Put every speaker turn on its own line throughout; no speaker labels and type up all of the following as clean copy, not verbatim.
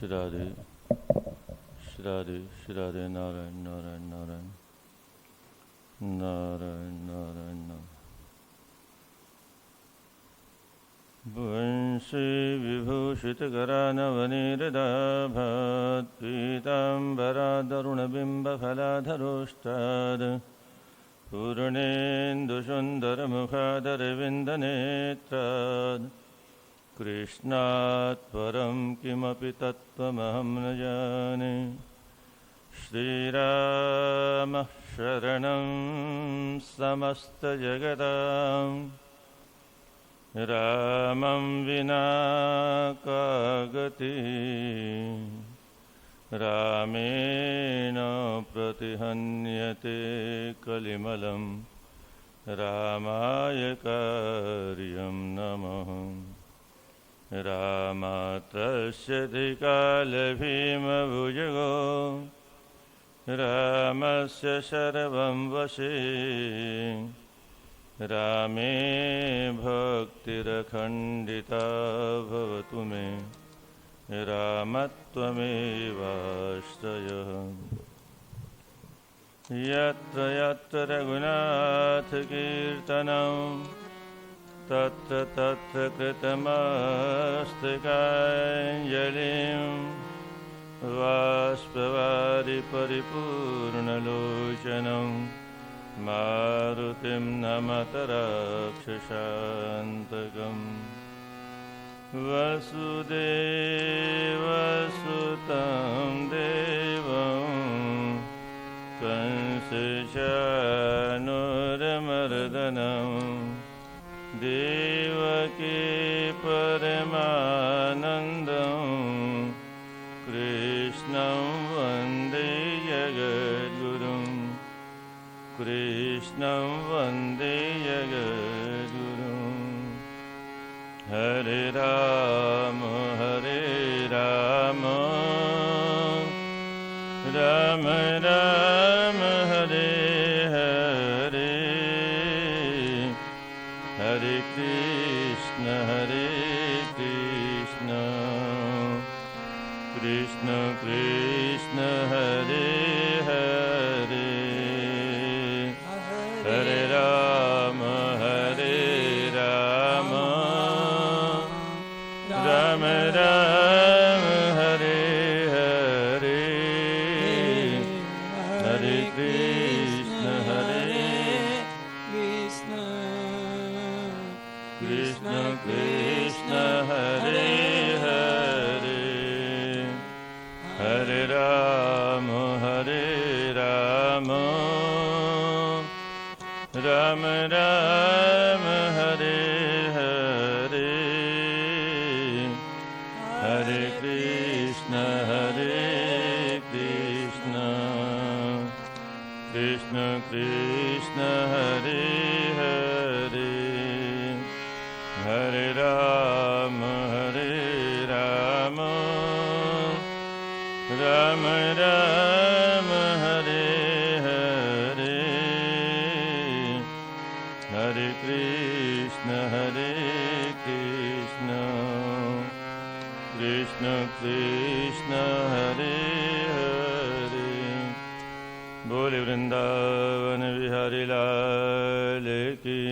श्रादे श्रादे श्रादे नारायण नारायण नारायण नारायण नारायण नारायण वंशी विभूषितकरानवनीरदाभात् पीताम्बरादरुणबिम्बफलाधरोष्टाद् पूर्णेन्दुसुन्दरमुखादरविन्दनेत्राद् कृष्णात् परं किमपि तत्त्वमहं न जाने। श्रीरामः शरणं समस्तजगतां रामं विना का गतिः रामेण प्रतिहन्यते कलिमलं रामाय कार्यं नमः। रामात्रस्यति कालभीमभुजगो रामस्य सर्वं वशे रामे भक्तिरखण्डिता भवतु मे रामत्वमेवाश्रयः। यत्र यत्र रघुनाथकीर्तनं तत्र तत्र कृतमस्तकाञ्जलिं बाष्पवारि परिपूर्णलोचनं मारुतिं नमत राक्षसान्तकम्। वसुदेवसुतं देवं कंसचाणूरमर्दनं देवकी परमानन्दं कृष्णं वन्दे जगद्गुरुं कृष्णं वन्दे जगद्गुरुं। हरे राम राम राम राम हरे हरे हरे कृष्ण कृष्ण कृष्ण हरे हरे हरे राम राम राम हरे हरे हरे कृष्ण कृष्ण कृष्ण हरे हरे हरे राम राम राम हरे हरे हरे कृष्ण कृष्ण कृष्ण हरे हरे हरे राम राम राम हरे हरे हरे कृष्ण कृष्ण कृष्ण हरे हरे। बोले वृंदावन बिहारी लाल की।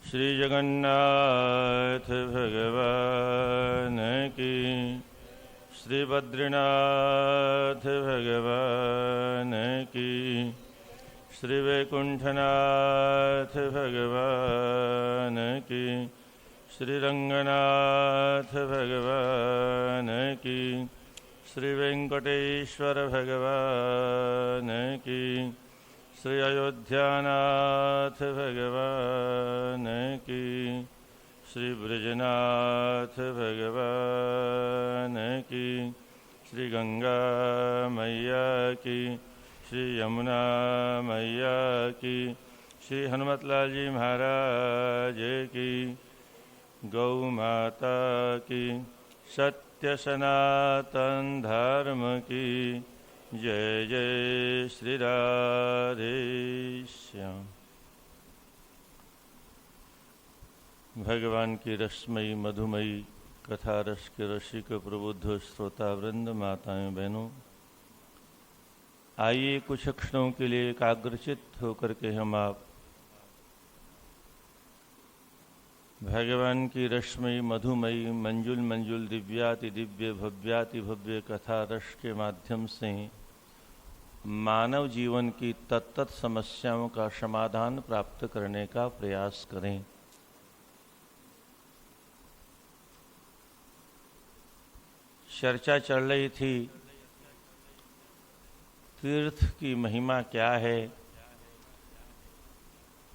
श्री जगन्नाथ भगवान की। श्री बद्रीनाथ भगवान की। श्री वैकुंठनाथ भगवान की। श्री रंगनाथ भगवान की। श्री वेंकटेश्वर भगवान की। श्री अयोध्यानाथ भगवान की। श्री ब्रजनाथ भगवान की। श्री गंगा मैया की। श्री यमुना मैया की। श्री हनुमतलाल जी महाराज की। गौ माता की। सत्य सनातन धर्म की जय जय श्री राधे श्याम। भगवान की रसमयी मधुमयी कथा रस के रसिक प्रबुद्ध श्रोता वृंद, माताएं बहनों, आइए कुछ क्षणों के लिए एकाग्रचित्त होकर के हम आप भगवान की रश्मि मधुमयी मंजुल मंजुल दिव्याति दिव्य भव्याति भव्य कथा रस के माध्यम से मानव जीवन की तत्त समस्याओं का समाधान प्राप्त करने का प्रयास करें। चर्चा चल रही थी तीर्थ की महिमा क्या है,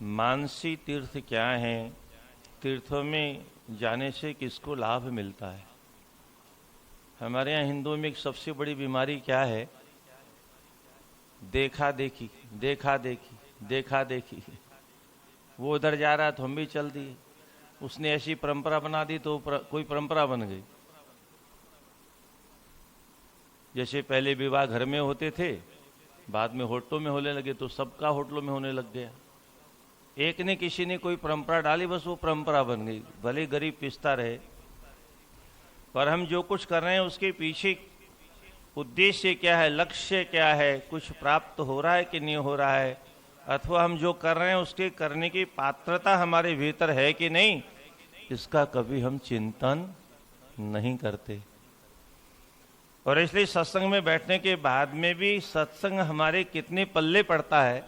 मानसी तीर्थ क्या है, तीर्थों में जाने से किसको लाभ मिलता है। हमारे यहाँ हिंदुओं में एक सबसे बड़ी बीमारी क्या है? देखा देखी, देखा देखी, देखा देखी। वो उधर जा रहा तो हम भी चल दिए, उसने ऐसी परंपरा बना दी तो कोई परंपरा बन गई। जैसे पहले विवाह घर में होते थे, बाद में होटलों में होने लगे तो सबका होटलों में होने लग गया। एक ने किसी ने कोई परंपरा डाली, बस वो परंपरा बन गई, भले गरीब पिसता रहे। पर हम जो कुछ कर रहे हैं उसके पीछे उद्देश्य क्या है, लक्ष्य क्या है, कुछ प्राप्त हो रहा है कि नहीं हो रहा है, अथवा हम जो कर रहे हैं उसके करने की पात्रता हमारे भीतर है कि नहीं, इसका कभी हम चिंतन नहीं करते। और इसलिए सत्संग में बैठने के बाद में भी सत्संग हमारे कितने पल्ले पड़ता है,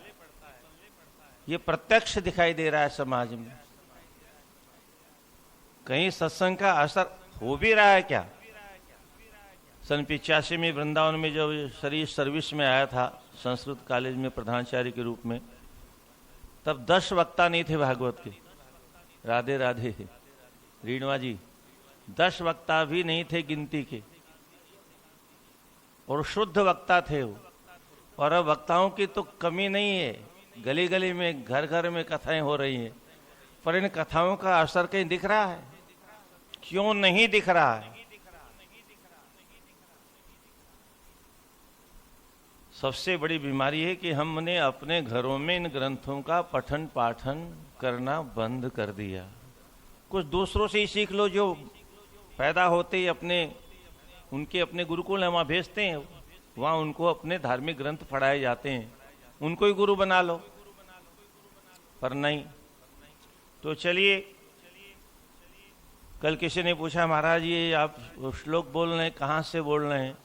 ये प्रत्यक्ष दिखाई दे रहा है समाज में। कहीं सत्संग का असर हो भी रहा है क्या? सन 85 में वृंदावन में जब शरीर सर्विस में आया था संस्कृत कॉलेज में प्रधानाचार्य के रूप में, तब 10 वक्ता नहीं थे भागवत के। राधे राधे रीणवा जी, 10 वक्ता भी नहीं थे गिनती के, और शुद्ध वक्ता थे वो। और अब वक्ताओं की तो कमी नहीं है, गली गली में घर घर में कथाएं हो रही हैं, पर इन कथाओं का असर कहीं दिख रहा है? क्यों नहीं दिख रहा है? सबसे बड़ी बीमारी है कि हमने अपने घरों में इन ग्रंथों का पठन पाठन करना बंद कर दिया। कुछ दूसरों से ही सीख लो, जो पैदा होते ही उनके अपने गुरुकुल है, वहाँ भेजते हैं, वहाँ उनको अपने धार्मिक ग्रंथ पढ़ाए जाते हैं, उनको ही गुरु बना लो। पर नहीं। तो चलिए, कल किसी ने पूछा, महाराज ये आप श्लोक बोल रहे हैं, कहाँ से बोल रहे हैं?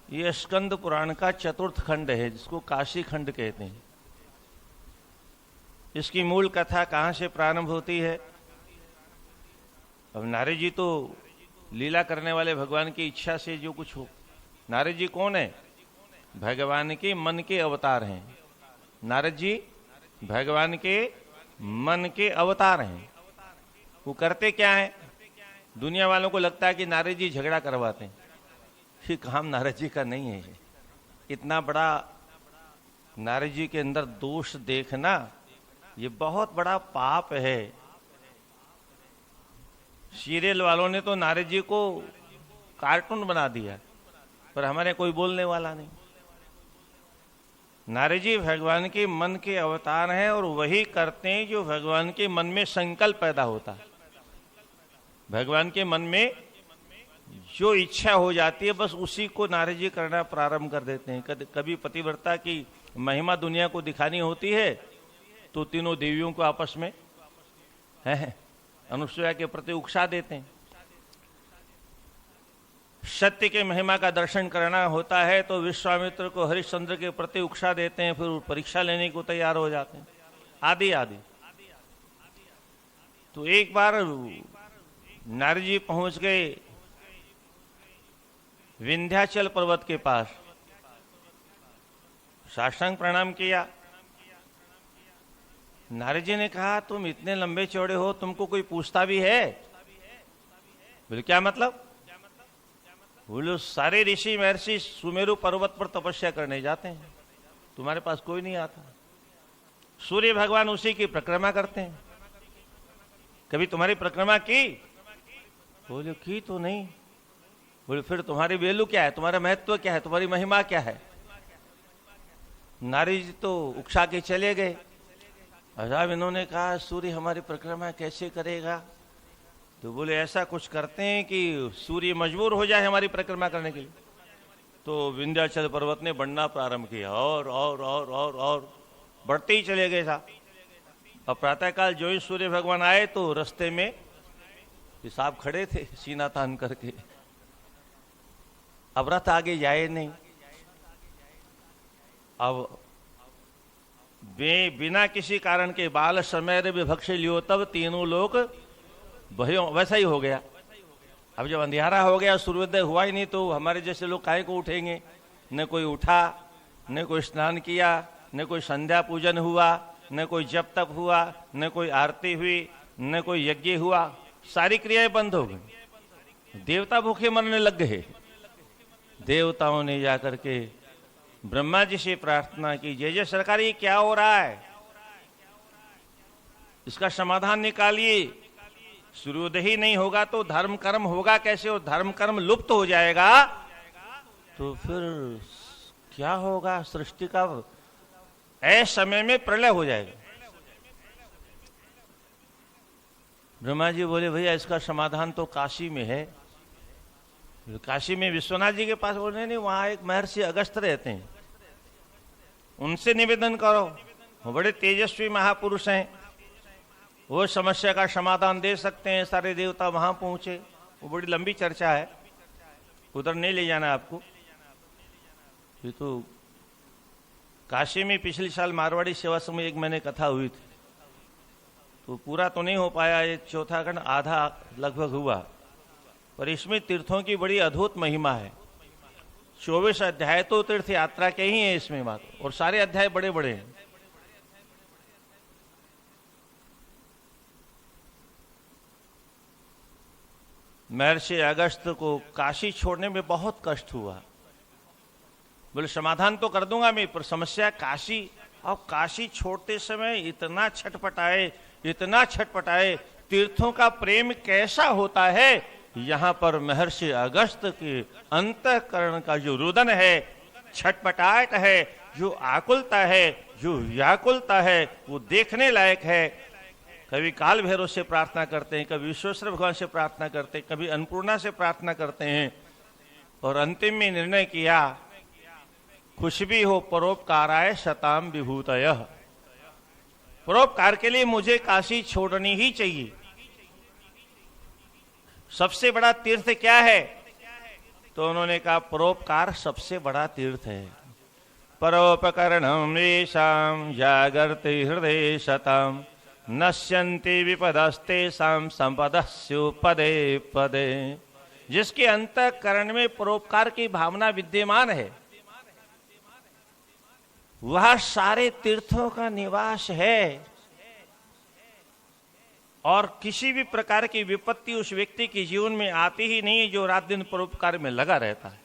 ये स्कंद पुराण का 4th खंड है, जिसको काशी खंड कहते हैं। इसकी मूल कथा कहाँ से प्रारंभ होती है? अब नारद जी तो लीला करने वाले भगवान की इच्छा से जो कुछ हो। नारद जी कौन है? भगवान के मन के अवतार हैं। नारद जी भगवान के मन के अवतार हैं। वो करते क्या है? दुनिया वालों को लगता है कि नारद जी झगड़ा करवाते हैं। ये काम नारद जी का नहीं है। इतना बड़ा नारद जी के अंदर दोष देखना, ये बहुत बड़ा पाप है। सीरियल वालों ने तो नारद जी को कार्टून बना दिया, पर हमारे कोई बोलने वाला नहीं। नारद जी भगवान के मन के अवतार हैं, और वही करते हैं जो भगवान के मन में संकल्प पैदा होता है। भगवान के मन में जो इच्छा हो जाती है, बस उसी को नारद जी करना प्रारंभ कर देते हैं। कभी पतिव्रता की महिमा दुनिया को दिखानी होती है तो तीनों देवियों को आपस में अनुसुईया के प्रति उकसा देते हैं। सत्य के महिमा का दर्शन करना होता है तो विश्वामित्र को हरिश्चंद्र के प्रति उकसा देते हैं, फिर परीक्षा लेने को तैयार हो जाते हैं, आदि आदि। तो एक बार नारद जी पहुंच गए विंध्याचल पर्वत के पास, साष्टांग प्रणाम किया। नारद जी ने कहा, तुम इतने लंबे चौड़े हो, तुमको कोई पूछता भी है? बोले क्या मतलब? बोलो सारे ऋषि महर्षि सुमेरु पर्वत पर तपस्या करने जाते हैं, तुम्हारे पास कोई नहीं आता। सूर्य भगवान उसी की परिक्रमा करते हैं, कभी तुम्हारी परिक्रमा की? बोले की तो नहीं। बोले फिर तुम्हारी वैल्यू क्या है, तुम्हारा महत्व क्या है, तुम्हारी महिमा क्या है? नारद जी तो उकसा के चले गए। अजाब इन्होंने कहा, सूर्य हमारी परिक्रमा कैसे करेगा? तो बोले ऐसा कुछ करते हैं कि सूर्य मजबूर हो जाए हमारी परिक्रमा करने के लिए। तो विंध्याचल पर्वत ने बढ़ना प्रारंभ किया और बढ़ते ही चले गए साहब। अब प्रातःकाल जो ही सूर्य भगवान आए तो रास्ते में साहब खड़े थे सीना तान करके। अब रथ आगे जाए नहीं। अब बिना किसी कारण के बाल समय विभक्ष लियो तब तीनों लोग भयो वैसा ही हो गया। अब जब अंधियारा हो गया, सूर्योदय हुआ ही नहीं, तो हमारे जैसे लोग काहे को उठेंगे। न कोई उठा, न कोई स्नान किया, न कोई संध्या पूजन हुआ, न कोई जप तप हुआ, न कोई आरती हुई, न कोई यज्ञ हुआ। सारी क्रियाएं बंद हो गई। देवता भूखे मरने लग गए। देवताओं ने जाकर के ब्रह्मा जी से प्रार्थना की, जय जय सरकार, ये क्या हो रहा है, इसका समाधान निकालिए। सूर्योदय ही नहीं होगा तो धर्म कर्म होगा कैसे, और धर्म कर्म लुप्त हो जाएगा तो फिर क्या होगा, सृष्टि का ऐसे समय में प्रलय हो जाएगा। ब्रह्मा जी बोले भैया इसका समाधान तो काशी में है। काशी में विश्वनाथ जी के पास बोले नहीं, वहां एक महर्षि अगस्त्य रहते हैं, उनसे निवेदन करो, वो बड़े तेजस्वी महापुरुष हैं, वो समस्या का समाधान दे सकते हैं। सारे देवता वहां पहुंचे। वो बड़ी लंबी चर्चा है, उधर नहीं ले जाना आपको। ये तो काशी में पिछले साल मारवाड़ी सेवा समय एक महीने कथा हुई थी, तो पूरा तो नहीं हो पाया, ये चौथा खंड आधा लगभग हुआ, पर इसमें तीर्थों की बड़ी अद्भुत महिमा है। 24 अध्याय तो तीर्थ यात्रा के ही हैं इसमें मात्र, और सारे अध्याय बड़े बड़े हैं। महर्षि अगस्त्य को काशी छोड़ने में बहुत कष्ट हुआ। बोले समाधान तो कर दूंगा मैं, पर समस्या काशी। और काशी छोड़ते समय इतना छटपटाए, इतना छटपटाए, तीर्थों का प्रेम कैसा होता है। यहां पर महर्षि अगस्त्य के अंतःकरण का जो रुदन है, छटपटाहट है, जो आकुलता है, जो व्याकुलता है, वो देखने लायक है। कभी काल भैरव से प्रार्थना करते हैं, कभी विश्वेश्वर भगवान से प्रार्थना करते हैं, कभी अन्नपूर्णा से प्रार्थना करते हैं, और अंतिम में निर्णय किया खुश भी हो परोपकाराय शताम विभूतयः। परोपकार के लिए मुझे काशी छोड़नी ही चाहिए। सबसे बड़ा तीर्थ क्या है, तो उन्होंने कहा परोपकार सबसे बड़ा तीर्थ है। परोपकरणम येषां जागर्ति हृदय शताम नश्यन्ति विपदस्तेषां संपदस्यु पदे पदे। जिसके अंतःकरण में परोपकार की भावना विद्यमान है, वह सारे तीर्थों का निवास है, और किसी भी प्रकार की विपत्ति उस व्यक्ति के जीवन में आती ही नहीं है जो रात दिन परोपकार में लगा रहता है।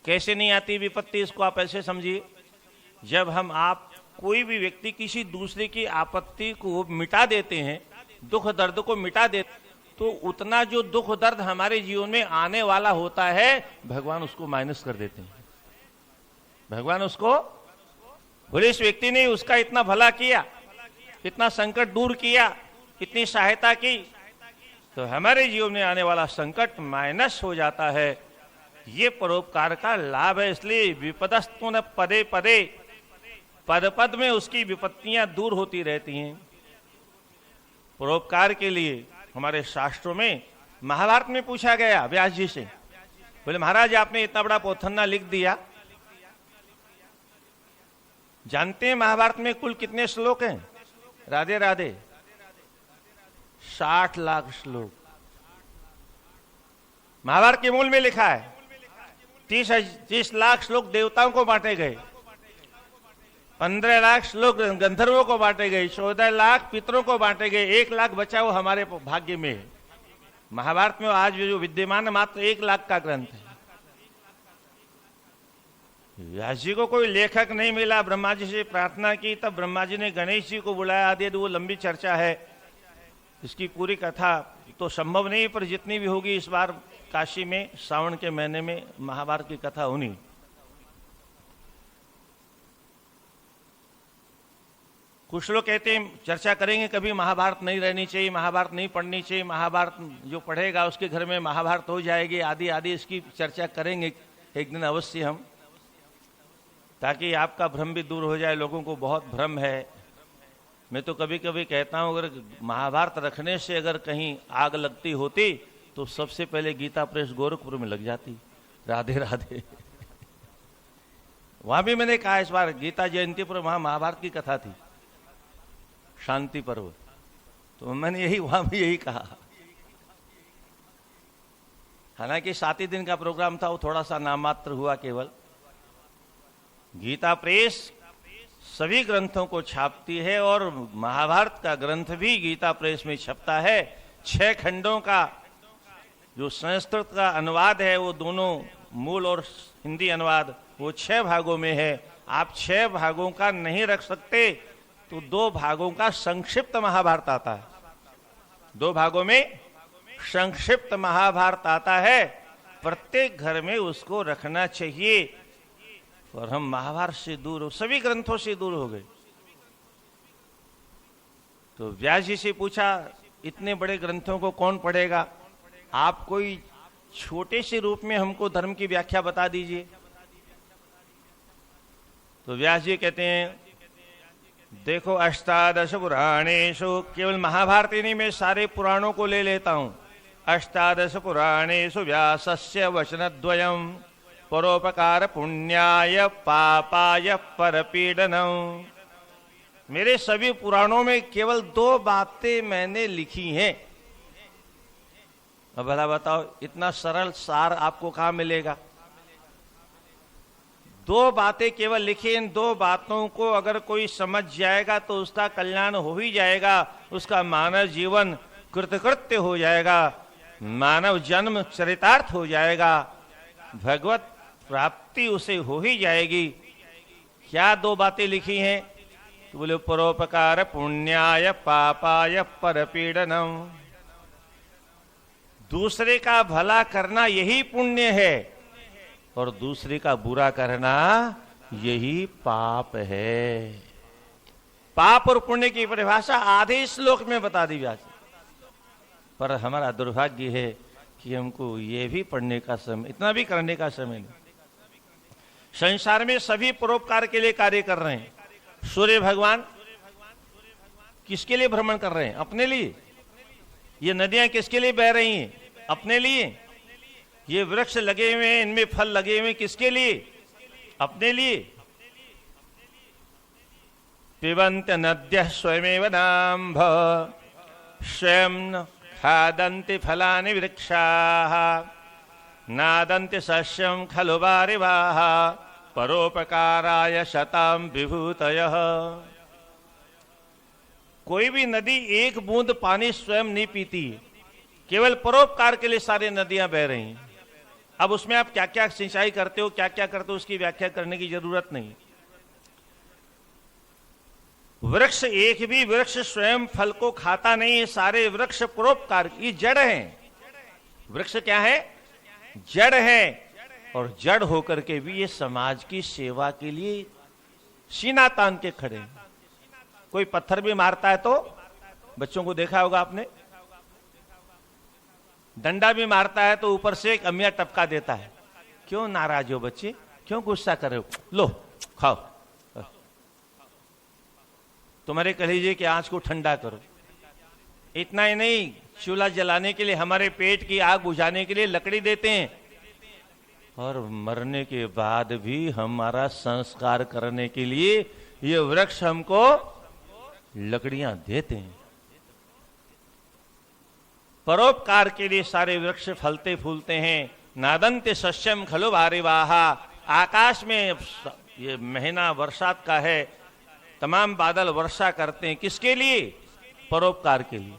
कैसे नहीं आती विपत्ति, इसको आप ऐसे समझिए, जब हम आप कोई भी व्यक्ति किसी दूसरे की आपत्ति को मिटा देते हैं, दुख दर्द को मिटा देते, तो उतना जो दुख दर्द हमारे जीवन में आने वाला होता है, भगवान उसको माइनस कर देते हैं। भगवान उसको बोले इस व्यक्ति ने उसका इतना भला किया, इतना संकट दूर किया, इतनी सहायता की, तो हमारे जीवन में आने वाला संकट माइनस हो जाता है। ये परोपकार का लाभ है। इसलिए विपदस्तु न पदे पदे, पद पद में उसकी विपत्तियां दूर होती रहती हैं। परोपकार के लिए हमारे शास्त्रों में, महाभारत में पूछा गया व्यास जी से, बोले महाराज आपने इतना बड़ा पोथन्ना लिख दिया, जानते हैं महाभारत में कुल कितने श्लोक हैं? राधे राधे 60 लाख श्लोक महाभारत के मूल में लिखा है। 30 लाख श्लोक देवताओं को बांटे गए, 15 लाख श्लोक गंधर्वों को बांटे गए, 14 लाख पितरों को बांटे गए, 1 लाख बचा वो हमारे भाग्य में है। महाभारत में आज जो विद्यमान मात्र 1 लाख का ग्रंथ है। व्यास जी को कोई लेखक नहीं मिला, ब्रह्मा जी से प्रार्थना की, तब ब्रह्मा जी ने गणेश जी को बुलाया आदि, वो लंबी चर्चा है, इसकी पूरी कथा तो संभव नहीं, पर जितनी भी होगी इस बार काशी में सावन के महीने में महाभारत की कथा होनी। कुछ लोग कहते हैं चर्चा करेंगे कभी महाभारत नहीं रहनी चाहिए, महाभारत नहीं पढ़नी चाहिए, महाभारत जो पढ़ेगा उसके घर में महाभारत हो जाएगी, आदि आदि इसकी चर्चा करेंगे एक दिन अवश्य हम, ताकि आपका भ्रम भी दूर हो जाए। लोगों को बहुत भ्रम है। मैं तो कभी कभी कहता हूं अगर महाभारत रखने से अगर कहीं आग लगती होती तो सबसे पहले गीता प्रेस गोरखपुर में लग जाती। राधे राधे। वहां भी मैंने कहा इस बार गीता जयंती पर वहां महाभारत की कथा थी, शांति पर्व, तो मैंने वहां भी यही कहा। हालांकि 7 ही दिन का प्रोग्राम था, वो थोड़ा सा नाममात्र हुआ केवल। गीता प्रेस सभी ग्रंथों को छापती है और महाभारत का ग्रंथ भी गीता प्रेस में छपता है। 6 खंडों का जो संस्कृत का अनुवाद है, वो दोनों मूल और हिंदी अनुवाद, वो 6 भागों में है। आप 6 भागों का नहीं रख सकते तो 2 भागों का संक्षिप्त महाभारत आता है। 2 भागों में संक्षिप्त महाभारत आता है। प्रत्येक घर में उसको रखना चाहिए। और हम महाभारत से दूर हो, सभी ग्रंथों से दूर हो गए। तो व्यास जी से पूछा इतने बड़े ग्रंथों को कौन पढ़ेगा, आप कोई छोटे से रूप में हमको धर्म की व्याख्या बता दीजिए। तो व्यास जी कहते हैं देखो, अष्टादश पुराणेषु, केवल महाभारत ही नहीं, मैं सारे पुराणों को ले लेता हूं। अष्टादश पुराणेषु व्यासस्य वचनद्वयम् परोपकार पुण्याय पापाय परपीडनम्। मेरे सभी पुराणों में केवल 2 बातें मैंने लिखी हैं। अब भला बताओ, इतना सरल सार आपको कहां मिलेगा? 2 बातें केवल लिखी। इन 2 बातों को अगर कोई समझ जाएगा तो उसका कल्याण हो ही जाएगा, उसका मानव जीवन कृतकृत्य हो जाएगा, मानव जन्म चरितार्थ हो जाएगा, भगवत प्राप्ति उसे हो ही जाएगी। क्या 2 बातें लिखी हैं? तो बोले परोपकार पुण्याय पापाय परपीडनम्। दूसरे का भला करना यही पुण्य है और दूसरे का बुरा करना यही पाप है। पाप और पुण्य की परिभाषा आधे श्लोक में बता दी व्यास। पर हमारा दुर्भाग्य है कि हमको ये भी पढ़ने का समय, इतना भी करने का समय नहीं। संसार में सभी परोपकार के लिए कार्य कर रहे हैं। सूर्य भगवान किसके लिए भ्रमण कर रहे हैं? अपने लिए। ये नदियां किसके लिए बह रही हैं? अपने लिए। ये वृक्ष लगे हुए हैं, इनमें फल लगे हुए, किसके लिए? अपने लिए। पिबन्त नद्यः स्वयमेव नाम्भ स्वयं खादन्ति फलानि वृक्षाः नादन्ति सस्यं खलु वारिवाः परोपकाराय शतां विभूतयः। कोई भी नदी एक बूंद पानी स्वयं नहीं पीती, केवल परोपकार के लिए सारी नदियां बह रही हैं। अब उसमें आप क्या क्या सिंचाई करते हो, क्या क्या करते हो, उसकी व्याख्या करने की जरूरत नहीं। वृक्ष, एक भी वृक्ष स्वयं फल को खाता नहीं है, सारे वृक्ष परोपकार, ये जड़ हैं। वृक्ष क्या है? जड़ है। और जड़ होकर के भी ये समाज की सेवा के लिए सीना तान के खड़े हैं। कोई पत्थर भी मारता है तो, बच्चों को देखा होगा आपने, डंडा भी मारता है तो ऊपर से एक अमिया टपका देता है। क्यों नाराज हो बच्चे, क्यों गुस्सा कर रहे हो? लो खाओ, तुम्हारे कलेजे की आंच को ठंडा करो। इतना ही नहीं, चूल्हा जलाने के लिए, हमारे पेट की आग बुझाने के लिए लकड़ी देते हैं, और मरने के बाद भी हमारा संस्कार करने के लिए ये वृक्ष हमको लकड़ियां देते हैं। परोपकार के लिए सारे वृक्ष फलते फूलते हैं। नादन्ते सस्यम खलु वारिवाहा। आकाश में ये महीना बरसात का है, तमाम बादल वर्षा करते हैं, किसके लिए? परोपकार के लिए।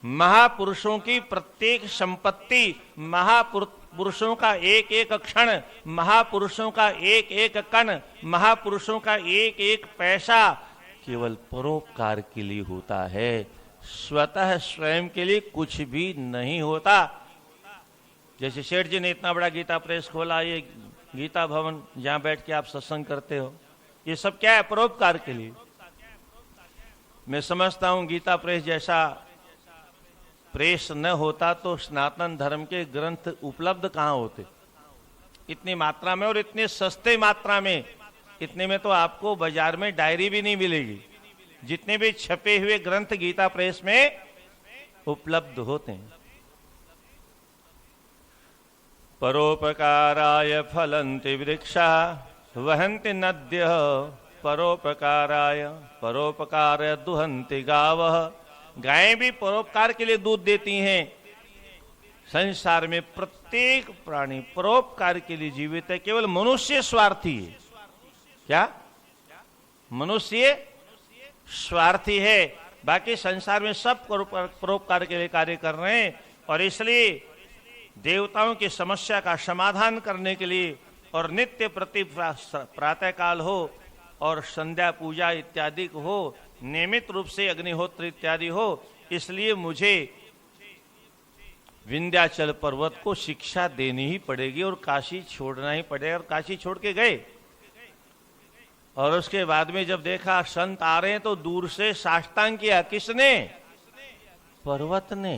महापुरुषों की प्रत्येक संपत्ति, महापुरुषों का एक एक क्षण, महापुरुषों का एक एक कण, महापुरुषों का एक एक पैसा केवल परोपकार के लिए होता है। स्वतः स्वयं के लिए कुछ भी नहीं होता। जैसे सेठ जी ने इतना बड़ा गीता प्रेस खोला, ये गीता भवन जहां बैठ के आप सत्संग करते हो, ये सब क्या है? परोपकार के लिए। मैं समझता हूं गीता प्रेस जैसा प्रेस न होता तो सनातन धर्म के ग्रंथ उपलब्ध कहां होते इतनी मात्रा में और इतने सस्ते मात्रा में। इतने में तो आपको बाजार में डायरी भी नहीं मिलेगी। जितने भी छपे हुए ग्रंथ गीता प्रेस में उपलब्ध होते हैं। परोपकाराय फलन्ति वृक्षा वहन्ति नद्यः परोपकाराय परोपकार दुहन्ति गावः। गायें भी परोपकार के लिए दूध देती हैं। संसार में प्रत्येक प्राणी परोपकार के लिए जीवित है। केवल मनुष्य स्वार्थी है। क्या? मनुष्य स्वार्थी है। बाकी संसार में सब परोपकार के लिए कार्य कर रहे हैं। और इसलिए देवताओं की समस्या का समाधान करने के लिए और नित्य प्रति प्रातःकाल हो और संध्या पूजा इत्यादि हो, नियमित रूप से अग्निहोत्र इत्यादि हो, इसलिए मुझे विंध्याचल पर्वत को शिक्षा देनी ही पड़ेगी और काशी छोड़ना ही पड़ेगा। और काशी छोड़ के गए और उसके बाद में जब देखा संत आ रहे हैं तो दूर से साष्टांग किया। किसने? पर्वत ने।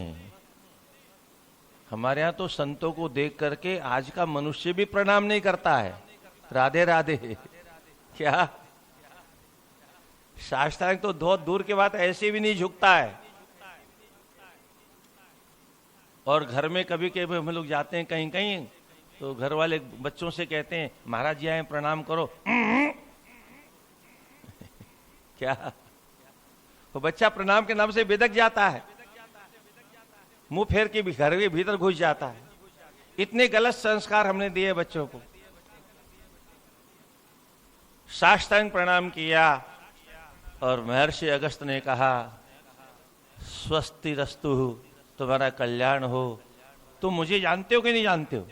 हमारे यहां तो संतों को देख करके आज का मनुष्य भी प्रणाम नहीं करता है। राधे राधे। क्या? साष्टांग तो बहुत दूर के बाद ऐसे भी नहीं झुकता है। और घर में कभी कभी हम लोग जाते हैं कहीं कहीं तो घर वाले बच्चों से कहते हैं महाराज जी आए प्रणाम करो। क्या? वो बच्चा प्रणाम के नाम से बिदक जाता है, मुंह फेर के घर के भीतर घुस जाता है। इतने गलत संस्कार हमने दिए बच्चों को। साष्टांग प्रणाम किया और महर्षि अगस्त्य ने कहा स्वस्ति रस्तु, तुम्हारा कल्याण हो। तुम मुझे जानते हो कि नहीं जानते हो?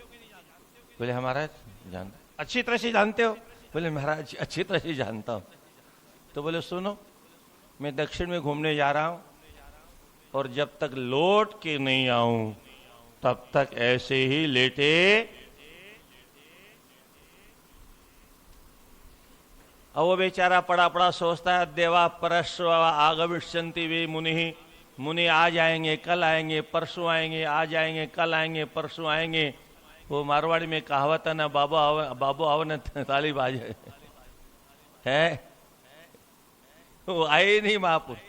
बोले महाराज जानते। अच्छी तरह से जानते हो? बोले महाराज अच्छी तरह से जानता हूं। तो बोले सुनो, मैं दक्षिण में घूमने जा रहा हूं और जब तक लौट के नहीं आऊं तब तक ऐसे ही लेटे अब वो बेचारा पड़ा पड़ा सोचता है देवा परस्व आगमिष्यन्ति वे मुनि। मुनि आ जाएंगे, कल आएंगे, परसों आएंगे, आ जाएंगे, कल आएंगे, परसों आएंगे। वो मारवाड़ी में कहावत है ना, बाबू आव न ताली बाजे है। वो आए ही नहीं महापुरुष।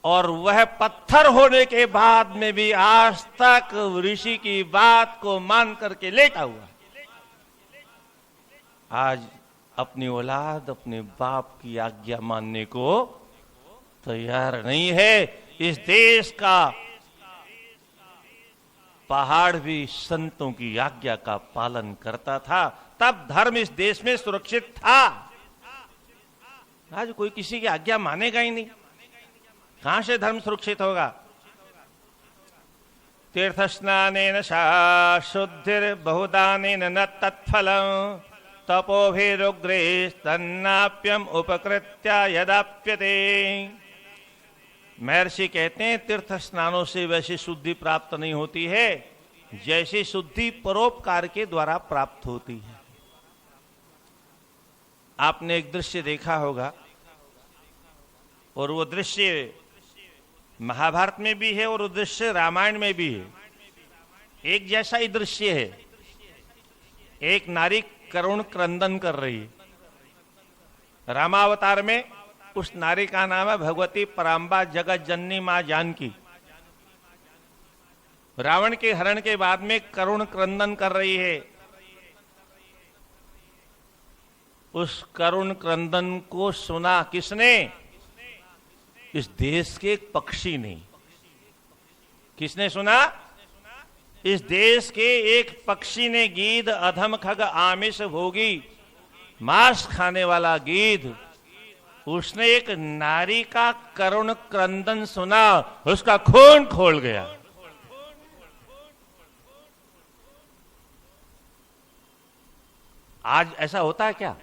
और वह पत्थर होने के बाद में भी आज तक ऋषि की बात को मान करके लेटा हुआ। आज अपनी औलाद अपने बाप की आज्ञा मानने को तैयार नहीं है। इस देश का पहाड़ भी संतों की आज्ञा का पालन करता था, तब धर्म इस देश में सुरक्षित था। आज कोई किसी की आज्ञा मानेगा ही नहीं, कहां से धर्म सुरक्षित होगा? तीर्थ स्नानेन शुद्धिर बहुदानेन न तत्फलम् तपोभिरुग्रे तन्नाप्यम उपकृत्या यदाप्यते। महर्षि कहते हैं तीर्थ स्नानों से वैसी शुद्धि प्राप्त नहीं होती है जैसी शुद्धि परोपकार के द्वारा प्राप्त होती है। आपने एक दृश्य देखा होगा और वो दृश्य महाभारत में भी है और वो दृश्य रामायण में भी है। एक जैसा ही दृश्य है। एक नारी करुण क्रंदन कर रही है। रामावतार में उस नारी का नाम है भगवती पराम्बा जगत जननी मां जानकी। रावण के हरण के बाद में करुण क्रंदन कर रही है। उस करुण क्रंदन को सुना किसने? इस देश के एक पक्षी ने। किसने सुना? इस देश के एक पक्षी ने। गीध अधम खग आमिष भोगी, मांस खाने वाला गीध, उसने एक नारी का करुण क्रंदन सुना, उसका खून खोल गया। आज ऐसा होता है क्या?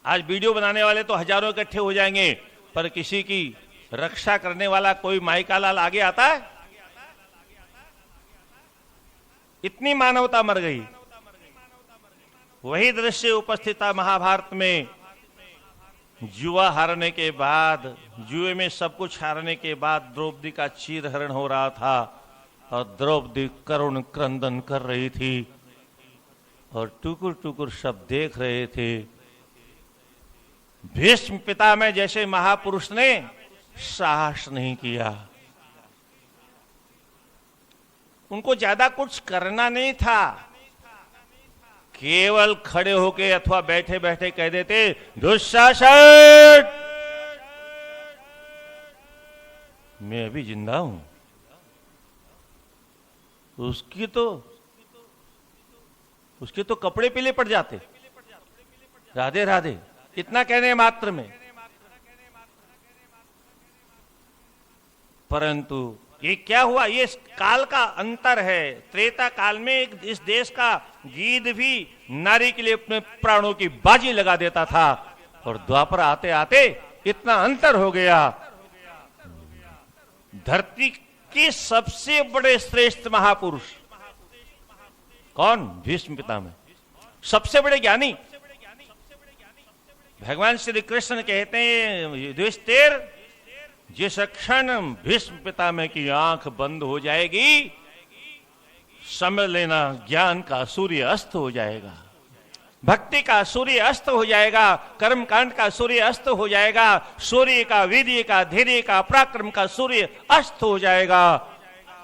आज वीडियो बनाने वाले तो हजारों इकट्ठे हो जाएंगे, पर किसी की रक्षा करने वाला कोई माइका लाल आगे आता है? इतनी मानवता मर गई। वही दृश्य उपस्थित था महाभारत में। जुआ हारने के बाद, जुए में सब कुछ हारने के बाद द्रौपदी का चीरहरण हो रहा था और द्रौपदी करुण क्रंदन कर रही थी और टुकुर टुकुर सब देख रहे थे। भीष्म पितामह जैसे महापुरुष ने साहस नहीं किया। उनको ज्यादा कुछ करना नहीं था, केवल खड़े होके अथवा बैठे बैठे कह देते, दुशासन मैं अभी जिंदा हूं। उसके तो कपड़े पीले पड़ जाते, राधे राधे, इतना कहने मात्र में। परंतु ये क्या हुआ, ये काल का अंतर है। त्रेता काल में इस देश का गीध भी नारी के लिए अपने प्राणों की बाजी लगा देता था और द्वापर आते आते इतना अंतर हो गया। धरती के सबसे बड़े श्रेष्ठ महापुरुष कौन? भीष्म पितामह, सबसे बड़े ज्ञानी। भगवान श्री कृष्ण कहते हैं, युधिष्ठिर जिस क्षण भीष्म पितामह की आंख बंद हो जाएगी, समझ लेना ज्ञान का सूर्य अस्त हो जाएगा, भक्ति का सूर्य अस्त हो जाएगा, कर्मकांड का सूर्य अस्त हो जाएगा, सूर्य का, वीर्य का, धैर्य का, पराक्रम का सूर्य अस्त हो जाएगा।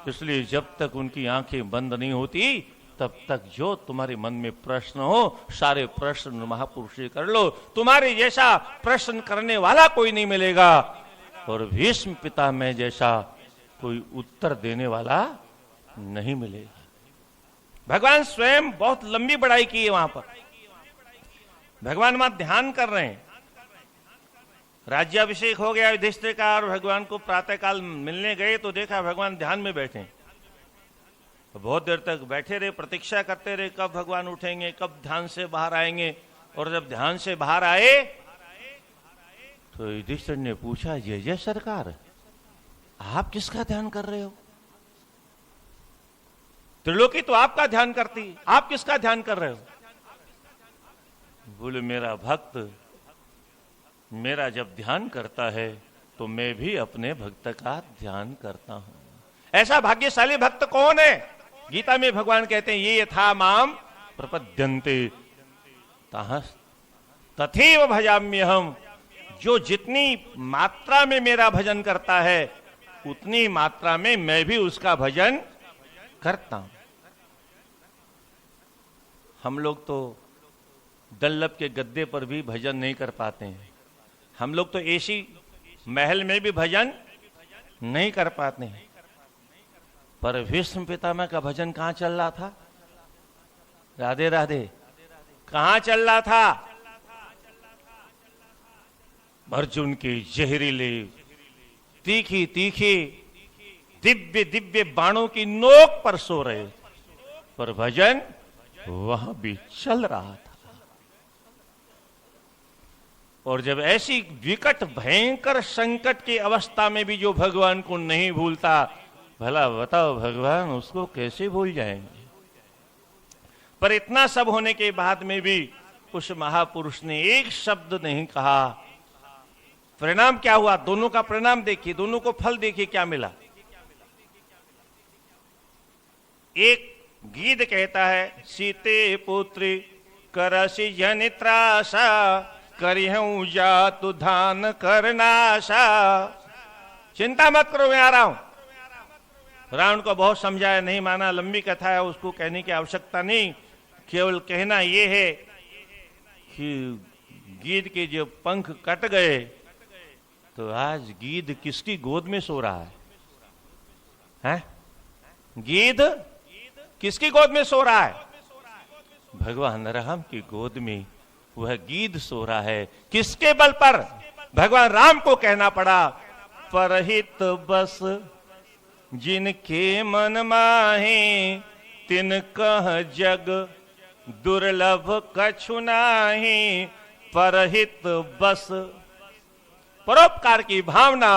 इसलिए जब तक उनकी आंखें बंद नहीं होती तब तक जो तुम्हारे मन में प्रश्न हो सारे प्रश्न महापुरुष से कर लो। तुम्हारे जैसा प्रश्न करने वाला कोई नहीं मिलेगा और भीष्म पितामह जैसा कोई उत्तर देने वाला नहीं मिलेगा। भगवान स्वयं बहुत लंबी बड़ाई की है वहां पर। भगवान वहां ध्यान कर रहे हैं। राज्याभिषेक हो गया युधिष्ठिर का और भगवान को प्रातःकाल मिलने गए तो देखा भगवान ध्यान में बैठे। बहुत देर तक बैठे रहे, प्रतीक्षा करते रहे कब भगवान उठेंगे, कब ध्यान से बाहर आएंगे। और जब ध्यान से बाहर आए तो युधिष्ठिर ने पूछा, जय जय सरकार, आप किसका ध्यान कर रहे हो? त्रिलोकी तो आपका ध्यान करती, आप किसका ध्यान कर रहे हो? बोले, मेरा भक्त मेरा जब ध्यान करता है तो मैं भी अपने भक्त का ध्यान करता हूं। ऐसा भाग्यशाली भक्त कौन है? गीता में भगवान कहते हैं, ये यथा माम प्रपद्यन्ते तथैव भजाम्यहम्। जो जितनी मात्रा में मेरा भजन करता है उतनी मात्रा में मैं भी उसका भजन करता हूं। हम लोग तो डल्लभ के गद्दे पर भी भजन नहीं कर पाते हैं। हम लोग तो एसी महल में भी भजन नहीं कर पाते हैं। पर भीष्म पितामह का भजन कहां चल रहा था? राधे राधे, कहां चल रहा था? अर्जुन के जहरीले तीखी तीखी दिव्य दिव्य बाणों की नोक पर सो रहे, पर भजन वहां भी चल रहा था। और जब ऐसी विकट भयंकर संकट की अवस्था में भी जो भगवान को नहीं भूलता, भला बताओ भगवान उसको कैसे भूल जाएंगे? पर इतना सब होने के बाद में भी उस महापुरुष ने एक शब्द नहीं कहा। परिणाम क्या हुआ? दोनों का परिणाम देखिए, दोनों को फल देखिए क्या मिला। एक गीत कहता है, सीते पुत्री करसी जनित्राशा करिहूं जातु धान करनाशा। चिंता मत करो, मैं आ रहा हूं। रावण को बहुत समझाया, नहीं माना। लंबी कथा है, उसको कहने की आवश्यकता नहीं। केवल कहना यह है कि गीध के जो पंख कट गए तो आज गीध किसकी गोद में सो रहा है? गीध किसकी गोद में सो रहा है? भगवान राम की गोद में वह गीध सो रहा है। किसके बल पर? भगवान राम को कहना पड़ा, परहित बस जिनके मन माहे तिन कह जग दुर्लभ कछु नाही। परहित बस, परोपकार की भावना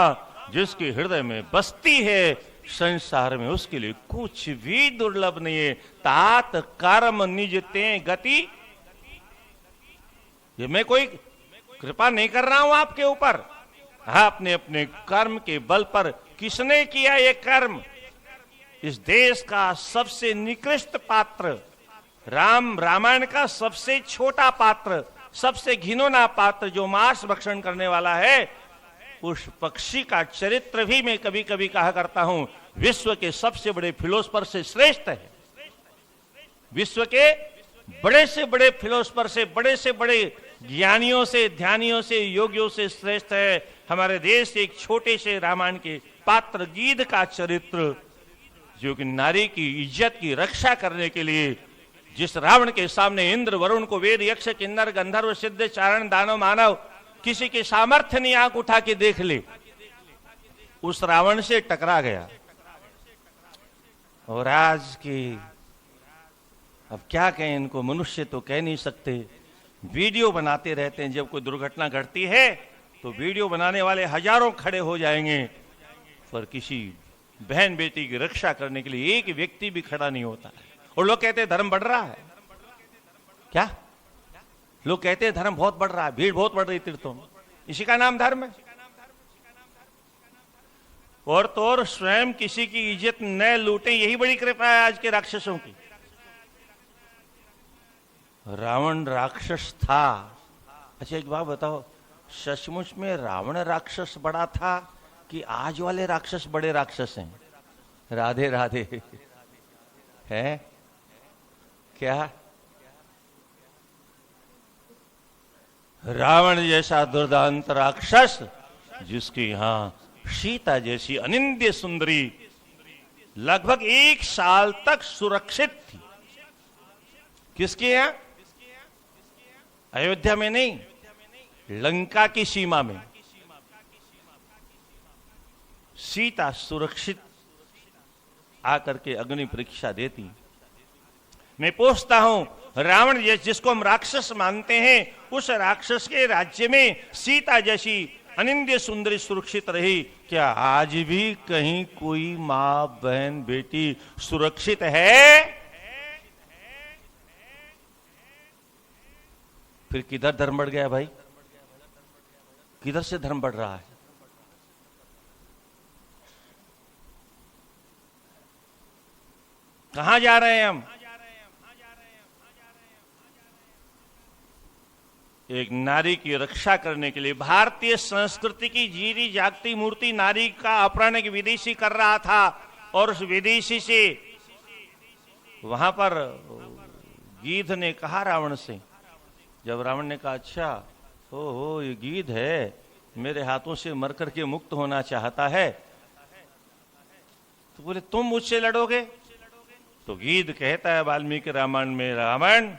जिसके हृदय में बसती है, संसार में उसके लिए कुछ भी दुर्लभ नहीं है। तात कर्म निजते गति। ये मैं कोई कृपा नहीं कर रहा हूं आपके ऊपर, आपने अपने कर्म के बल पर। किसने किया ये कर्म? इस देश का सबसे निकृष्ट पात्र, रामायण का सबसे छोटा पात्र, सबसे घिनौना पात्र, जो मांस भक्षण करने वाला है, उस पक्षी का चरित्र भी मैं कभी कभी कहा करता हूं विश्व के सबसे बड़े फिलोसफर से श्रेष्ठ है। विश्व के बड़े से बड़े फिलोसफर से बड़े ज्ञानियों से, ध्यानियों से, योगियों से श्रेष्ठ है हमारे देश के एक छोटे से रामायण के पात्र गीध का चरित्र, जो कि नारी की इज्जत की रक्षा करने के लिए जिस रावण के सामने इंद्र, वरुण को, वेद, यक्ष, किन्नर, गंधर्व, सिद्ध, चारण, दानव, मानव किसी के सामर्थ्य नहीं आंख उठा के देख ले, उस रावण से टकरा गया। और आज की, अब क्या कहें इनको, मनुष्य तो कह नहीं सकते, वीडियो बनाते रहते हैं। जब कोई दुर्घटना घटती है तो वीडियो बनाने वाले हजारों खड़े हो जाएंगे, पर किसी बहन बेटी की रक्षा करने के लिए एक व्यक्ति भी खड़ा नहीं होता है। और लोग कहते हैं धर्म बढ़ रहा है। क्या लोग कहते हैं धर्म बहुत बढ़ रहा है, भीड़ बहुत बढ़ रही तीर्थों में, इसी का नाम धर्म है। और तो और स्वयं किसी की इज्जत न लूटें, यही बड़ी कृपा है आज के राक्षसों की। रावण राक्षस था। अच्छा एक बात बताओ, सचमुच में रावण राक्षस बड़ा था कि आज वाले राक्षस बड़े राक्षस हैं? राधे राधे है क्या? रावण जैसा दुर्दांत राक्षस, जिसकी यहां सीता जैसी अनिंद्य सुंदरी लगभग 1 साल तक सुरक्षित थी। किसके यहां? अयोध्या में नहीं, लंका की सीमा में सीता सुरक्षित आकर के अग्नि परीक्षा देती। मैं पूछता हूं, रावण जिसको हम राक्षस मानते हैं, उस राक्षस के राज्य में सीता जैसी अनिंद्य सुंदरी सुरक्षित रही, क्या आज भी कहीं कोई मां, बहन, बेटी सुरक्षित है? फिर किधर धर्म बढ़ गया भाई? किधर से धर्म बढ़ रहा है? कहां जा रहे हैं हम? एक नारी की रक्षा करने के लिए भारतीय संस्कृति की जीती जागती मूर्ति नारी का अपहरण एक विदेशी कर रहा था, और उस विदेशी से वहां पर गीध ने कहा रावण से, जब रावण ने कहा अच्छा हो ये गीध है, मेरे हाथों से मर करके मुक्त होना चाहता है, तो बोले तुम मुझसे लड़ोगे? तो गीध कहता है वाल्मीकि रामायण में, रावण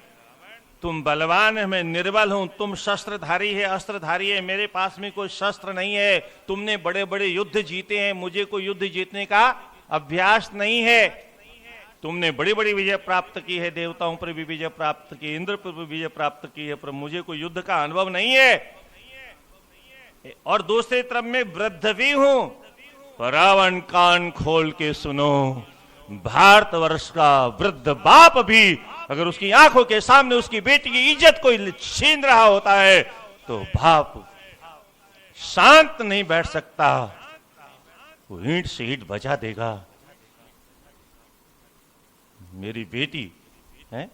तुम बलवान है, मैं निर्बल हूं, तुम शस्त्रधारी है, अस्त्रधारी है, मेरे पास में कोई शस्त्र नहीं है, तुमने बड़े बड़े युद्ध जीते हैं, मुझे कोई युद्ध जीतने का अभ्यास नहीं है, तुमने बड़ी बड़ी विजय प्राप्त की है, देवताओं पर भी विजय प्राप्त की, इंद्र पर भी विजय प्राप्त की है, पर मुझे कोई युद्ध का अनुभव नहीं है, और दूसरी तरफ में वृद्ध भी हूं। पर रावण कान खोल के सुनो, भारतवर्ष का वृद्ध बाप भी अगर उसकी आंखों के सामने उसकी बेटी की इज्जत कोई छीन रहा होता है, तो बाप शांत नहीं बैठ सकता, वो ईंट से ईंट बजा देगा। मेरी बेटी है,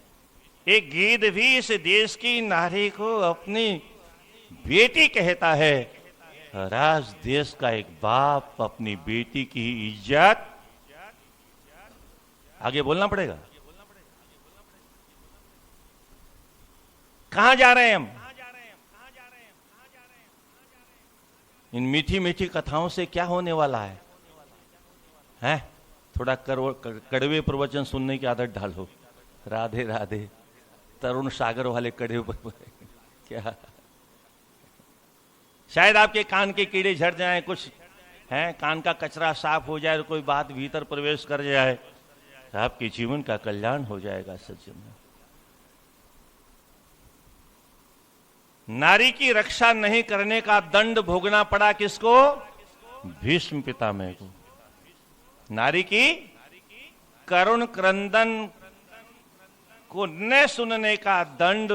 एक गीध भी इस देश की नारी को अपनी बेटी कहता है, और आज देश का एक बाप अपनी बेटी की इज्जत, आगे बोलना पड़ेगा। कहां जा रहे हैं हम? इन मीठी मीठी कथाओं से क्या होने वाला है? हैं? थोड़ा कड़वे प्रवचन सुनने की आदत डालो। राधे राधे। तरुण सागर वाले कड़वे क्या, शायद आपके कान के कीड़े झड़ जाएं, कुछ हैं, कान का कचरा साफ हो जाए, कोई बात भीतर प्रवेश कर जाए, आपके जीवन का कल्याण हो जाएगा। सज्जन, नारी की रक्षा नहीं करने का दंड भोगना पड़ा किसको? भीष्म पितामह को। नारी की करुण क्रंदन को न सुनने का दंड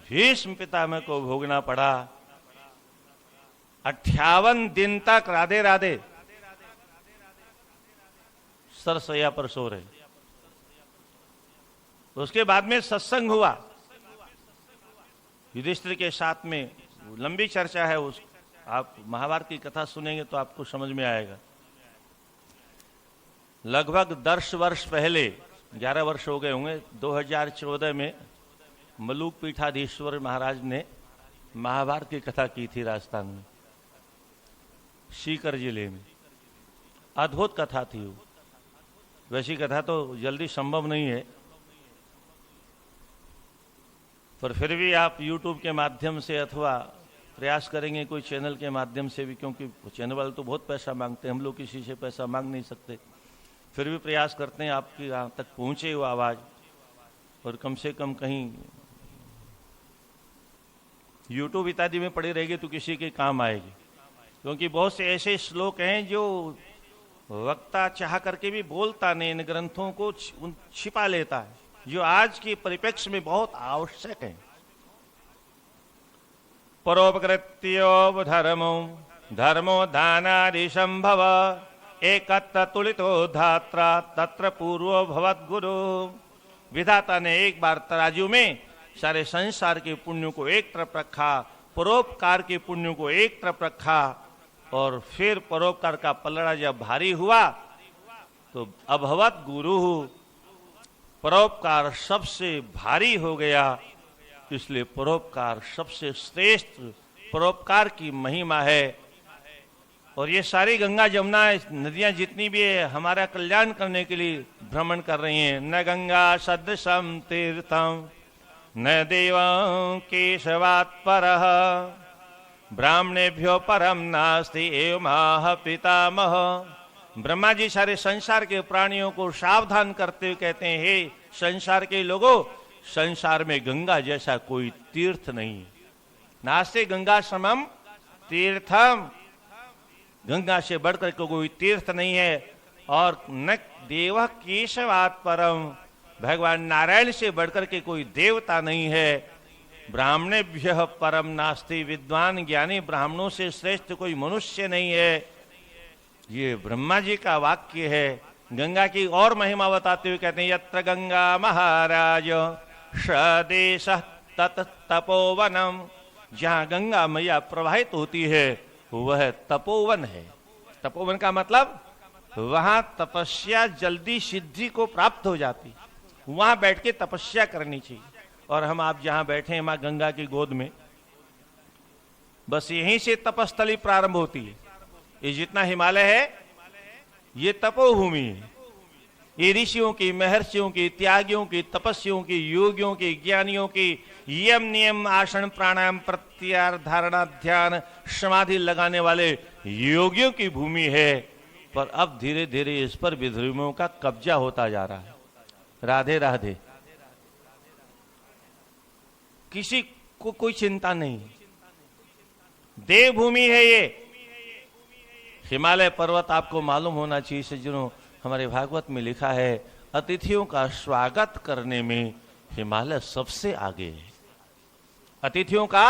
भीष्म पितामह को भोगना पड़ा। 58 दिन तक राधे राधे सरसैया पर सो रहे। उसके बाद में सत्संग हुआ युधिष्ठिर के साथ में, लंबी चर्चा है उस, आप महाभारत की कथा सुनेंगे तो आपको समझ में आएगा। लगभग 10 वर्ष पहले, 11 वर्ष हो गए होंगे, 2014 में मलूक पीठाधीश्वर महाराज ने महाभारत की कथा की थी राजस्थान में, सीकर जिले में। अद्भुत कथा थी वो। वैसी कथा तो जल्दी संभव नहीं है, पर फिर भी आप YouTube के माध्यम से अथवा प्रयास करेंगे कोई चैनल के माध्यम से भी, क्योंकि चैनल वाले तो बहुत पैसा मांगते हैं, हम लोग किसी से पैसा मांग नहीं सकते, फिर भी प्रयास करते हैं आपकी यहाँ तक पहुँचे वो आवाज़, और कम से कम कहीं YouTube इत्यादि में पड़ी रहेगी तो किसी के काम आएगी। क्योंकि बहुत से ऐसे श्लोक हैं जो वक्ता चाह करके भी बोलता नहीं, इन ग्रंथों को छिपा लेता है, जो आज के परिप्रेक्ष्य में बहुत आवश्यक है। परोपकृत्यो धर्मो धर्मो दानादि संभव एकत्र तुलितो धात्रा तत्र पूर्वो भवद्गुरु। विधाता ने एक बार तराजू में सारे संसार के पुण्यों को एक तरफ रखा, परोपकार के पुण्यों को एक तरफ रखा, और फिर परोपकार का पलड़ा जब भारी हुआ तो अभवत गुरु, परोपकार सबसे भारी हो गया। इसलिए परोपकार सबसे श्रेष्ठ, परोपकार की महिमा है। और ये सारी गंगा जमुना नदियां जितनी भी है हमारा कल्याण करने के लिए भ्रमण कर रही हैं। न गंगा सदृशम तीर्थम न देवं केशवात् परः ब्राह्मणेभ्यो परम नास्ति एवमाह पितामह। ब्रह्मा जी सारे संसार के प्राणियों को सावधान करते हुए कहते हैं, हे संसार के लोगों, संसार में गंगा जैसा कोई तीर्थ नहीं। नास्ति गंगा समम तीर्थम, गंगा से बढ़कर कोई तीर्थ नहीं है। और न देव केशवात् परम, भगवान नारायण से बढ़कर के कोई देवता नहीं है। ब्राह्मणेभ्यः परम नास्ति, विद्वान ज्ञानी ब्राह्मणों से श्रेष्ठ कोई मनुष्य नहीं है। ये ब्रह्मा जी का वाक्य है। गंगा की और महिमा बताते हुए कहते हैं, यत्र गंगा महाराज सदेश तत तपोवनम, जहां गंगा मैया प्रवाहित होती है वह तपोवन है। तपोवन का मतलब वहां तपस्या जल्दी सिद्धि को प्राप्त हो जाती, वहां बैठ के तपस्या करनी चाहिए। और हम आप जहां बैठे हैं मां गंगा की गोद में, बस यहीं से तपस्थली प्रारंभ होती है। ये जितना हिमालय है ये तपोभूमि है। ये ऋषियों की, महर्षियों की, त्यागियों की, तपस्वियों की, योगियों की, ज्ञानियों की यम नियम आसन प्राणायाम प्रत्याहार धारणा ध्यान समाधि लगाने वाले योगियों की भूमि है। पर अब धीरे धीरे इस पर विधर्मियों का कब्जा होता जा रहा है। राधे राधे। किसी को कोई चिंता नहीं, देवभूमि है ये। हिमालय पर्वत आपको मालूम होना चाहिए, सज्जनों, हमारे भागवत में लिखा है, अतिथियों का स्वागत करने में हिमालय सबसे आगे है। अतिथियों का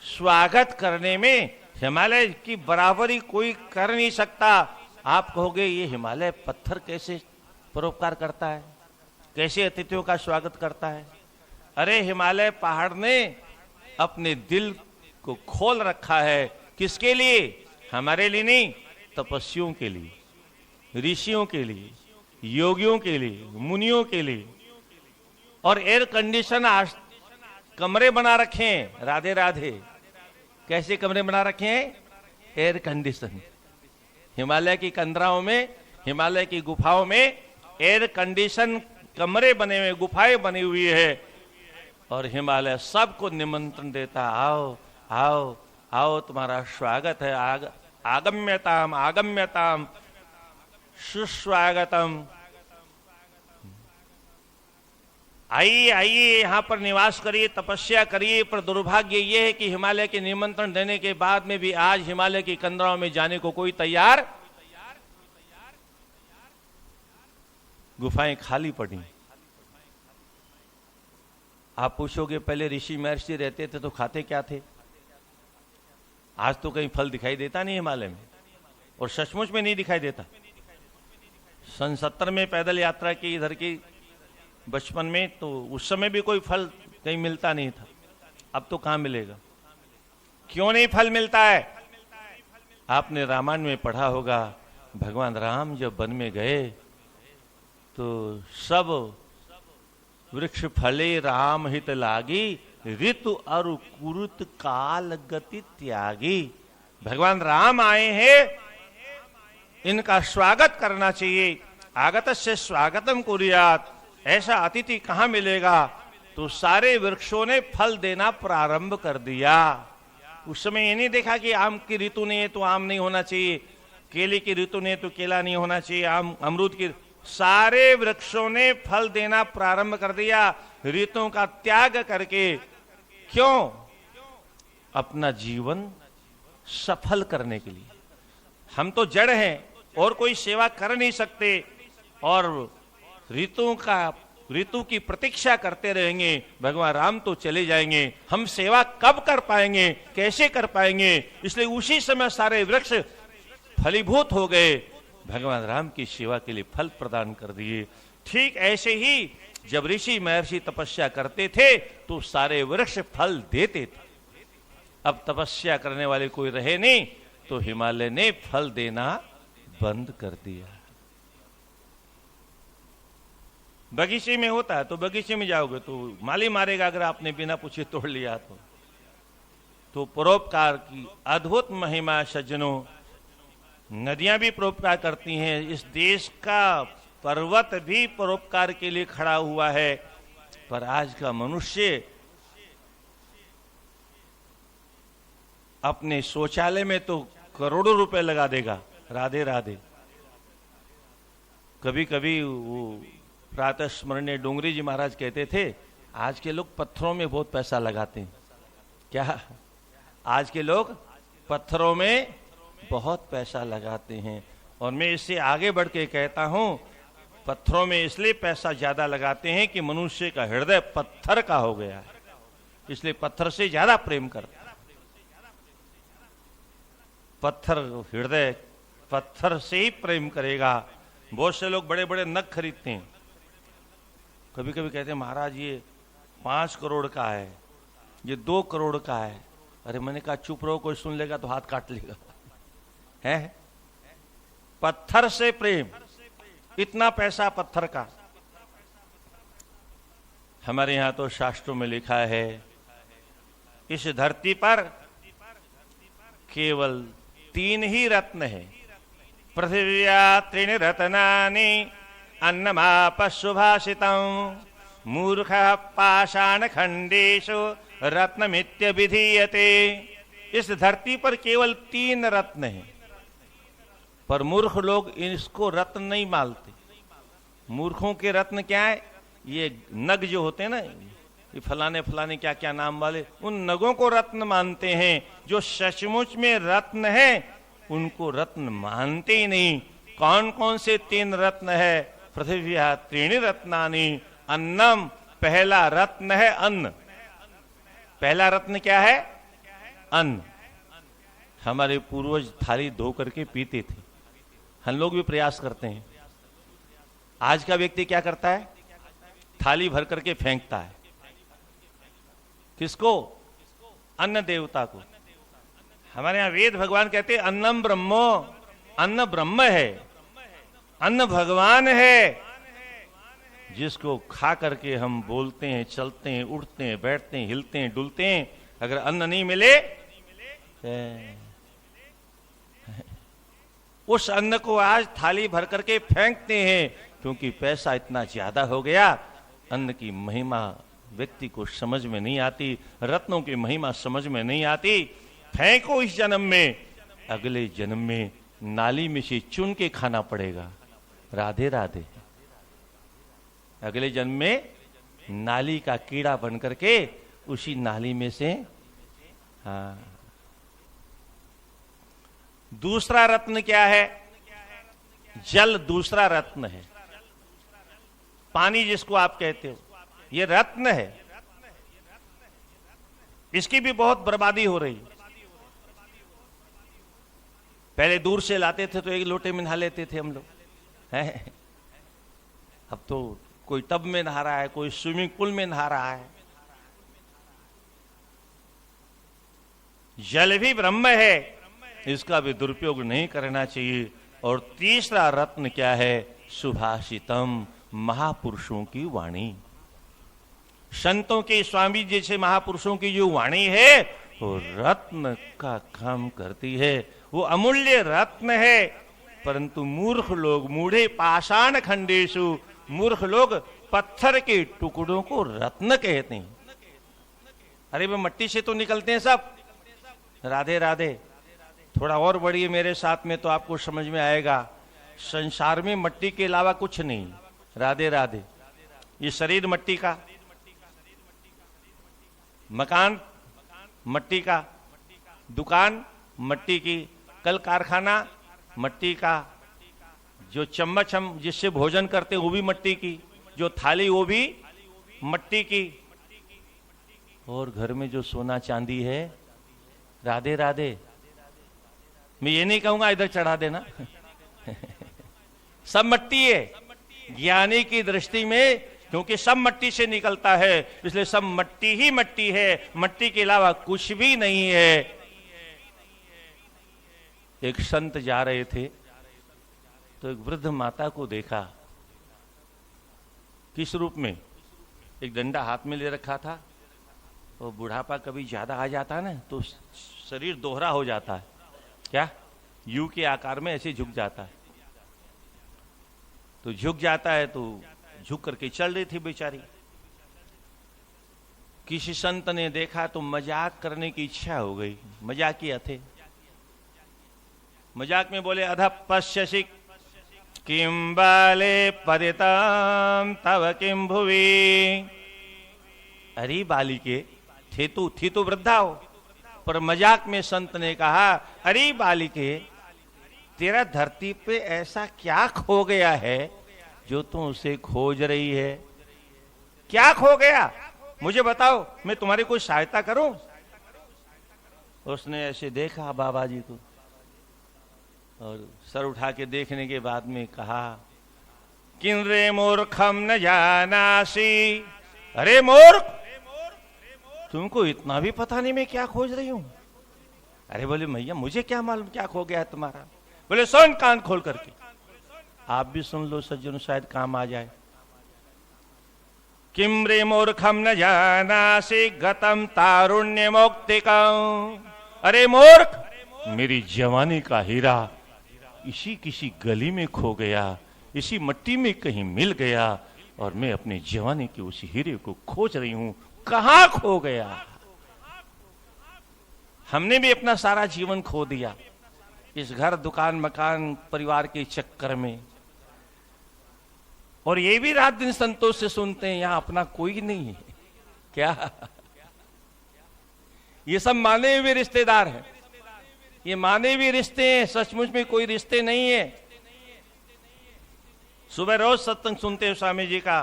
स्वागत करने में हिमालय की बराबरी कोई कर नहीं सकता। आप कहोगे ये हिमालय पत्थर कैसे परोपकार करता है, कैसे अतिथियों का स्वागत करता है? अरे हिमालय पहाड़ ने अपने दिल को खोल रखा है। किसके लिए? हमारे लिए नहीं, तपस्वियों के लिए, ऋषियों के लिए, योगियों के लिए, मुनियों के लिए। और एयर कंडीशन कमरे बना रखे हैं। राधे राधे। कैसे कमरे बना रखे हैं? Air condition. हिमालय की कंदराओं में, हिमालय की गुफाओं में एयर कंडीशन कमरे बने हुए, गुफाएं बनी हुई है। और हिमालय सबको निमंत्रण देता, आओ आओ आओ, तुम्हारा स्वागत है। आगम्यताम आगम्यताम सुस्वागतम। आइए आइए, यहां पर निवास करिए, तपस्या करिए। पर दुर्भाग्य यह है कि हिमालय के निमंत्रण देने के बाद में भी आज हिमालय की कंदराओं में जाने को कोई तैयार। गुफाएं खाली पड़ी। आप पूछोगे पहले ऋषि महर्षि रहते थे तो खाते क्या थे? आज तो कहीं फल दिखाई देता नहीं हिमालय में, और सचमुच में नहीं दिखाई देता। सन 70 में पैदल यात्रा की इधर की बचपन में, तो उस समय भी कोई फल कहीं मिलता नहीं था। अब तो कहां मिलेगा? क्यों नहीं फल मिलता है? आपने रामायण में पढ़ा होगा, भगवान राम जब वन में गए तो सब वृक्ष फले राम हित लागी, ऋतु अरु कुरुत काल गति त्यागी। भगवान राम आए हैं, इनका स्वागत करना चाहिए। आगत से स्वागतम कुर्यात्। ऐसा अतिथि कहां मिलेगा? तो सारे वृक्षों ने फल देना प्रारंभ कर दिया। उस समय ये नहीं देखा कि आम की ऋतु नहीं है तो आम नहीं होना चाहिए, केले की ऋतु नहीं है तो केला नहीं होना चाहिए, आम अमरूद की। सारे वृक्षों ने फल देना प्रारंभ कर दिया ऋतुओं का त्याग करके। क्यों? अपना जीवन सफल करने के लिए। हम तो जड़ हैं और कोई सेवा कर नहीं सकते, और ऋतु की प्रतीक्षा करते रहेंगे। भगवान राम तो चले जाएंगे, हम सेवा कब कर पाएंगे, कैसे कर पाएंगे? इसलिए उसी समय सारे वृक्ष फलीभूत हो गए, भगवान राम की सेवा के लिए फल प्रदान कर दिए। ठीक ऐसे ही जब ऋषि महर्षि तपस्या करते थे तो सारे वृक्ष फल देते थे। अब तपस्या करने वाले कोई रहे नहीं तो हिमालय ने फल देना बंद कर दिया। बगीचे में होता है तो बगीचे में जाओगे तो माली मारेगा अगर आपने बिना पूछे तोड़ लिया तो परोपकार की अद्भुत महिमा सज्जनों। नदियां भी परोपकार करती हैं, इस देश का पर्वत भी परोपकार के लिए खड़ा हुआ है। पर आज का मनुष्य अपने शौचालय में तो करोड़ों रुपए लगा देगा। राधे राधे। कभी कभी वो प्रातः स्मरणीय डोंगरी जी महाराज कहते थे, आज के लोग पत्थरों में बहुत पैसा लगाते हैं। क्या? आज के लोग पत्थरों में बहुत पैसा लगाते हैं। और मैं इससे आगे बढ़ के कहता हूं, पत्थरों में इसलिए पैसा ज्यादा लगाते हैं कि मनुष्य का हृदय पत्थर का हो गया है, इसलिए पत्थर से ज्यादा प्रेम करता है। पत्थर हृदय पत्थर से ही प्रेम करेगा। बहुत से लोग बड़े बड़े नग खरीदते हैं, कभी कभी कहते हैं महाराज ये 5 करोड़ का है, ये 2 करोड़ का है। अरे मैंने कहा चुप रहो, कोई सुन लेगा तो हाथ काट लेगा। है पत्थर से प्रेम, इतना पैसा पत्थर का। हमारे यहां तो शास्त्रों में लिखा है, इस धरती पर केवल 3 ही रत्न है। पृथिव्या 3 रत्नानि अन्नमाप सुभाषितम् मूर्खः पाषाण खंडेषु रत्नमित्य विधीयते। इस धरती पर केवल 3 रत्न हैं, पर मूर्ख लोग इसको रत्न नहीं मानते। मूर्खों के रत्न क्या है? ये नग जो होते हैं ना, ये फलाने फलाने क्या क्या नाम वाले, उन नगों को रत्न मानते हैं। जो सचमुच में रत्न है उनको रत्न मानते ही नहीं। कौन कौन से 3 रत्न है? पृथिव्या 3 रत्नानि अन्नम। पहला रत्न है अन्न। पहला रत्न क्या है? अन्न। हमारे पूर्वज थाली धो करके पीते थे, हम लोग भी प्रयास करते हैं। आज का व्यक्ति क्या करता है? थाली भर करके फेंकता है। किसको? अन्न देवता को। हमारे यहां वेद भगवान कहते हैं अन्नम ब्रह्मो, अन्न ब्रह्म है, अन्न भगवान है, जिसको खा करके हम बोलते हैं, चलते हैं, उठते हैं, बैठते हैं, हिलते हैं, डुलते हैं। अगर अन्न नहीं मिले, उस अन्न को आज थाली भर करके फेंकते हैं, क्योंकि पैसा इतना ज्यादा हो गया। अन्न की महिमा व्यक्ति को समझ में नहीं आती, रत्नों की महिमा समझ में नहीं आती। फेंको इस जन्म में, अगले जन्म में नाली में से चुन के खाना पड़ेगा। राधे राधे। अगले जन्म में नाली का कीड़ा बन करके उसी नाली में से। हाँ। दूसरा रत्न क्या है? जल दूसरा रत्न है। पानी जिसको आप कहते हो, ये रत्न है। इसकी भी बहुत बर्बादी हो रही। पहले दूर से लाते थे तो एक लोटे में नहा लेते थे हम लोग, हैं? अब तो कोई टब में नहा रहा है, कोई स्विमिंग पूल में नहा रहा है। जल भी ब्रह्म है, इसका भी दुरुपयोग नहीं करना चाहिए। और तीसरा रत्न क्या है? सुभाषितम, महापुरुषों की वाणी। संतों के, स्वामी जैसे महापुरुषों की जो वाणी है वो रत्न का काम करती है, वो अमूल्य रत्न है। परंतु मूर्ख लोग, मूढ़े पाषाण खंडेशु, मूर्ख लोग पत्थर के टुकड़ों को रत्न कहते हैं। अरे वो मट्टी से तो निकलते हैं सब। राधे राधे। थोड़ा और बढ़िए मेरे साथ में तो आपको समझ में आएगा। संसार में मट्टी के अलावा कुछ नहीं। राधे राधे। ये शरीर मट्टी का, मकान मट्टी का, दुकान मट्टी की, कल कारखाना मट्टी का, जो चम्मच हम जिससे भोजन करते वो भी मट्टी की, जो थाली वो भी मट्टी की, और घर में जो सोना चांदी है, राधे राधे, मैं ये नहीं कहूंगा इधर चढ़ा देना सब मट्टी है। ज्ञानी की दृष्टि में, क्योंकि सब मट्टी से निकलता है, इसलिए सब मट्टी ही मट्टी है, मट्टी के अलावा कुछ भी नहीं है। एक संत जा रहे थे तो एक वृद्ध माता को देखा। किस रूप में? एक डंडा हाथ में ले रखा था। और बुढ़ापा कभी ज्यादा आ जाता है ना तो शरीर दोहरा हो जाता है, क्या यू के आकार में ऐसे झुक जाता है। तो झुक जाता है तो झुक करके चल रही थी बेचारी। किसी संत ने देखा तो मजाक करने की इच्छा हो गई। मजाक किया थे, मजाक में बोले, अध पश्यसि किम बाले पदितम तव किम भुवि। अरे बालिके, थी तो वृद्धा हो, पर मजाक में संत ने कहा, अरे बालिके, तेरा धरती पे ऐसा क्या खो गया है जो तुम उसे खोज रही है? क्या खो गया मुझे बताओ, मैं तुम्हारी कोई सहायता करूं? उसने ऐसे देखा बाबा जी को और सर उठा के देखने के बाद में कहा, किन रे मूर्खम न जानासी। अरे मूर्ख, तुमको इतना भी पता नहीं मैं क्या खोज रही हूं? अरे बोले, भैया मुझे क्या मालूम क्या खो गया तुम्हारा? बोले, सुन कान खोल करके, आप भी सुन लो सज्जन, शायद काम आ जाए। किम रे मूर्खम न जानासि गतम तारुण्य मौक्तिकम्। अरे मूर्ख, मेरी जवानी का हीरा इसी किसी गली में खो गया, इसी मट्टी में कहीं मिल गया, और मैं अपने जवानी के उसी हीरे को खोज रही हूं। कहां खो गया? हमने भी अपना सारा जीवन खो दिया इस घर, दुकान, मकान, परिवार के चक्कर में। और ये भी रात दिन संतोष से सुनते हैं, यहां अपना कोई नहीं है क्या? ये सब माने हुए रिश्तेदार हैं, ये माने हुए रिश्ते हैं, सचमुच में कोई रिश्ते नहीं है। सुबह रोज सत्संग सुनते हैं स्वामी जी का।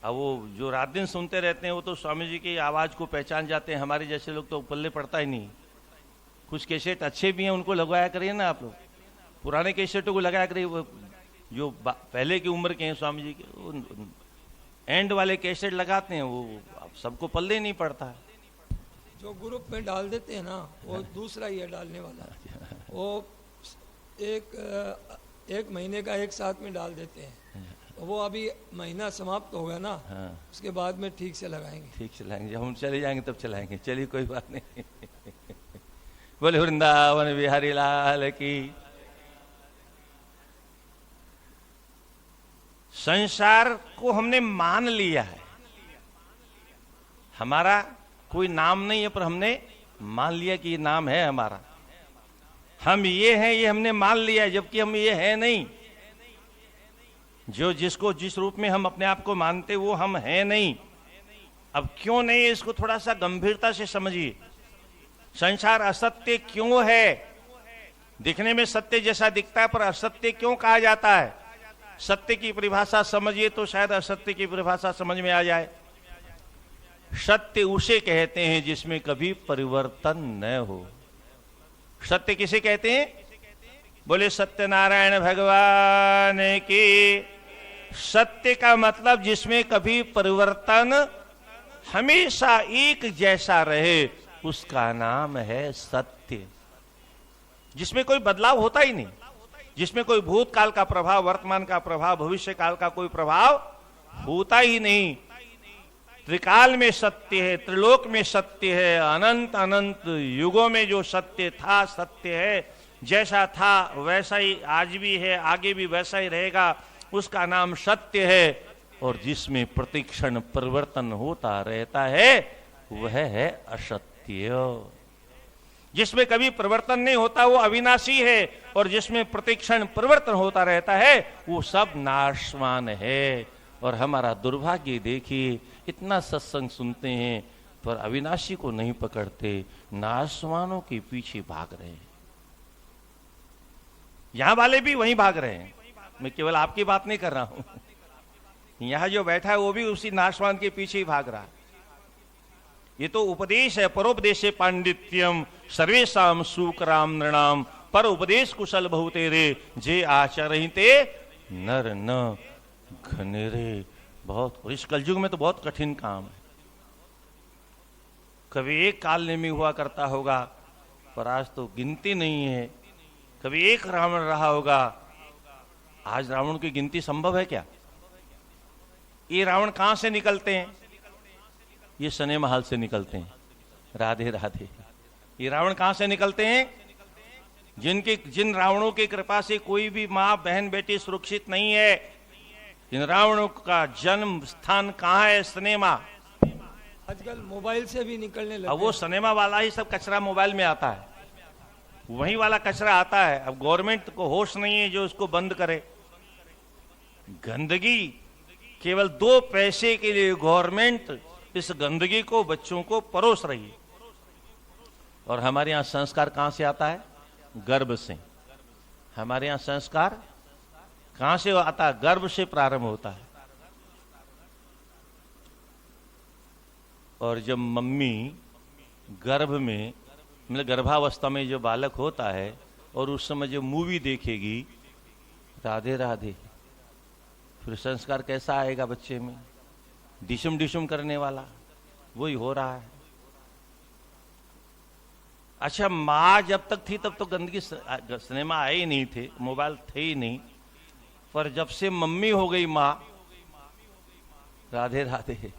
अब वो जो रात दिन सुनते रहते हैं वो तो स्वामी जी की आवाज को पहचान जाते हैं। हमारे जैसे लोग तो पल्ले पड़ता ही नहीं। कुछ कैसेट अच्छे भी हैं, उनको लगवाया करिए ना आप लोग। पुराने कैसेटों को लगाया करिए, वो जो पहले की उम्र के हैं स्वामी जी के, एंड वाले कैसेट लगाते हैं, वो सबको पल्ले नहीं पड़ता है।
जो ग्रुप में डाल देते हैं ना, वो दूसरा ही है डालने वाला। वो एक महीने का एक साथ में डाल देते हैं। वो अभी महीना समाप्त होगा ना, उसके बाद में ठीक से लगाएंगे।
ठीक से लगाएंगे, जब हम चले जाएंगे तब चलाएंगे। चलिए कोई बात नहीं। बोले वृंदावन बिहारी लाल की। संसार को हमने मान लिया है, हमारा कोई नाम नहीं है, पर हमने मान लिया कि ये नाम है हमारा। हम ये हैं, ये हमने मान लिया है, जबकि हम ये है नहीं। जो जिसको जिस रूप में हम अपने आप को मानते वो हम हैं नहीं। अब क्यों नहीं है, इसको थोड़ा सा गंभीरता से समझिए। संसार असत्य क्यों है? दिखने में सत्य जैसा दिखता है, पर असत्य क्यों कहा जाता है? सत्य की परिभाषा समझिए तो शायद असत्य की परिभाषा समझ में आ जाए। सत्य उसे कहते हैं जिसमें कभी परिवर्तन न हो। सत्य किसे कहते हैं? बोले सत्यनारायण भगवान की। सत्य का मतलब जिसमें कभी परिवर्तन, हमेशा एक जैसा रहे, उसका नाम है सत्य। जिसमें कोई बदलाव होता ही नहीं, जिसमें कोई भूतकाल का प्रभाव, वर्तमान का प्रभाव, भविष्य काल का कोई प्रभाव होता ही नहीं। त्रिकाल में सत्य है, त्रिलोक में सत्य है, अनंत अनंत युगों में जो सत्य था, सत्य है। जैसा था वैसा ही आज भी है, आगे भी वैसा ही रहेगा, उसका नाम सत्य है। और जिसमें प्रतिक्षण परिवर्तन होता रहता है वह है असत्य। जिसमें कभी परिवर्तन नहीं होता वो अविनाशी है, और जिसमें प्रतिक्षण परिवर्तन होता रहता है वो सब नाशवान है। और हमारा दुर्भाग्य देखिए, इतना सत्संग सुनते हैं पर अविनाशी को नहीं पकड़ते, नाशवानों के पीछे भाग रहे हैं। यहां वाले भी वहीं भाग रहे हैं, मैं केवल आपकी बात नहीं कर रहा हूं। यहां जो बैठा है वो भी उसी नाशवान के पीछे ही भाग रहा है। ये तो उपदेश है, परोपदेशे पांडित्यम सर्वेशाम सुकराम नृणाम, पर उपदेश कुशल बहुतेरे जे आचरहिते नर न घनेरे। बहुत, इस कलयुग में तो बहुत कठिन काम है। कभी एक काल में हुआ करता होगा, पर आज तो गिनती नहीं है। कभी एक रावण रहा होगा, आज रावण की गिनती संभव है क्या? ये रावण कहां से निकलते हैं? ये सिनेमा हॉल से निकलते हैं। राधे राधे। ये रावण कहां से निकलते हैं? जिन रावणों की कृपा से कोई भी मां बहन बेटी सुरक्षित नहीं है, इन रावणों का जन्म स्थान कहां है? सिनेमा।
आजकल मोबाइल से भी निकलने लगे।
अब वो सिनेमा वाला ही सब कचरा मोबाइल में आता है, वही वाला कचरा आता है। अब गवर्नमेंट को होश नहीं है जो उसको बंद करे। गंदगी केवल 2 पैसे के लिए गवर्नमेंट इस गंदगी को बच्चों को परोस रही है। और हमारे यहां संस्कार कहां से आता है? गर्भ से। हमारे यहां संस्कार कहां से आता है? गर्भ से प्रारंभ होता है। और जब मम्मी गर्भ में, मतलब गर्भावस्था में जो बालक होता है, और उस समय जो मूवी देखेगी, राधे राधे, फिर संस्कार कैसा आएगा बच्चे में? डिशुम डिशुम करने वाला वही हो रहा है। अच्छा, माँ जब तक थी तब तो गंदगी, सिनेमा आए ही नहीं थे, मोबाइल थे ही नहीं। पर जब से मम्मी हो गई माँ, राधे राधे,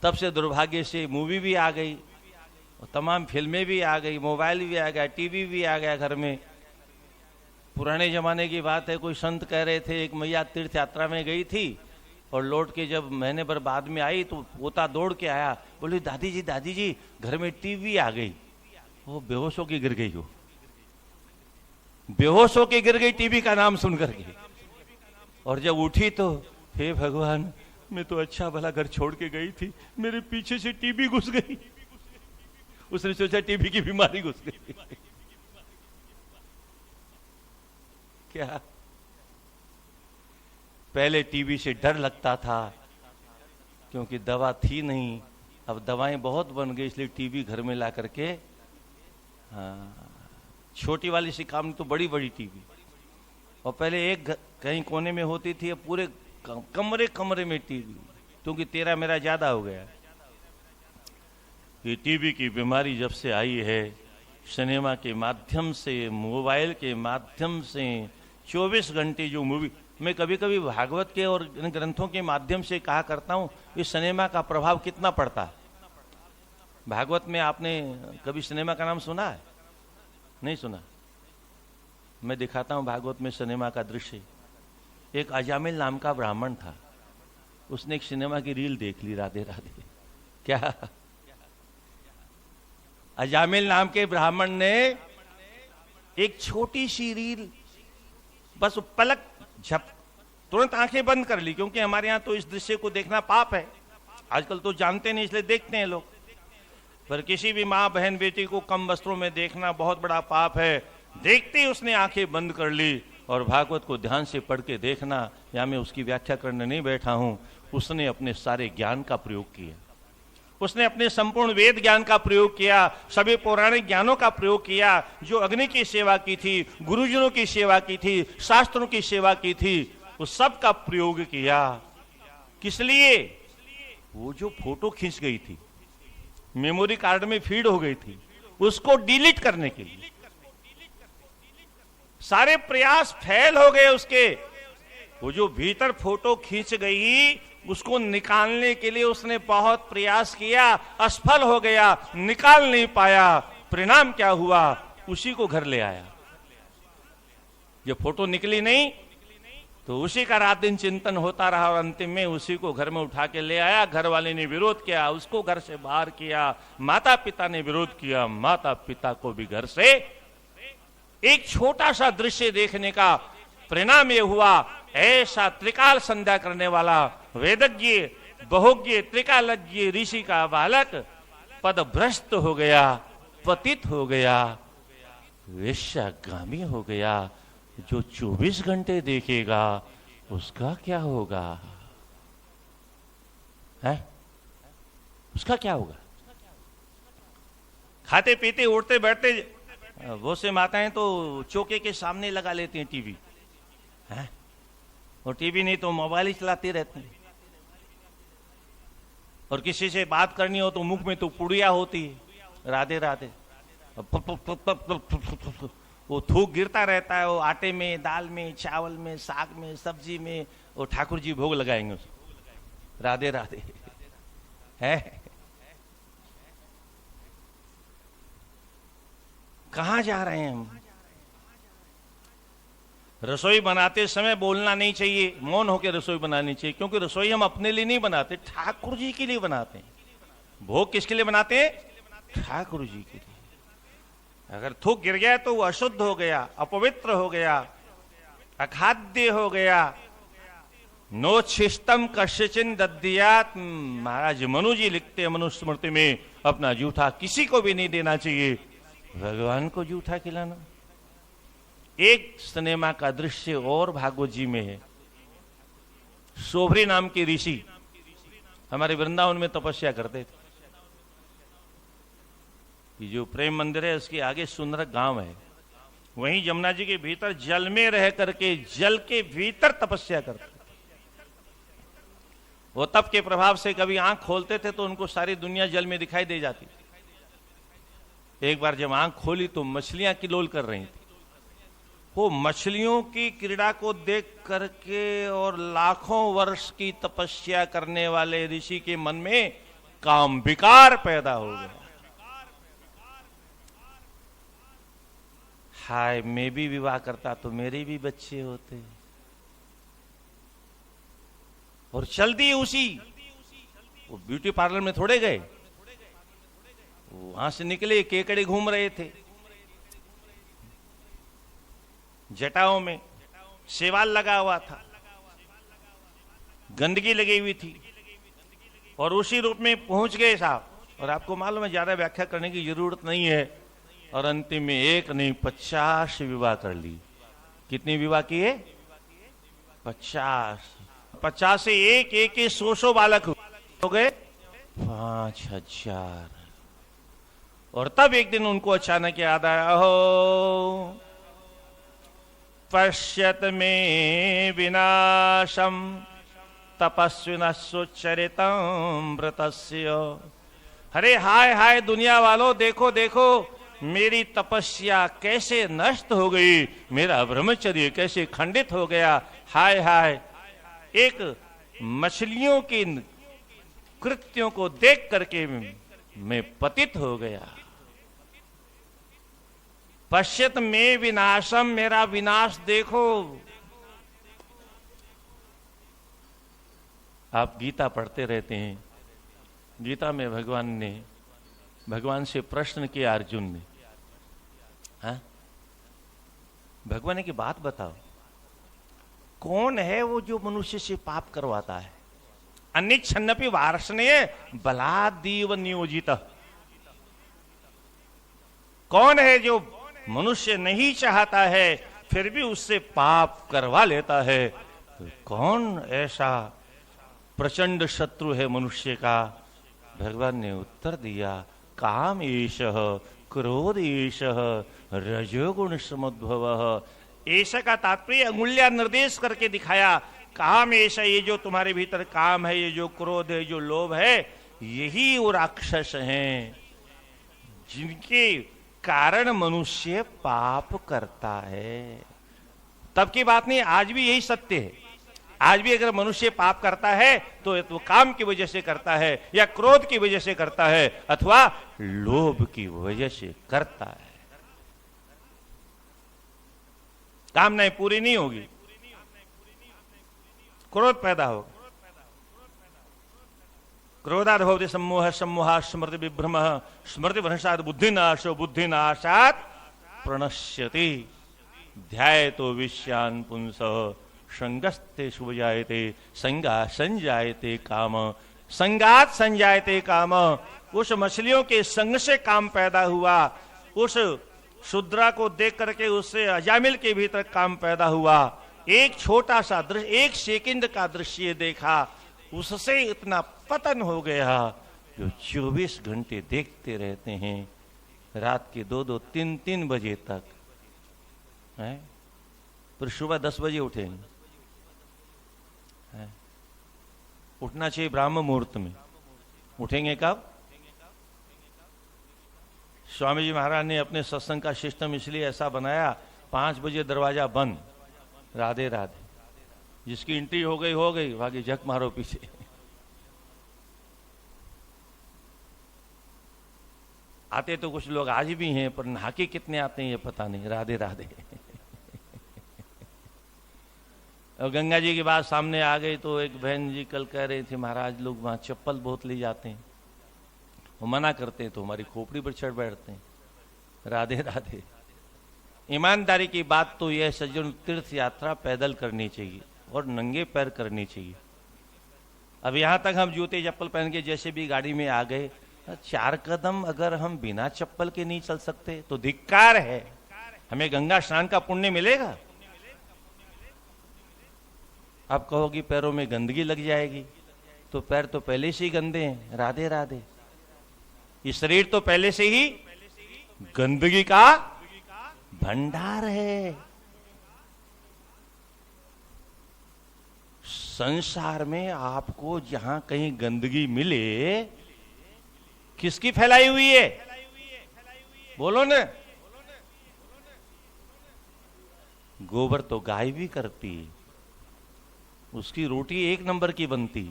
तब से दुर्भाग्य से मूवी भी आ गई, और तमाम फिल्में भी आ गई, मोबाइल भी आ गया, टीवी भी आ गया घर में। पुराने जमाने की बात है, कोई संत कह रहे थे, एक मैया तीर्थ यात्रा में गई थी और लौट के जब महीने भर बाद में आई तो पोता दौड़ के आया, बोली दादी जी घर में टीवी आ गई। वो बेहोश होके गिर गई, हो बेहोश होके गिर गई टीवी का नाम सुन करके। और जब उठी तो, हे भगवान, मैं तो अच्छा भला घर छोड़ के गई थी, मेरे पीछे से टीवी घुस गई। उसने सोचा टीवी की बीमारी घुस गई। क्या? पहले टीवी से डर लगता था क्योंकि दवा थी नहीं, अब दवाएं बहुत बन गई, इसलिए टीवी घर में ला करके, हाँ, छोटी वाली सी काम तो बड़ी बड़ी टीवी। और पहले एक कहीं कोने में होती थी, अब पूरे कमरे में टीवी, क्योंकि तेरा मेरा ज्यादा हो गया। ये टीवी की बीमारी जब से आई है, सिनेमा के माध्यम से, मोबाइल के माध्यम से 24 घंटे जो मूवी, मैं कभी कभी भागवत के और इन ग्रंथों के माध्यम से कहा करता हूं, इस सिनेमा का प्रभाव कितना पड़ता है। भागवत में आपने कभी सिनेमा का नाम सुना है? नहीं सुना? मैं दिखाता हूं भागवत में सिनेमा का दृश्य। एक अजामिल नाम का ब्राह्मण था, उसने एक सिनेमा की रील देख ली, राधे राधे। क्या? अजामिल नाम के ब्राह्मण ने एक छोटी सी रील, बस पलक झप, तुरंत आंखें बंद कर ली, क्योंकि हमारे यहां तो इस दृश्य को देखना पाप है। आजकल तो जानते नहीं, इसलिए देखते हैं लोग। पर किसी भी माँ बहन बेटी को कम वस्त्रों में देखना बहुत बड़ा पाप है। देखते ही उसने आंखें बंद कर ली और भागवत को ध्यान से पढ़ के देखना, या मैं उसकी व्याख्या करने नहीं बैठा हूं, उसने अपने सारे ज्ञान का प्रयोग किया। उसने अपने संपूर्ण वेद ज्ञान का प्रयोग किया, सभी पौराणिक ज्ञानों का प्रयोग किया, जो अग्नि की सेवा की थी, गुरुजनों की सेवा की थी, शास्त्रों की सेवा की थी, उस सब का प्रयोग किया। किस लिए? वो जो फोटो खींच गई थी, मेमोरी कार्ड में फीड हो गई थी, उसको डिलीट करने के लिए सारे प्रयास फेल हो गए उसके। वो जो भीतर फोटो खींच गई, उसको निकालने के लिए उसने बहुत प्रयास किया, असफल हो गया, निकाल नहीं पाया। परिणाम क्या हुआ? उसी को घर ले आया। जब फोटो निकली नहीं तो उसी का रात दिन चिंतन होता रहा और अंतिम में उसी को घर में उठा के ले आया। घर वाले ने विरोध किया, उसको घर से बाहर किया, माता पिता ने विरोध किया, माता पिता को भी घर से। एक छोटा सा दृश्य देखने का परिणाम यह हुआ, ऐसा त्रिकाल संध्या करने वाला वेदज्ञ बहुज्ञ त्रिकालज्ञ ऋषि का बालक पदभ्रष्ट हो गया, पतित हो गया, वेश्यागामी हो गया। जो 24 घंटे देखेगा उसका क्या होगा? है? उसका क्या होगा? खाते पीते उठते बैठते वो से माताएं तो चौके के सामने लगा लेती हैं टीवी, है? और टीवी नहीं तो मोबाइल ही चलाती रहती हैं। और किसी से बात करनी हो तो मुख में तो पुड़िया होती है, राधे राधे, वो थूक गिरता रहता है, वो आटे में, दाल में, चावल में, साग में, सब्जी में, वो ठाकुर जी भोग लगाएंगे उसको, राधे राधे, है? कहां जा रहे हैं हम? रसोई बनाते समय बोलना नहीं चाहिए, मौन होकर रसोई बनानी चाहिए, क्योंकि रसोई हम अपने लिए नहीं बनाते, ठाकुर जी के लिए बनाते हैं। भोग किसके लिए बनाते हैं? ठाकुर जी के लिए। अगर थूक गिर गया तो वो अशुद्ध हो गया, अपवित्र हो गया, अखाद्य हो गया। नोच्छिष्टम कश्चिन दद्यात्। महाराज मनु जी लिखते हैं मनुस्मृति में, अपना जूठा किसी को भी नहीं देना चाहिए, भगवान को जूठा खिलाना। एक सिनेमा का दृश्य और भागवत जी में है। सोभरी नाम के ऋषि हमारे वृंदावन में तपस्या करते थे। ये जो प्रेम मंदिर है उसके आगे सुंदर गांव है, वहीं जमुना जी के भीतर जल में रह करके जल के भीतर तपस्या करते। वो तप के प्रभाव से कभी आंख खोलते थे तो उनको सारी दुनिया जल में दिखाई दे जाती। एक बार जब आंख खोली तो मछलियां किलोल कर रही थी। वो मछलियों की क्रीड़ा को देख करके और लाखों वर्ष की तपस्या करने वाले ऋषि के मन में काम विकार पैदा हो गया। हाय, मैं भी विवाह करता तो मेरे भी बच्चे होते। और चल दिए उसी। वो ब्यूटी पार्लर में थोड़े गए, वहां से निकले, केकड़े घूम रहे थे, जटाओं में सेवाल लगा हुआ था, गंदगी लगी हुई थी, और उसी रूप में पहुंच गए साहब। और आपको मालूम है, ज्यादा व्याख्या करने की जरूरत नहीं है। और अंतिम में एक नहीं 50 विवाह कर ली। कितनी विवाह किए? 50। 50 से एक एक 100 बालक हो गए 5000। और तब एक दिन उनको अचानक याद आया, अहो पश्यत में विनाशम तपस्विनः सुचरितं व्रतस्य। अरे हाय हाय दुनिया वालों, देखो देखो मेरी तपस्या कैसे नष्ट हो गई, मेरा ब्रह्मचर्य कैसे खंडित हो गया। हाय हाय, एक मछलियों की कृत्यों को देख करके मैं पतित हो गया। पश्यत में विनाशम, मेरा विनाश देखो। आप गीता पढ़ते रहते हैं। गीता में भगवान से प्रश्न किया अर्जुन ने, हाँ? भगवान ने की बात बताओ, कौन है वो जो मनुष्य से पाप करवाता है? अनिच्छन्नपि वार्ष्णेय बलादीव नियोजित। कौन है जो मनुष्य नहीं चाहता है फिर भी उससे पाप करवा लेता है? तो कौन ऐसा प्रचंड शत्रु है मनुष्य का? भगवान ने उत्तर दिया, काम ईशः क्रोध ईशः रजोगुण समुद्भवः। ऐसा का तात्पर्य अंगुलियां निर्देश करके दिखाया, काम ऐसा, ये जो तुम्हारे भीतर काम है, ये जो क्रोध है, जो लोभ है, यही वो राक्षस हैं जिनके कारण मनुष्य पाप करता है। तब की बात नहीं, आज भी यही सत्य है। आज भी अगर मनुष्य पाप करता है तो वो काम की वजह से करता है, या क्रोध की वजह से करता है, अथवा लोभ की वजह से करता है। कामनाएं पूरी नहीं होगी, क्रोध पैदा होगा। क्रोधाद भवति सम्मोह, सम्मोहात् स्मृति विभ्रमः, स्मृति भ्रंशात् बुद्धिनाशो, बुद्धिनाशात् प्रणश्यति। ध्यायतो विषयान् पुंसः, संगस्ते शुभ जायते, संगा संजायते काम, संगात संजायते काम। उस मछलियों के संग से काम पैदा हुआ, उस शूद्रा को देख करके उससे अजामिल के भीतर काम पैदा हुआ। एक छोटा सा दृश्य, एक सेकंड का दृश्य देखा, उससे इतना पतन हो गया। जो 24 घंटे देखते रहते हैं, रात के 2-2, 3-3 बजे तक, है? फिर सुबह 10 बजे उठेंगे। उठना चाहिए ब्राह्म मुहूर्त में। उठेंगे कब? स्वामी जी महाराज ने अपने सत्संग का सिस्टम इसलिए ऐसा बनाया, 5 बजे दरवाजा बंद, राधे राधे, जिसकी एंट्री हो गई, बाकी झक मारो पीछे। आते तो कुछ लोग आज भी हैं, पर नहा के कितने आते हैं ये पता नहीं। राधे राधे। और गंगा जी की बात सामने आ गई तो एक बहन जी कल कह रहे थे, महाराज लोग वहां चप्पल बहुत ले जाते हैं, वो मना करते हैं तो हमारी खोपड़ी पर चढ़ बैठते हैं। राधे राधे। ईमानदारी की बात तो यह, सज्जन, तीर्थ यात्रा पैदल करनी चाहिए और नंगे पैर करनी चाहिए। अब यहां तक हम जूते चप्पल पहन के जैसे भी गाड़ी में आ गए, 4 कदम अगर हम बिना चप्पल के नहीं चल सकते तो धिक्कार है। हमें गंगा स्नान का पुण्य मिलेगा? आप कहोगी पैरों में गंदगी लग जाएगी, तो पैर तो पहले से ही गंदे हैं। राधे राधे। ये शरीर तो पहले से ही गंदगी का भंडार है। संसार में आपको जहां कहीं गंदगी मिले, किसकी फैलाई हुई है? बोलो ना। गोबर तो गाय भी करती, उसकी रोटी 1 नंबर की बनती।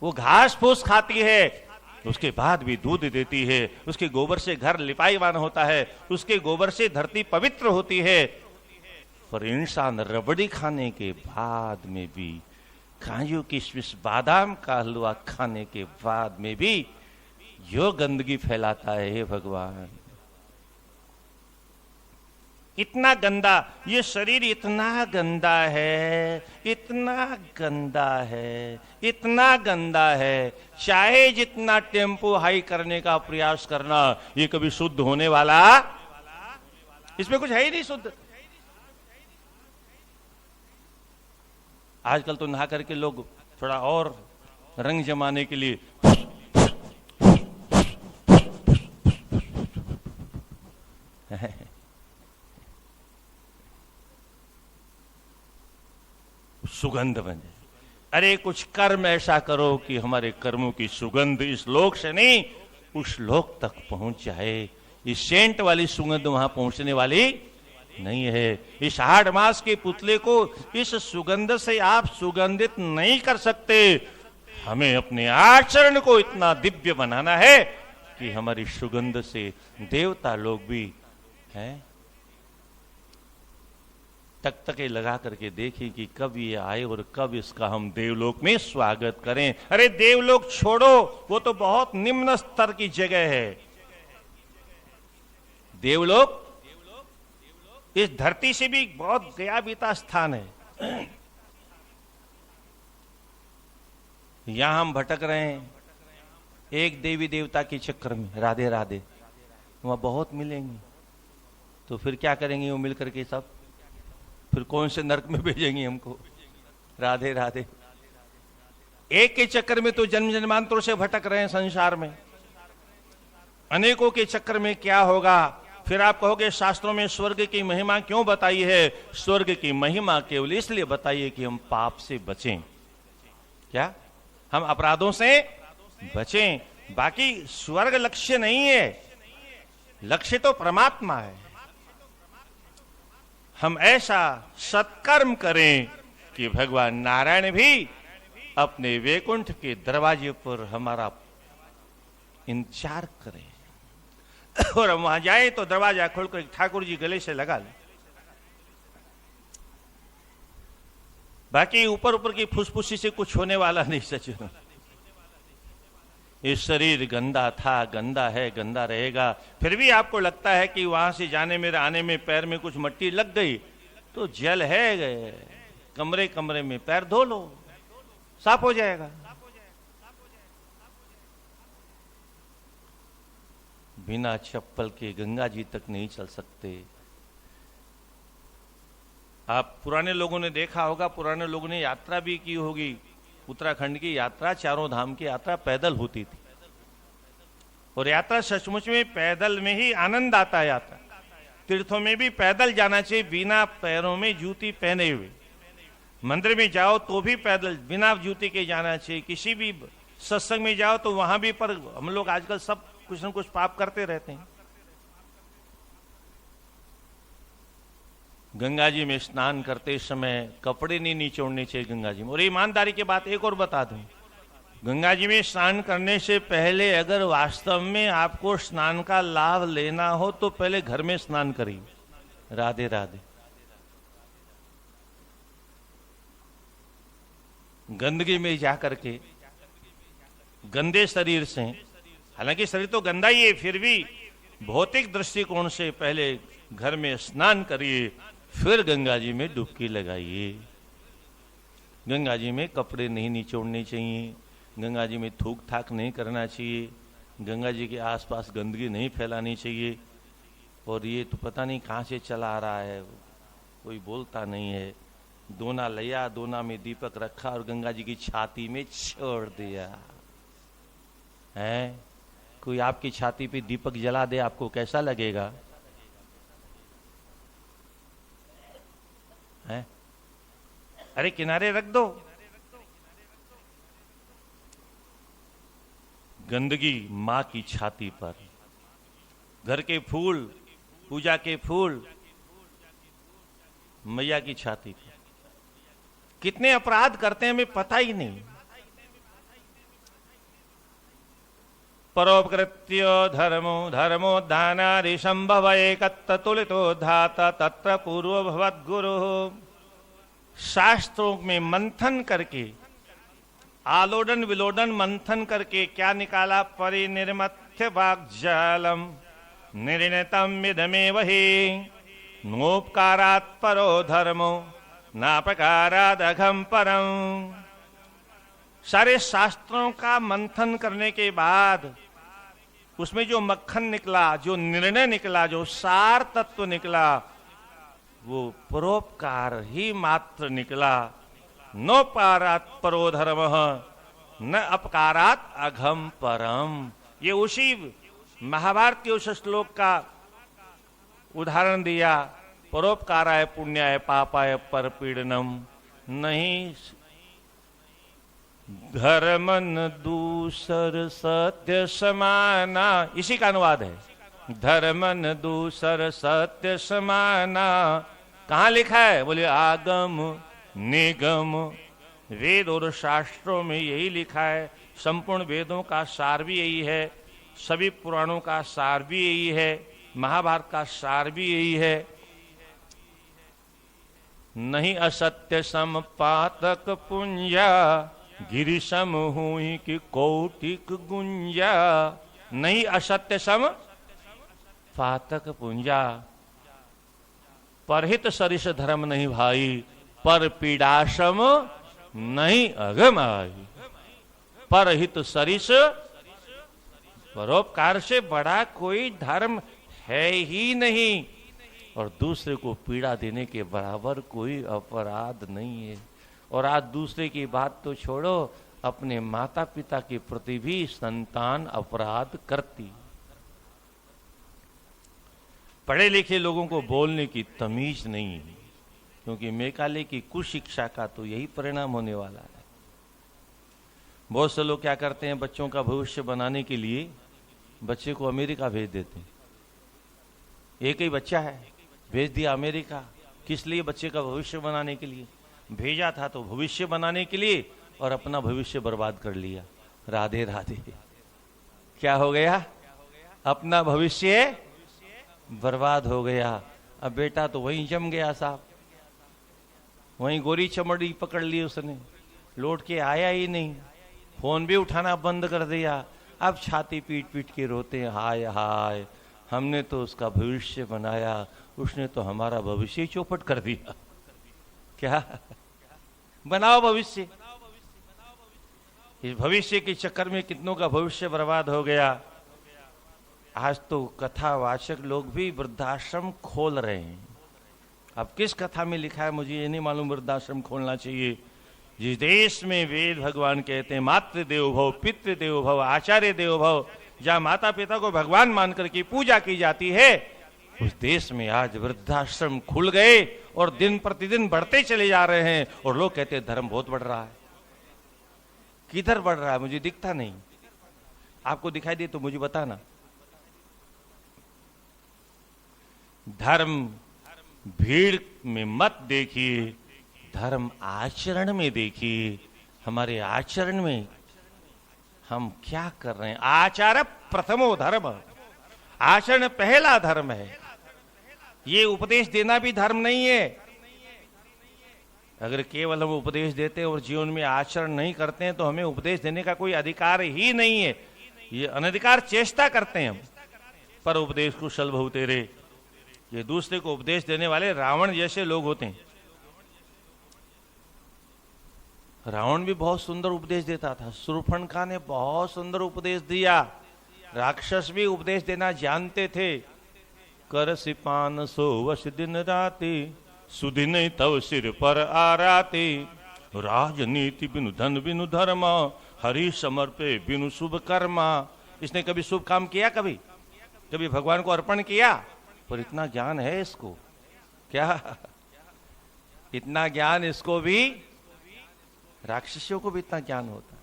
वो घास फूस खाती है, उसके बाद भी दूध देती है। उसके गोबर से घर लिपाईवान होता है, उसके गोबर से धरती पवित्र होती है। पर इंसान रबड़ी खाने के बाद में भी, काजू किशमिश बादाम का हलवा खाने के बाद में भी जो गंदगी फैलाता है, हे भगवान, इतना गंदा, ये शरीर इतना गंदा है, इतना गंदा है, इतना गंदा है। चाहे जितना टेम्पो हाई करने का प्रयास करना, ये कभी शुद्ध होने वाला, इसमें कुछ है ही नहीं शुद्ध। आजकल तो नहा करके लोग थोड़ा और रंग जमाने के लिए सुगंध बन जाए। अरे कुछ कर्म ऐसा करो कि हमारे कर्मों की सुगंध इस लोक से नहीं उस लोक तक पहुंच जाए। इस सेंट वाली सुगंध वहां पहुंचने वाली नहीं है। इस 8 मास के पुतले को इस सुगंध से आप सुगंधित नहीं कर सकते। हमें अपने आचरण को इतना दिव्य बनाना है कि हमारी सुगंध से देवता लोग भी हैं टकटके लगा करके देखें कि कब ये आए और कब इसका हम देवलोक में स्वागत करें। अरे देवलोक छोड़ो, वो तो बहुत निम्न स्तर की जगह है। देवलोक इस धरती से भी बहुत गया बीता स्थान है। यहां हम भटक रहे हैं एक देवी देवता के चक्कर में। राधे राधे। वहां बहुत मिलेंगे, तो फिर क्या करेंगे वो मिलकर के सब? फिर कौन से नरक में भेजेंगे हमको? राधे राधे। एक के चक्कर में तो जन्म जन्मांतरों से भटक रहे हैं संसार में, अनेकों के चक्कर में क्या होगा? फिर आप कहोगे शास्त्रों में स्वर्ग की महिमा क्यों बताई है? स्वर्ग की महिमा केवल इसलिए बताई है कि हम पाप से बचें, क्या हम अपराधों से बचें। बाकी स्वर्ग लक्ष्य नहीं है, लक्ष्य तो परमात्मा है। हम ऐसा सत्कर्म करें कि भगवान नारायण भी अपने वैकुंठ के दरवाजे पर हमारा इंतजार करें और हम वहां जाए तो दरवाजा खोलकर ठाकुर जी गले से लगा ले। बाकी ऊपर ऊपर की फुसफुसी से कुछ होने वाला नहीं सचिन। ये शरीर गंदा था, गंदा है, गंदा रहेगा। फिर भी आपको लगता है कि वहां से जाने में आने में पैर में कुछ मट्टी लग गई तो जल है, कमरे कमरे में पैर धो लो, साफ हो जाएगा। बिना चप्पल के गंगा जी तक नहीं चल सकते। आप पुराने लोगों ने देखा होगा, पुराने लोगों ने यात्रा भी की होगी। उत्तराखंड की यात्रा, चारों धाम की यात्रा पैदल होती थी और यात्रा सचमुच में पैदल में ही आनंद आता है। यात्रा तीर्थों में भी पैदल जाना चाहिए, बिना पैरों में जूती पहने हुए। मंदिर में जाओ तो भी पैदल बिना जूती के जाना चाहिए। किसी भी सत्संग में जाओ तो वहां भी, पर हम लोग आजकल सब कुछ न कुछ पाप करते रहते हैं। गंगा जी में स्नान करते समय कपड़े नहीं निचोड़ने चाहिए गंगा जी में। और ईमानदारी की बात एक और बता दूं, गंगा जी में स्नान करने से पहले अगर वास्तव में आपको स्नान का लाभ लेना हो तो पहले घर में स्नान करिए। राधे राधे। गंदगी में जाकर के गंदे शरीर से, हालांकि शरीर तो गंदा ही है, फिर भी भौतिक दृष्टिकोण से पहले घर में स्नान करिए, फिर गंगा जी में डुबकी लगाइए। गंगा जी में कपड़े नहीं निचोड़ने चाहिए, गंगा जी में थूक थाक नहीं करना चाहिए, गंगा जी के आसपास गंदगी नहीं फैलानी चाहिए। और ये तो पता नहीं कहाँ से चला आ रहा है, कोई बोलता नहीं है। दोना लिया, दोना में दीपक रखा और गंगा जी की छाती में छोड़ दिया है। कोई आपकी छाती पे दीपक जला दे, आपको कैसा लगेगा? है? अरे किनारे रख दो। गंदगी मां की छाती पर, घर के फूल, पूजा के फूल मैया की छाती पर। कितने अपराध करते हैं हमें पता ही नहीं। परोपकृत्य धर्मो धर्मोद्धानादि संभव एकत्तुलितोद्धाता तत्र पूर्व भवद गुरु। शास्त्रों में मंथन करके, आलोडन विलोडन मंथन करके क्या निकाला? परिनिर्मथ्य वाग्जालम निर्णितम विधमेव हि नोपकारात् परो धर्मो नापकारात् अघम परम। सारे शास्त्रों का मंथन करने के बाद उसमें जो मक्खन निकला, जो निर्णय निकला, जो सार तत्व निकला, वो परोपकार ही मात्र निकला। नोपकारात् परो धर्म न अपकारात् अघम परम। ये उसी महाभारत के उस श्लोक का उदाहरण दिया। परोपकाराय पुण्याय पापाय परपीडनम नहीं धर्मन दूसर सत्य समाना। इसी का अनुवाद है, धर्मन दूसर सत्य समाना। कहाँ लिखा है? बोले आगम निगम, वेद और शास्त्रों में यही लिखा है। संपूर्ण वेदों का सार भी यही है, सभी पुराणों का सार भी यही है, महाभारत का सार भी यही है। नहीं असत्य सम पातक पुंजा गिरि सम हुई कि कौटिक गुंजा। नहीं असत्य सम पातक पुंजा। परहित सरिस धर्म नहीं भाई, पर पीड़ासम नहीं अगम आई। परहित सरिस, परोपकार से बड़ा कोई धर्म है ही नहीं, और दूसरे को पीड़ा देने के बराबर कोई अपराध नहीं है। और आज दूसरे की बात तो छोड़ो, अपने माता पिता के प्रति भी संतान अपराध करती। पढ़े लिखे लोगों को बोलने की तमीज नहीं, क्योंकि मेकाले की कुशिक्षा का तो यही परिणाम होने वाला है। बहुत से लोग क्या करते हैं, बच्चों का भविष्य बनाने के लिए बच्चे को अमेरिका भेज देते हैं। एक ही बच्चा है, भेज दिया अमेरिका। किस लिए? बच्चे का भविष्य बनाने के लिए भेजा था, तो भविष्य बनाने के लिए, और अपना भविष्य बर्बाद कर लिया। राधे राधे। क्या हो गया? अपना भविष्य बर्बाद हो गया। अब बेटा तो वहीं जम गया साहब, वहीं गोरी चमड़ी पकड़ ली उसने, लौट के आया ही नहीं, फोन भी उठाना बंद कर दिया। अब छाती पीट पीट के रोते हैं, हाय हाय, हमने तो उसका भविष्य बनाया, उसने तो हमारा भविष्य चौपट कर दिया। क्या? बनाओ भविष्य। इस भविष्य के चक्कर में कितनों का भविष्य बर्बाद हो गया। आज तो कथावाचक लोग भी वृद्धाश्रम खोल रहे हैं। अब किस कथा में लिखा है मुझे ये नहीं मालूम वृद्धाश्रम खोलना चाहिए। जिस देश में वेद भगवान कहते हैं मातृ देवो भव, पितृ देवो भव, आचार्य देवो भव, जहां माता पिता को भगवान मान करके पूजा की जाती है, उस देश में आज वृद्धाश्रम खुल गए और दिन प्रतिदिन बढ़ते चले जा रहे हैं। और लोग कहते हैं धर्म बहुत बढ़ रहा है। किधर बढ़ रहा है? मुझे दिखता नहीं। आपको दिखाई दे तो मुझे बताना। धर्म भीड़ में मत देखिए, धर्म आचरण में देखिए। हमारे आचरण में हम क्या कर रहे हैं? आचार प्रथमो धर्म, आचरण पहला धर्म है। ये उपदेश देना भी धर्म नहीं है। अगर केवल हम उपदेश देते हैं और जीवन में आचरण नहीं करते हैं तो हमें उपदेश देने का कोई अधिकार ही नहीं है। ये अनधिकार चेष्टा करते हैं हम। पर उपदेश कुशल बहु तेरे, ये दूसरे को उपदेश देने वाले रावण जैसे लोग होते हैं। रावण भी बहुत सुंदर उपदेश देता था, शूर्पणखा ने बहुत सुंदर उपदेश दिया, राक्षस भी उपदेश देना जानते थे। कर सिपान सो वश दिन राति, सुदिन तव सिर पर आराते, राजनीति बिनु धन बिनु धर्म, हरि समर्पे बिनु शुभ कर्मा। इसने कभी शुभ काम किया? कभी भगवान को अर्पण किया? पर इतना ज्ञान है इसको, क्या इतना ज्ञान इसको भी? राक्षसियों को भी इतना ज्ञान होता है।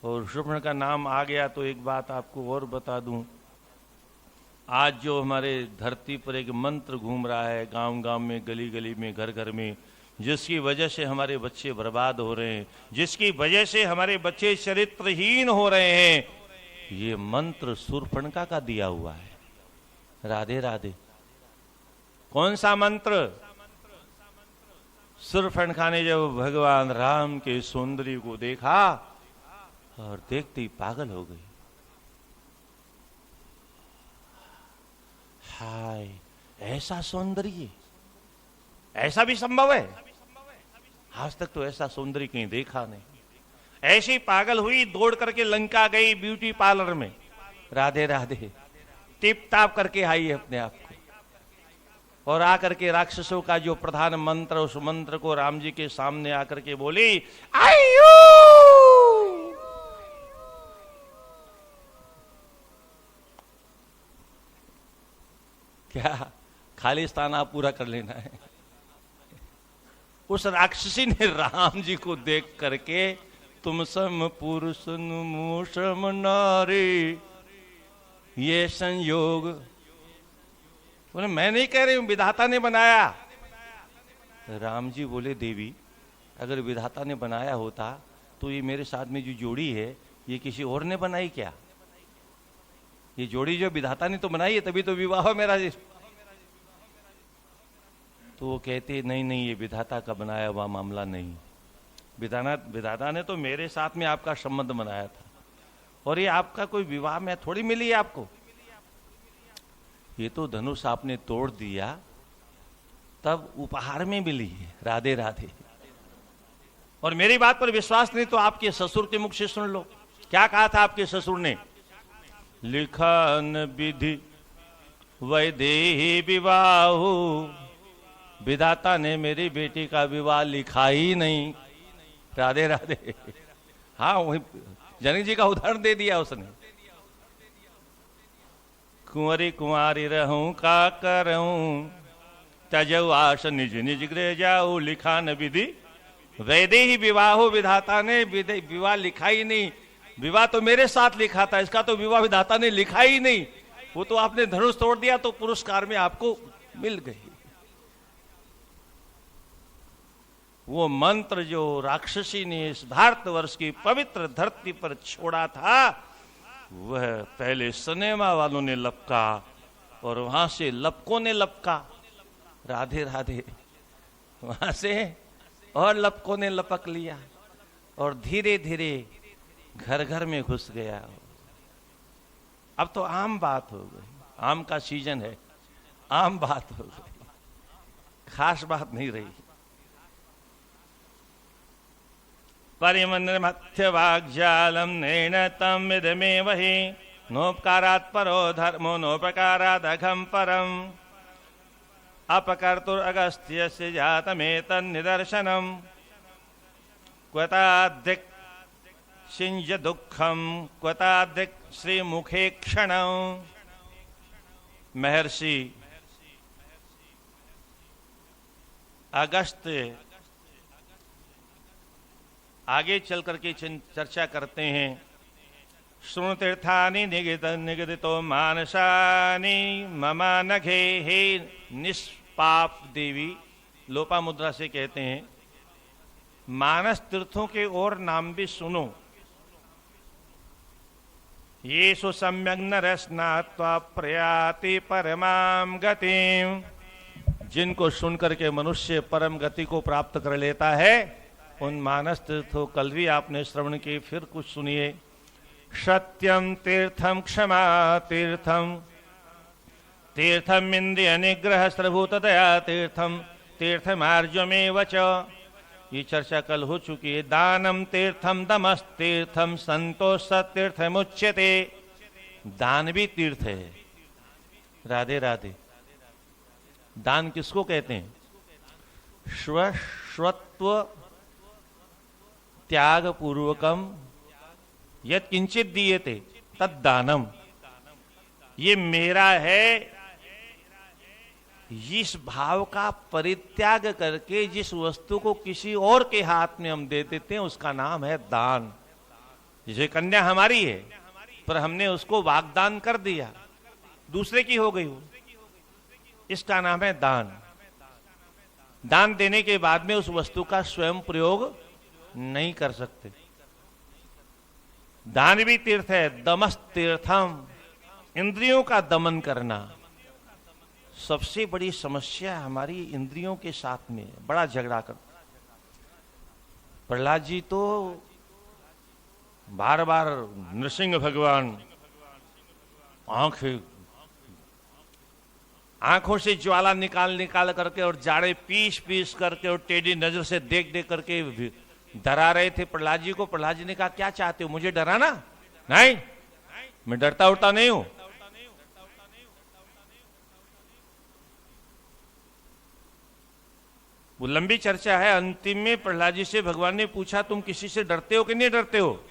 और शूर्पणखा का नाम आ गया तो एक बात आपको और बता दूं। आज जो हमारे धरती पर एक मंत्र घूम रहा है, गांव गांव में, गली गली में, घर घर में, जिसकी वजह से हमारे बच्चे बर्बाद हो रहे हैं, जिसकी वजह से हमारे बच्चे चरित्रहीन हो रहे हैं, ये मंत्र शूर्पणखा का दिया हुआ है। राधे राधे। कौन सा मंत्र? शूर्पणखा ने जब भगवान राम के सौंदर्य को देखा और देखते ही पागल हो गई। हाय, ऐसा सौंदर्य, ऐसा भी संभव है? आज तक तो ऐसा सौंदर्य कहीं देखा नहीं। ऐसी पागल हुई, दौड़ करके लंका गई ब्यूटी पार्लर में। राधे राधे। टिप टाप करके आई है अपने आप को, और आकर के राक्षसों का जो प्रधान मंत्र, उस मंत्र को राम जी के सामने आकर के बोली, आयु। क्या खालिस्तान आप पूरा कर लेना है? उस राक्षसी ने राम जी को देख करके, तुम सम पुरुष मूषम नारी, ये संयोग। बोले मैं नहीं कह रही हूं, विधाता ने बनाया। राम जी बोले, देवी अगर विधाता ने बनाया होता तो ये मेरे साथ में जो जोड़ी है ये किसी और ने बनाई क्या? ये जोड़ी जो विधाता ने तो बनाई है, तभी तो विवाह मेरा। तो वो कहते नहीं नहीं, ये विधाता का बनाया हुआ मामला नहीं। विधाता ने तो मेरे साथ में आपका संबंध बनाया था, और ये आपका कोई विवाह में थोड़ी मिली है आपको। ये तो धनुष आपने तोड़ दिया तब उपहार में मिली है। राधे राधे। और मेरी बात पर विश्वास नहीं तो आपके ससुर के मुख से सुन लो, क्या कहा था आपके ससुर ने? लिखा न विधि वैदेही विवाह, विधाता ने मेरी बेटी का विवाह लिखा ही नहीं। राधे राधे। हाँ, वही जनक जी का उदाहरण दे दिया उसने। कुंवरी कुंवारी रहूं का करूं, तजऊ आश निज निज गृह जाऊ, लिखा न विधि वैदे ही विवाहो, विधाता ने विवाह लिखा ही नहीं। विवाह तो मेरे साथ लिखा था, इसका तो विवाह विधाता ने लिखा ही नहीं। वो तो आपने धनुष तोड़ दिया तो पुरस्कार में आपको मिल गई। वो मंत्र जो राक्षसी ने इस भारतवर्ष की पवित्र धरती पर छोड़ा था, वह पहले सिनेमा वालों ने लपका और वहां से लपकों ने लपका। राधे राधे। वहां से और लपकों ने लपक लिया और धीरे धीरे घर घर में घुस गया। अब तो आम बात हो गई, आम का सीजन है, आम बात हो गई, खास बात नहीं रही। परिमंद्र मध्य वाग्जालम नैनतम विदमे वही, नोपकारात् परो धर्मो नोपकारात् अघम परम, अपकर्तुर अगस्त्यस्य जातमेतन्निदर्शनम्, क्वताधिक सिंज दुःखम क्वताधिक श्रीमुखे क्षणम्। महर्षि अगस्त्य आगे चल करके चर्चा करते हैं। श्रुणतीर्थानि निगदितो मानसानि ममा नघे, हे निष्पाप देवी, लोपा मुद्रा से कहते हैं, मानस तीर्थों के और नाम भी सुनो। ये सो सम्यक नरस्नात्वा प्रयाति परमाम गतिम, जिनको सुनकर के मनुष्य परम गति को प्राप्त कर लेता है, उन मानस तीर्थों, कल भी आपने श्रवण की, फिर कुछ सुनिए। सत्यम तीर्थम क्षमा तीर्थम, तीर्थम इंद्रिय निग्रह सर्वभूत दया तीर्थम, तीर्थमार्जमेव च, ये चर्चा कल हो चुकी है। दानम तीर्थम दमस तीर्थम संतोष तीर्थमुच्यते, दान भी तीर्थ है। राधे राधे। दान किसको कहते हैं? स्वत्व त्याग पूर्वकम यत् किंचित दीयते तद दानम, ये मेरा है, इस भाव का परित्याग करके जिस वस्तु को किसी और के हाथ में हम दे देते हैं, उसका नाम है दान। जैसे कन्या हमारी है, पर हमने उसको वागदान कर दिया, दूसरे की हो गई हो, इसका नाम है दान। दान देने के बाद में उस वस्तु का स्वयं प्रयोग नहीं कर सकते। दान भी तीर्थ है। दमस तीर्थम, इंद्रियों का दमन करना। सबसे बड़ी समस्या हमारी इंद्रियों के साथ में, बड़ा झगड़ा कर। प्रहलाद जी तो बार बार नृसिंह भगवान आंखों से ज्वाला निकाल निकाल करके और जाड़े पीस पीस करके और टेढ़ी नजर से देख देख करके डरा रहे थे प्रहलाद जी को। प्रहलाद जी ने कहा, क्या चाहते हो, मुझे डराना? नहीं, मैं डरता उड़ता नहीं हूं। वो लंबी चर्चा है। अंतिम में प्रहलाद जी से भगवान ने पूछा, तुम किसी से डरते हो कि नहीं डरते हो?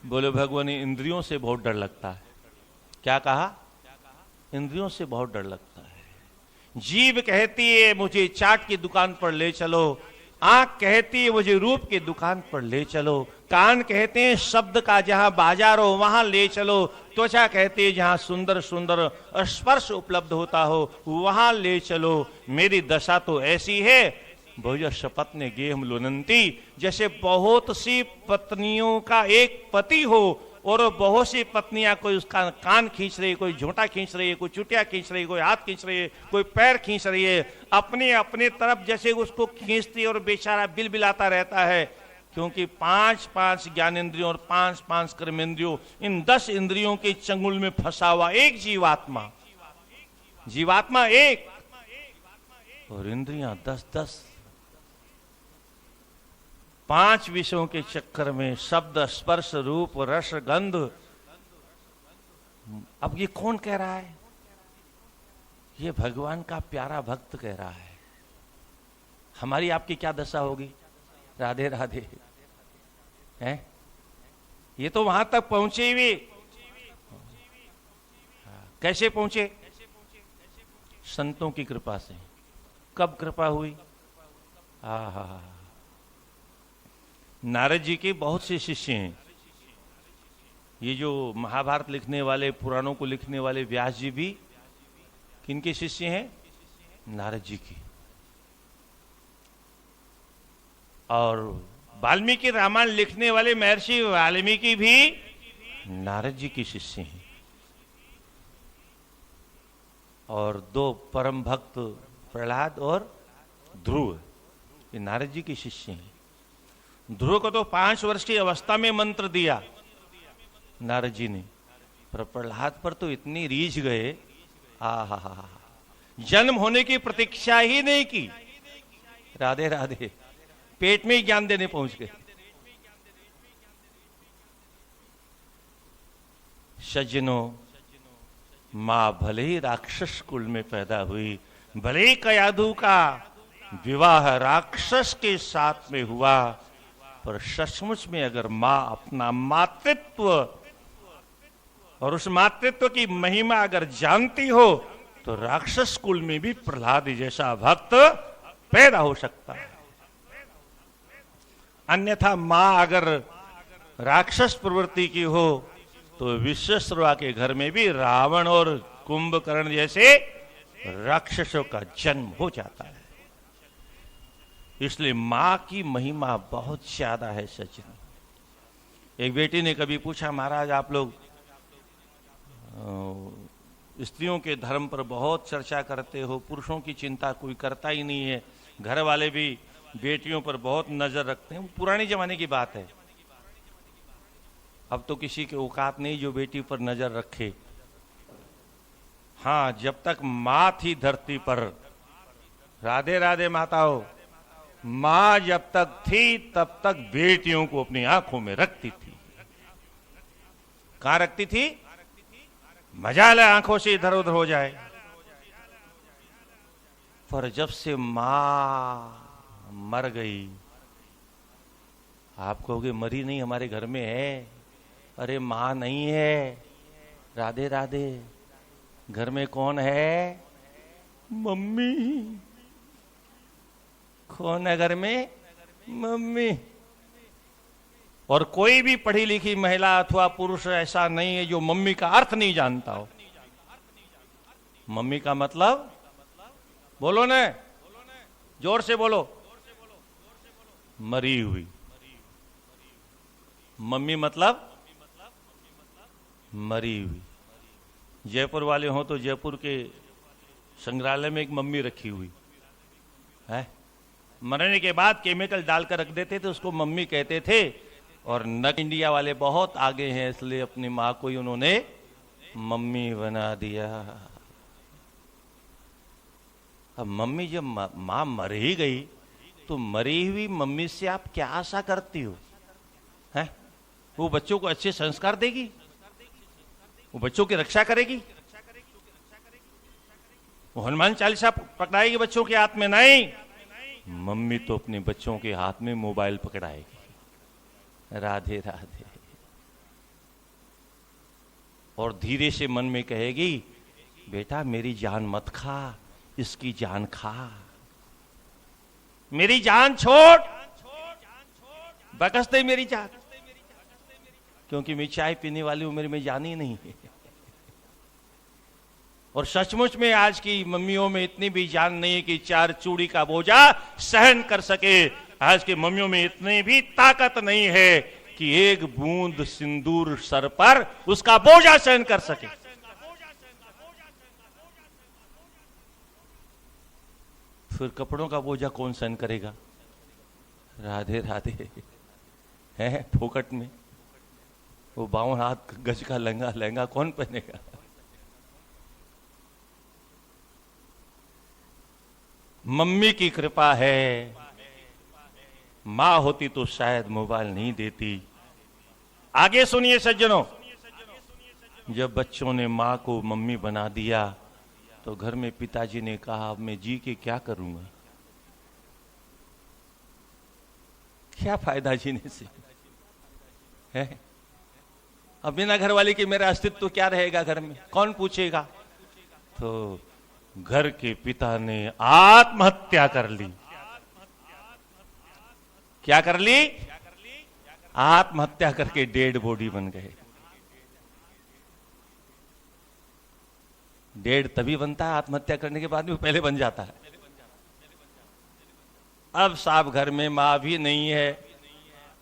बोले, भगवान, इंद्रियों से बहुत डर लगता है। क्या कहा? इंद्रियों से बहुत डर लगता है। जीभ कहती है मुझे चाट की दुकान पर ले चलो, आंख कहती है मुझे रूप की दुकान पर ले चलो, कान कहते हैं शब्द का जहां बाजार हो वहां ले चलो, त्वचा कहती है जहां सुंदर सुंदर स्पर्श उपलब्ध होता हो वहां ले चलो। मेरी दशा तो ऐसी है, बहुज शपथ ने गेम लुनंती, जैसे बहुत सी पत्नियों का एक पति हो और बहुत सी पत्नियां, कोई उसका कान खींच रही है, कोई झोंटा खींच रही है, कोई चुटिया खींच रही है, कोई हाथ खींच रही है, कोई पैर खींच रही है, अपने अपने तरफ जैसे उसको खींचती और बेचारा बिलबिलाता रहता है। क्योंकि 5 ज्ञानेंद्रियों और 5 कर्मेंद्रियों, इन 10 इंद्रियों के चंगुल में फंसा हुआ एक जीवात्मा, जीवात्मा एक और इंद्रियां 10। 5 विषयों के चक्कर में शब्द स्पर्श रूप रस गंध। अब ये कौन कह रहा है? ये भगवान का प्यारा भक्त कह रहा है। हमारी आपकी क्या दशा होगी? राधे राधे। हैं? ये तो वहां तक पहुंचे हुए। कैसे पहुंचे? संतों की कृपा से। कब कृपा हुई? हा। नारद जी के बहुत से शिष्य हैं। ये जो महाभारत लिखने वाले, पुराणों को लिखने वाले व्यास जी भी किनके शिष्य हैं? नारद जी की। और वाल्मीकि रामायण लिखने वाले महर्षि वाल्मीकि भी नारद जी के शिष्य हैं। और दो परम भक्त प्रहलाद और ध्रुव, ये नारद जी के शिष्य हैं। ध्रुव को तो 5 वर्ष की अवस्था में मंत्र दिया नारद जी ने, पर प्रहलाद पर तो इतनी रीझ गए, आहा, जन्म होने की प्रतीक्षा ही नहीं की। राधे राधे, पेट में ही ज्ञान देने पहुंच गए। सज्जनों, मां भले ही राक्षस कुल में पैदा हुई, भले ही कयाधु का विवाह राक्षस के साथ में हुआ, पर सचमुच में अगर मां अपना मातृत्व और उस मातृत्व की महिमा अगर जानती हो, तो राक्षस कुल में भी प्रहलाद जैसा भक्त पैदा हो सकता है। अन्यथा मां अगर राक्षस प्रवृत्ति की हो, तो विश्वश्रवा के घर में भी रावण और कुंभकर्ण जैसे राक्षसों का जन्म हो जाता है। इसलिए मां की महिमा बहुत ज्यादा है। सचिन, एक बेटी ने कभी पूछा, महाराज आप लोग स्त्रियों के धर्म पर बहुत चर्चा करते हो, पुरुषों की चिंता कोई करता ही नहीं है, घर वाले भी बेटियों पर बहुत नजर रखते हैं। पुराने जमाने की बात है, अब तो किसी के औकात नहीं जो बेटी पर नजर रखे। हाँ, जब तक मां थी धरती पर, राधे राधे माताओं, मां जब तक थी तब तक बेटियों को अपनी आंखों में रखती थी। कहां रखती थी? मजा ले आंखों से इधर उधर हो जाए। पर जब से मां मर गई, आप कहोगे मरी नहीं, हमारे घर में है। अरे मां नहीं है। राधे राधे, घर में कौन है? मम्मी। कौन है घर में? मम्मी। और कोई भी पढ़ी लिखी महिला अथवा पुरुष ऐसा नहीं है जो मम्मी का अर्थ नहीं जानता हो। मम्मी का मतलब बोलो न, जोर से बोलो। मरी हुई। मम्मी मतलब मरी हुई। जयपुर वाले हो तो जयपुर के संग्रहालय में एक मम्मी रखी हुई है। मरने के बाद केमिकल डालकर रख देते थे, उसको मम्मी कहते थे। और नक इंडिया वाले बहुत आगे हैं, इसलिए अपनी मां को ही उन्होंने मम्मी बना दिया। अब मम्मी जब मां मर ही गई, तो मरी हुई मम्मी से आप क्या आशा करती हो? हैं? वो बच्चों को अच्छे संस्कार देगी? वो बच्चों की रक्षा करेगी? वो हनुमान चालीसा पकड़ाएगी बच्चों के हाथ में? नहीं, मम्मी तो अपने बच्चों के हाथ में मोबाइल पकड़ाएगी। राधे राधे। और धीरे से मन में कहेगी, बेटा मेरी जान मत खा, इसकी जान खा। मेरी जान छोड़, बकस दे मेरी जान, क्योंकि मैं चाय पीने वाली उम्र में जान ही नहीं है। और सचमुच में आज की मम्मियों में इतनी भी जान नहीं है कि 4 चूड़ी का बोझा सहन कर सके। आज की मम्मियों में इतनी भी ताकत नहीं है कि एक बूंद सिंदूर सर पर उसका बोझा सहन कर सके। फिर कपड़ों का बोझा कौन सहन करेगा? राधे राधे। है फोकट में वो 52 हाथ गज का लहंगा कौन पहनेगा? मम्मी की कृपा है। मां होती तो शायद मोबाइल नहीं देती। आगे सुनिए सज्जनों, जब बच्चों ने मां को मम्मी बना दिया, तो घर में पिताजी ने कहा, अब मैं जी के क्या करूंगा? क्या फायदा जीने से है? अब बिना घर वाले की मेरा अस्तित्व तो क्या रहेगा घर में, कौन पूछेगा? तो घर के पिता ने आत्महत्या कर ली। क्या कर ली? आत्महत्या करके डेड बॉडी बन गए। डेड तभी बनता है आत्महत्या करने के बाद भी, पहले बन जाता है। अब साहब घर में मां भी नहीं है,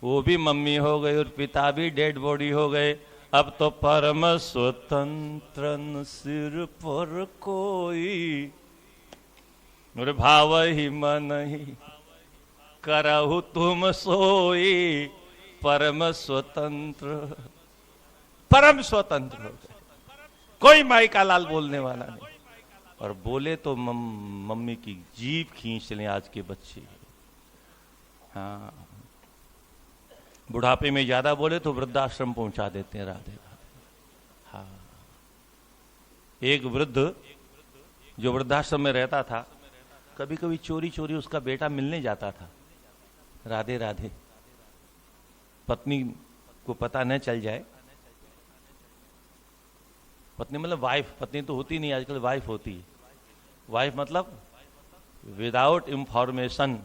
वो भी मम्मी हो गई और पिता भी डेड बॉडी हो गए। अब तो परम स्वतंत्र सिर पर कोई, मेरे भाव ही मन ही करहु तुम सोई। परम स्वतंत्र, परम स्वतंत्र हो गए, कोई माई का लाल बोलने वाला नहीं। और बोले तो मम्मी की जीभ खींच लें आज के बच्चे। हाँ, बुढ़ापे में ज्यादा बोले तो वृद्धाश्रम पहुंचा देते हैं। राधे राधे। हाँ, एक वृद्ध जो वृद्धाश्रम में रहता था, कभी कभी चोरी चोरी उसका बेटा मिलने जाता था। राधे राधे। पत्नी को पता न चल जाए, पत्नी मतलब वाइफ, पत्नी तो होती नहीं आजकल, वाइफ होती है। वाइफ मतलब without information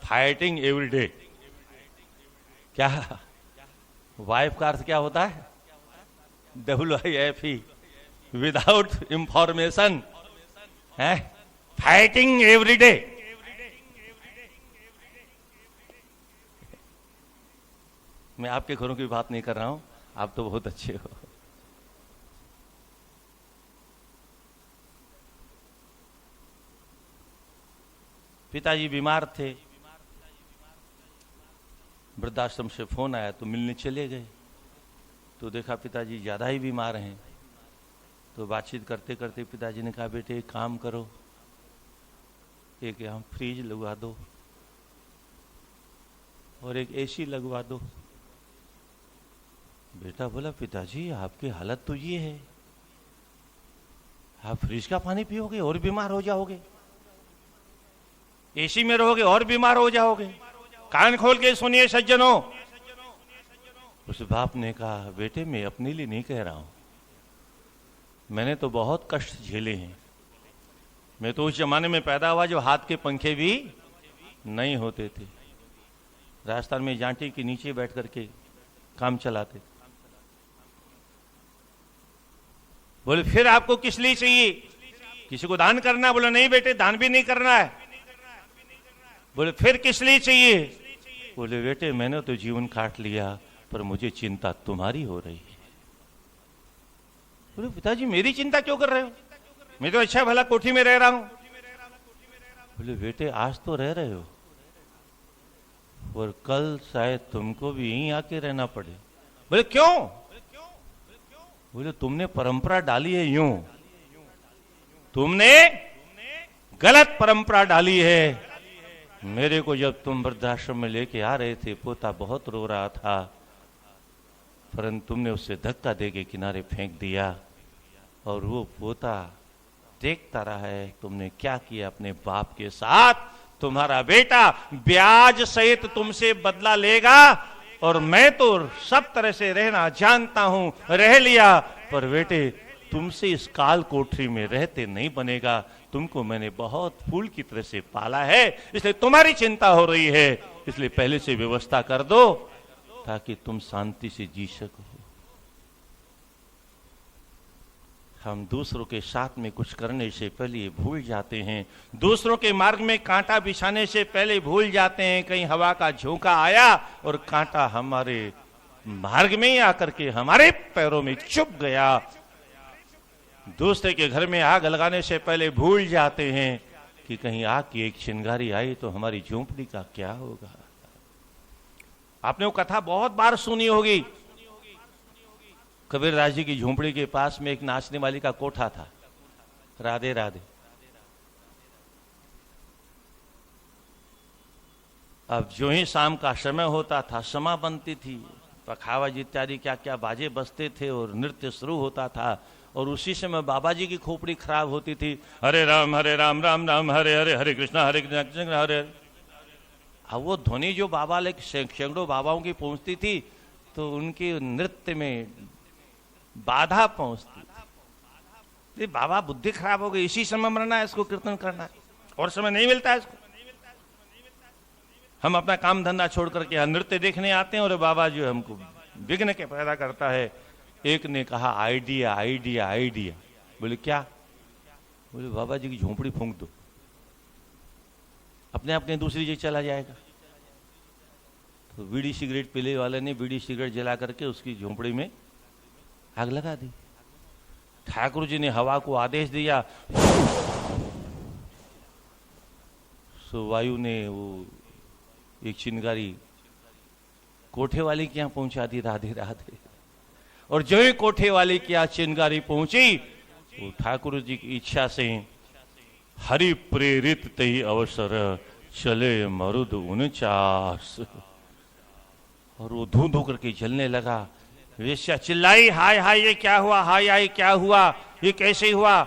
fighting every day. क्या वाइफ का अर्थ क्या होता है? WIFE, विदाउट इंफॉर्मेशन है, फाइटिंग एवरी डे। मैं आपके घरों की बात नहीं कर रहा हूं, आप तो बहुत अच्छे हो। पिताजी बीमार थे, वृद्धाश्रम से फोन आया तो मिलने चले गए। तो देखा पिताजी ज्यादा ही बीमार हैं। तो बातचीत करते करते पिताजी ने कहा, बेटे एक काम करो, एक यहाँ फ्रिज लगवा दो और एक AC लगवा दो। बेटा बोला, पिताजी आपकी हालत तो ये है, आप फ्रिज का पानी पियोगे और बीमार हो जाओगे, AC में रहोगे और बीमार हो जाओगे। कान खोल के सुनिए सज्जनों। उस बाप ने कहा, बेटे मैं अपने लिए नहीं कह रहा हूं, मैंने तो बहुत कष्ट झेले हैं। मैं तो उस जमाने में पैदा हुआ जो हाथ के पंखे भी नहीं होते थे। राजस्थान में जांटी के नीचे बैठ करके काम चलाते। बोले फिर आपको किस लिए चाहिए? किसी को दान करना? बोले नहीं बेटे, दान भी नहीं करना है। बोले फिर किस लिए चाहिए? बोले बेटे मैंने तो जीवन काट लिया, पर मुझे चिंता तुम्हारी हो रही है। बोले पिताजी मेरी चिंता क्यों कर रहे हो? मैं तो अच्छा भला कोठी में रह रहा हूं। बोले बेटे आज तो रह रहे हो, और कल शायद तुमको भी यहीं आके रहना पड़े। बोले क्यों? बोले तुमने परंपरा डाली है यूं, तुमने गलत परंपरा डाली है। मेरे को जब तुम वृद्धाश्रम में लेके आ रहे थे, पोता बहुत रो रहा था, परंतु तुमने उसे धक्का देके किनारे फेंक दिया, और वो पोता देखता रहा है तुमने क्या किया अपने बाप के साथ। तुम्हारा बेटा ब्याज सहित तुमसे बदला लेगा, और मैं तो सब तरह से रहना जानता हूं, रह लिया, पर बेटे तुमसे इस काल कोठरी में रहते नहीं बनेगा। तुमको मैंने बहुत फूल की तरह से पाला है, इसलिए तुम्हारी चिंता हो रही है, इसलिए पहले से व्यवस्था कर दो ताकि तुम शांति से जी सको। हम दूसरों के साथ में कुछ करने से पहले भूल जाते हैं, दूसरों के मार्ग में कांटा बिछाने से पहले भूल जाते हैं कहीं हवा का झोंका आया और कांटा हमारे मार्ग में ही आकर के हमारे पैरों में चुभ गया। दूसरे के घर में आग लगाने से पहले भूल जाते हैं कि कहीं आग की एक चिंगारी आई तो हमारी झोंपड़ी का क्या होगा। आपने वो कथा बहुत बार सुनी होगी। कबीरदास जी की झोंपड़ी के पास में एक नाचने वाली का कोठा था। राधे राधे। अब जो ही शाम का समय होता था, समा बनती थी, पखावज इत्यादि क्या क्या बाजे बजते थे और नृत्य शुरू होता था, और उसी समय बाबा जी की खोपड़ी खराब होती थी। हरे राम राम राम हरे हरे, हरे कृष्णा कृष्ण हरे। अब वो ध्वनि जो बाबा ले सैकड़ों बाबाओं की पहुंचती थी तो उनके नृत्य में बाधा पहुंचती थी। बाबा बुद्धि खराब हो गई, इसी समय मरना है, इसको कीर्तन करना है, और समय नहीं मिलता है इसको। हम अपना काम धंधा छोड़ करके यहाँ नृत्य देखने आते हैं और बाबा जो हमको विघ्न के पैदा करता है। एक ने कहा आइडिया आइडिया आइडिया। बोले क्या? बोले बाबा जी की झोंपड़ी फूंक दो, अपने आप कहीं दूसरी जगह चला जाएगा। तो बीड़ी सिगरेट पीने वाले ने बीड़ी सिगरेट जला करके उसकी झोंपड़ी में आग लगा दी। ठाकुर जी ने हवा को आदेश दिया, सो वायु ने वो एक चिंगारी कोठे वाले के यहाँ पहुंचा दी, राधे राधे। और जो ही कोठे वाले के यहाँ चिंगारी पहुंची, वो ठाकुर जी की इच्छा से हरि प्रेरित तही अवसर चले मरुद 49। और वो धू धू करके जलने लगा। वेश्या चिल्लाई, हाय हाय ये क्या हुआ, हाय हाय क्या हुआ, ये कैसे हुआ?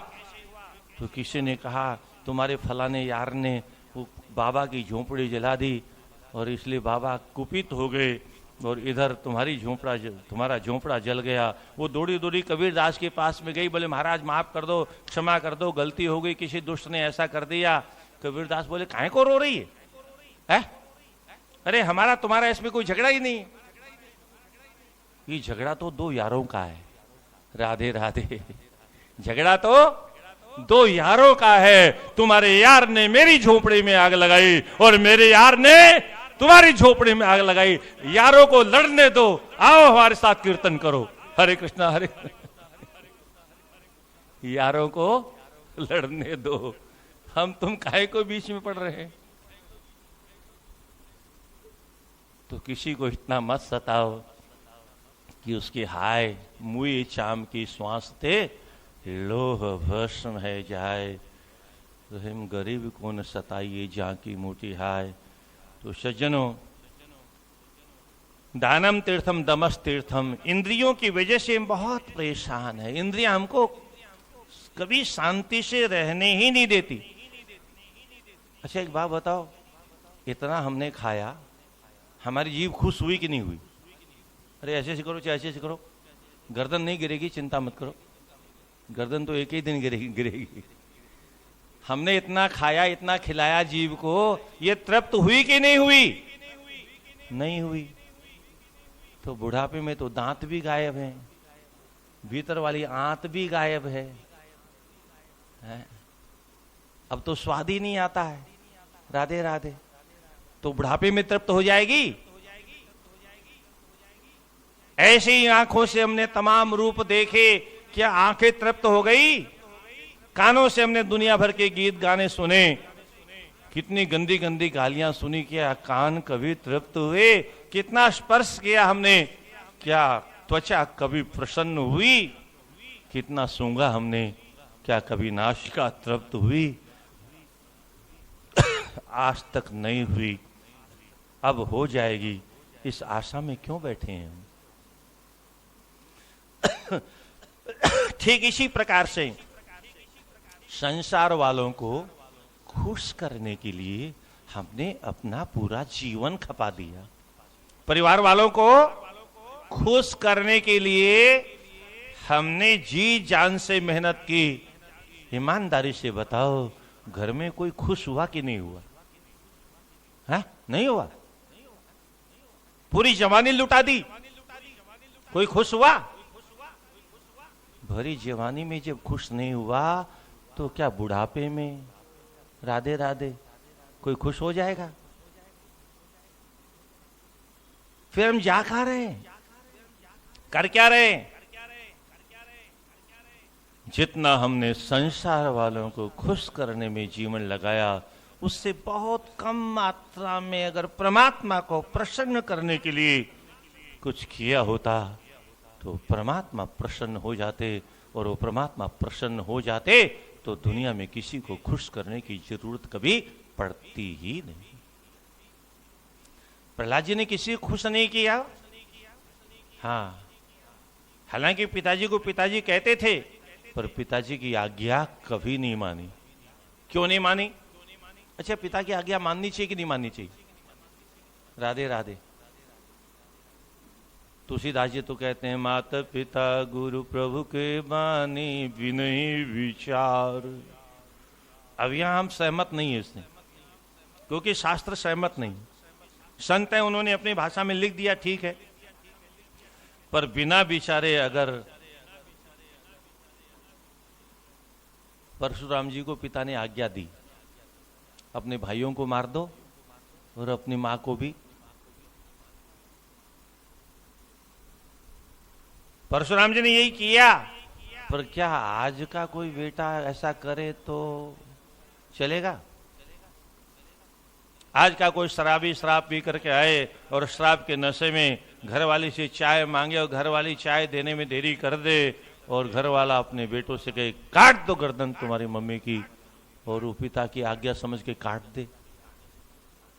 तो किसी ने कहा तुम्हारे फलाने यार ने वो बाबा की झोंपड़ी जला दी और इसलिए बाबा कुपित हो गए और इधर तुम्हारा झोंपड़ा जल गया। वो दौड़ी दौड़ी कबीरदास के पास में गई, बोले महाराज माफ कर दो, क्षमा कर दो, गलती हो गई, किसी दुष्ट ने ऐसा कर दिया। कबीरदास बोले काहे को रो रही है? अरे हमारा तुम्हारा इसमें कोई झगड़ा ही नहीं है। ये झगड़ा तो दो यारों का है, राधे राधे। झगड़ा तो दो यारों का है। तुम्हारे यार ने मेरी झोपड़ी में आग लगाई और मेरे यार ने तुम्हारी झोपड़ी में आग लगाई। यारों को लड़ने दो, आओ हमारे साथ कीर्तन करो, हरे कृष्णा हरे। यारों को लड़ने दो, हम तुम काहे को बीच में पड़ रहे हैं? तो किसी को इतना मत सताओ कि उसकी हाय मुई चाम की श्वास थे लोह भस्म है जाए। तो हम गरीब को न सताइए जा की मोटी हाय। तो सज्जनों, दानम तीर्थम दमस तीर्थम, इंद्रियों की वजह से हम बहुत परेशान है। इंद्रियां हमको कभी शांति से रहने ही नहीं देती। अच्छा एक बात बताओ, इतना हमने खाया, हमारी जीभ खुश हुई कि नहीं हुई? अरे ऐसे से करो चाहे ऐसे से करो, गर्दन नहीं गिरेगी, चिंता मत करो, गर्दन तो एक ही दिन गिरेगी। हमने इतना खाया, इतना खिलाया जीव को, ये तृप्त हुई कि नहीं हुई? नहीं हुई। तो बुढ़ापे में तो दांत भी गायब है, भीतर वाली आंत भी गायब है। अब तो स्वाद ही नहीं आता है, राधे राधे। तो बुढ़ापे में तृप्त हो जाएगी? ऐसे ही आंखों से हमने तमाम रूप देखे, क्या आंखें तृप्त हो गई? कानों से हमने दुनिया भर के गीत गाने सुने, कितनी गंदी गंदी गालियां सुनी, क्या कान कभी तृप्त हुए? कितना स्पर्श किया हमने, क्या त्वचा कभी प्रसन्न हुई? कितना सूंघा हमने, क्या कभी नासिका तृप्त हुई? आज तक नहीं हुई, अब हो जाएगी, इस आशा में क्यों बैठे हैं हम? ठीक इसी प्रकार से संसार वालों को खुश करने के लिए हमने अपना पूरा जीवन खपा दिया। परिवार वालों को खुश करने के लिए हमने जी जान से मेहनत की। ईमानदारी से बताओ, घर में कोई खुश हुआ कि नहीं हुआ? है? नहीं हुआ। पूरी जवानी लुटा दी, कोई खुश हुआ? भरी जवानी में जब खुश नहीं हुआ तो क्या बुढ़ापे में, राधे राधे, कोई खुश हो जाएगा? फिर हम जा खा रहे हैं, कर क्या रहे हैं? जितना हमने संसार वालों को खुश करने में जीवन लगाया, उससे बहुत कम मात्रा में अगर परमात्मा को प्रसन्न करने के लिए कुछ किया होता तो परमात्मा प्रसन्न हो जाते, और वो परमात्मा प्रसन्न हो जाते तो दुनिया में किसी को खुश करने की जरूरत कभी पड़ती ही नहीं। प्रहलाद जी ने किसी को खुश नहीं किया। हाँ, हालांकि पिताजी को पिताजी कहते थे, पर पिताजी की आज्ञा कभी नहीं मानी। क्यों नहीं मानी? अच्छा, पिता की आज्ञा माननी चाहिए कि नहीं माननी चाहिए? राधे राधे। तुलसीदास जी तो कहते हैं, माता पिता गुरु प्रभु के बानी विनय विचार। अब यहां हम सहमत नहीं है इसने, क्योंकि शास्त्र सहमत नहीं। संत है, उन्होंने अपनी भाषा में लिख दिया, ठीक है, पर बिना विचारे अगर परशुराम जी को पिता ने आज्ञा दी, अपने भाइयों को मार दो और अपनी मां को भी। परशुराम जी ने यही किया, पर क्या आज का कोई बेटा ऐसा करे तो चलेगा? आज का कोई शराबी शराब पी करके आए और शराब के नशे में घर वाली से चाय मांगे और घर वाली चाय देने में देरी कर दे और घर वाला अपने बेटों से कहे काट दो गर्दन तुम्हारी मम्मी की, और वो पिता की आज्ञा समझ के काट दे,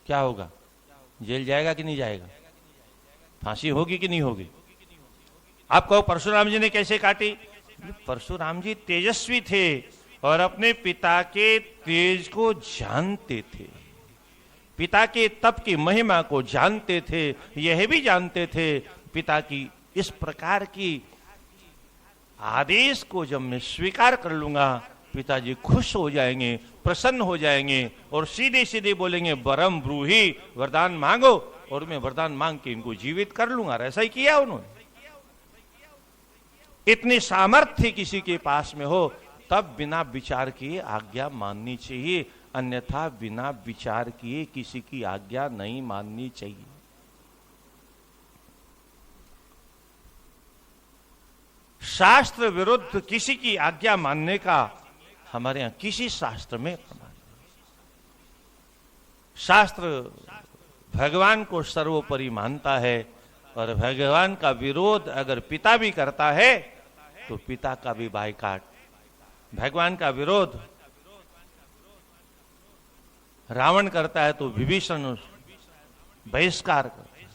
क्या होगा? जेल जाएगा कि नहीं जाएगा? फांसी होगी कि नहीं होगी? आप कहो परशुराम जी ने कैसे काटी? परशुराम जी तेजस्वी थे और अपने पिता के तेज को जानते थे, पिता के तप की महिमा को जानते थे, यह भी जानते थे पिता की इस प्रकार की आदेश को जब मैं स्वीकार कर लूंगा, पिताजी खुश हो जाएंगे, प्रसन्न हो जाएंगे और सीधे सीधे बोलेंगे वरम ब्रूहि, वरदान मांगो, और मैं वरदान मांग के इनको जीवित कर लूंगा। ऐसा ही किया उन्होंने। इतनी सामर्थ्य किसी के पास में हो तब बिना विचार किए आज्ञा माननी चाहिए, अन्यथा बिना विचार किए किसी की आज्ञा नहीं माननी चाहिए। शास्त्र विरुद्ध किसी की आज्ञा मानने का हमारे यहां किसी शास्त्र में प्रमाण नहीं। शास्त्र भगवान को सर्वोपरि मानता है और भगवान का विरोध अगर पिता भी करता है तो पिता का भी बायकाट। भगवान का विरोध रावण करता है तो विभीषण बहिष्कार करता है।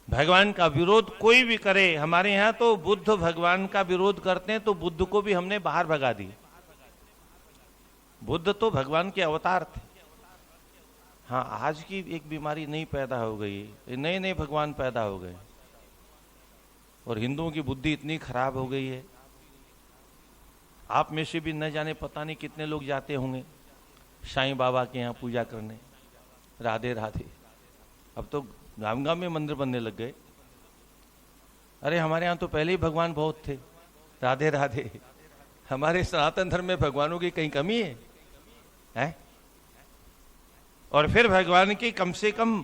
भगवान का विरोध कोई भी करे, हमारे यहां तो बुद्ध भगवान का विरोध करते हैं तो बुद्ध को भी हमने बाहर भगा दिया। बुद्ध तो भगवान के अवतार थे। हाँ, आज की एक बीमारी नई पैदा हो गई है, नए नए भगवान पैदा हो गए और हिंदुओं की बुद्धि इतनी खराब हो गई है। आप में से भी न जाने पता नहीं कितने लोग जाते होंगे साईं बाबा के यहाँ पूजा करने। राधे राधे। अब तो गांव गांव में मंदिर बनने लग गए। अरे हमारे यहाँ तो पहले ही भगवान बहुत थे। राधे राधे। हमारे सनातन धर्म में भगवानों की कहीं कमी है? और फिर भगवान की कम से कम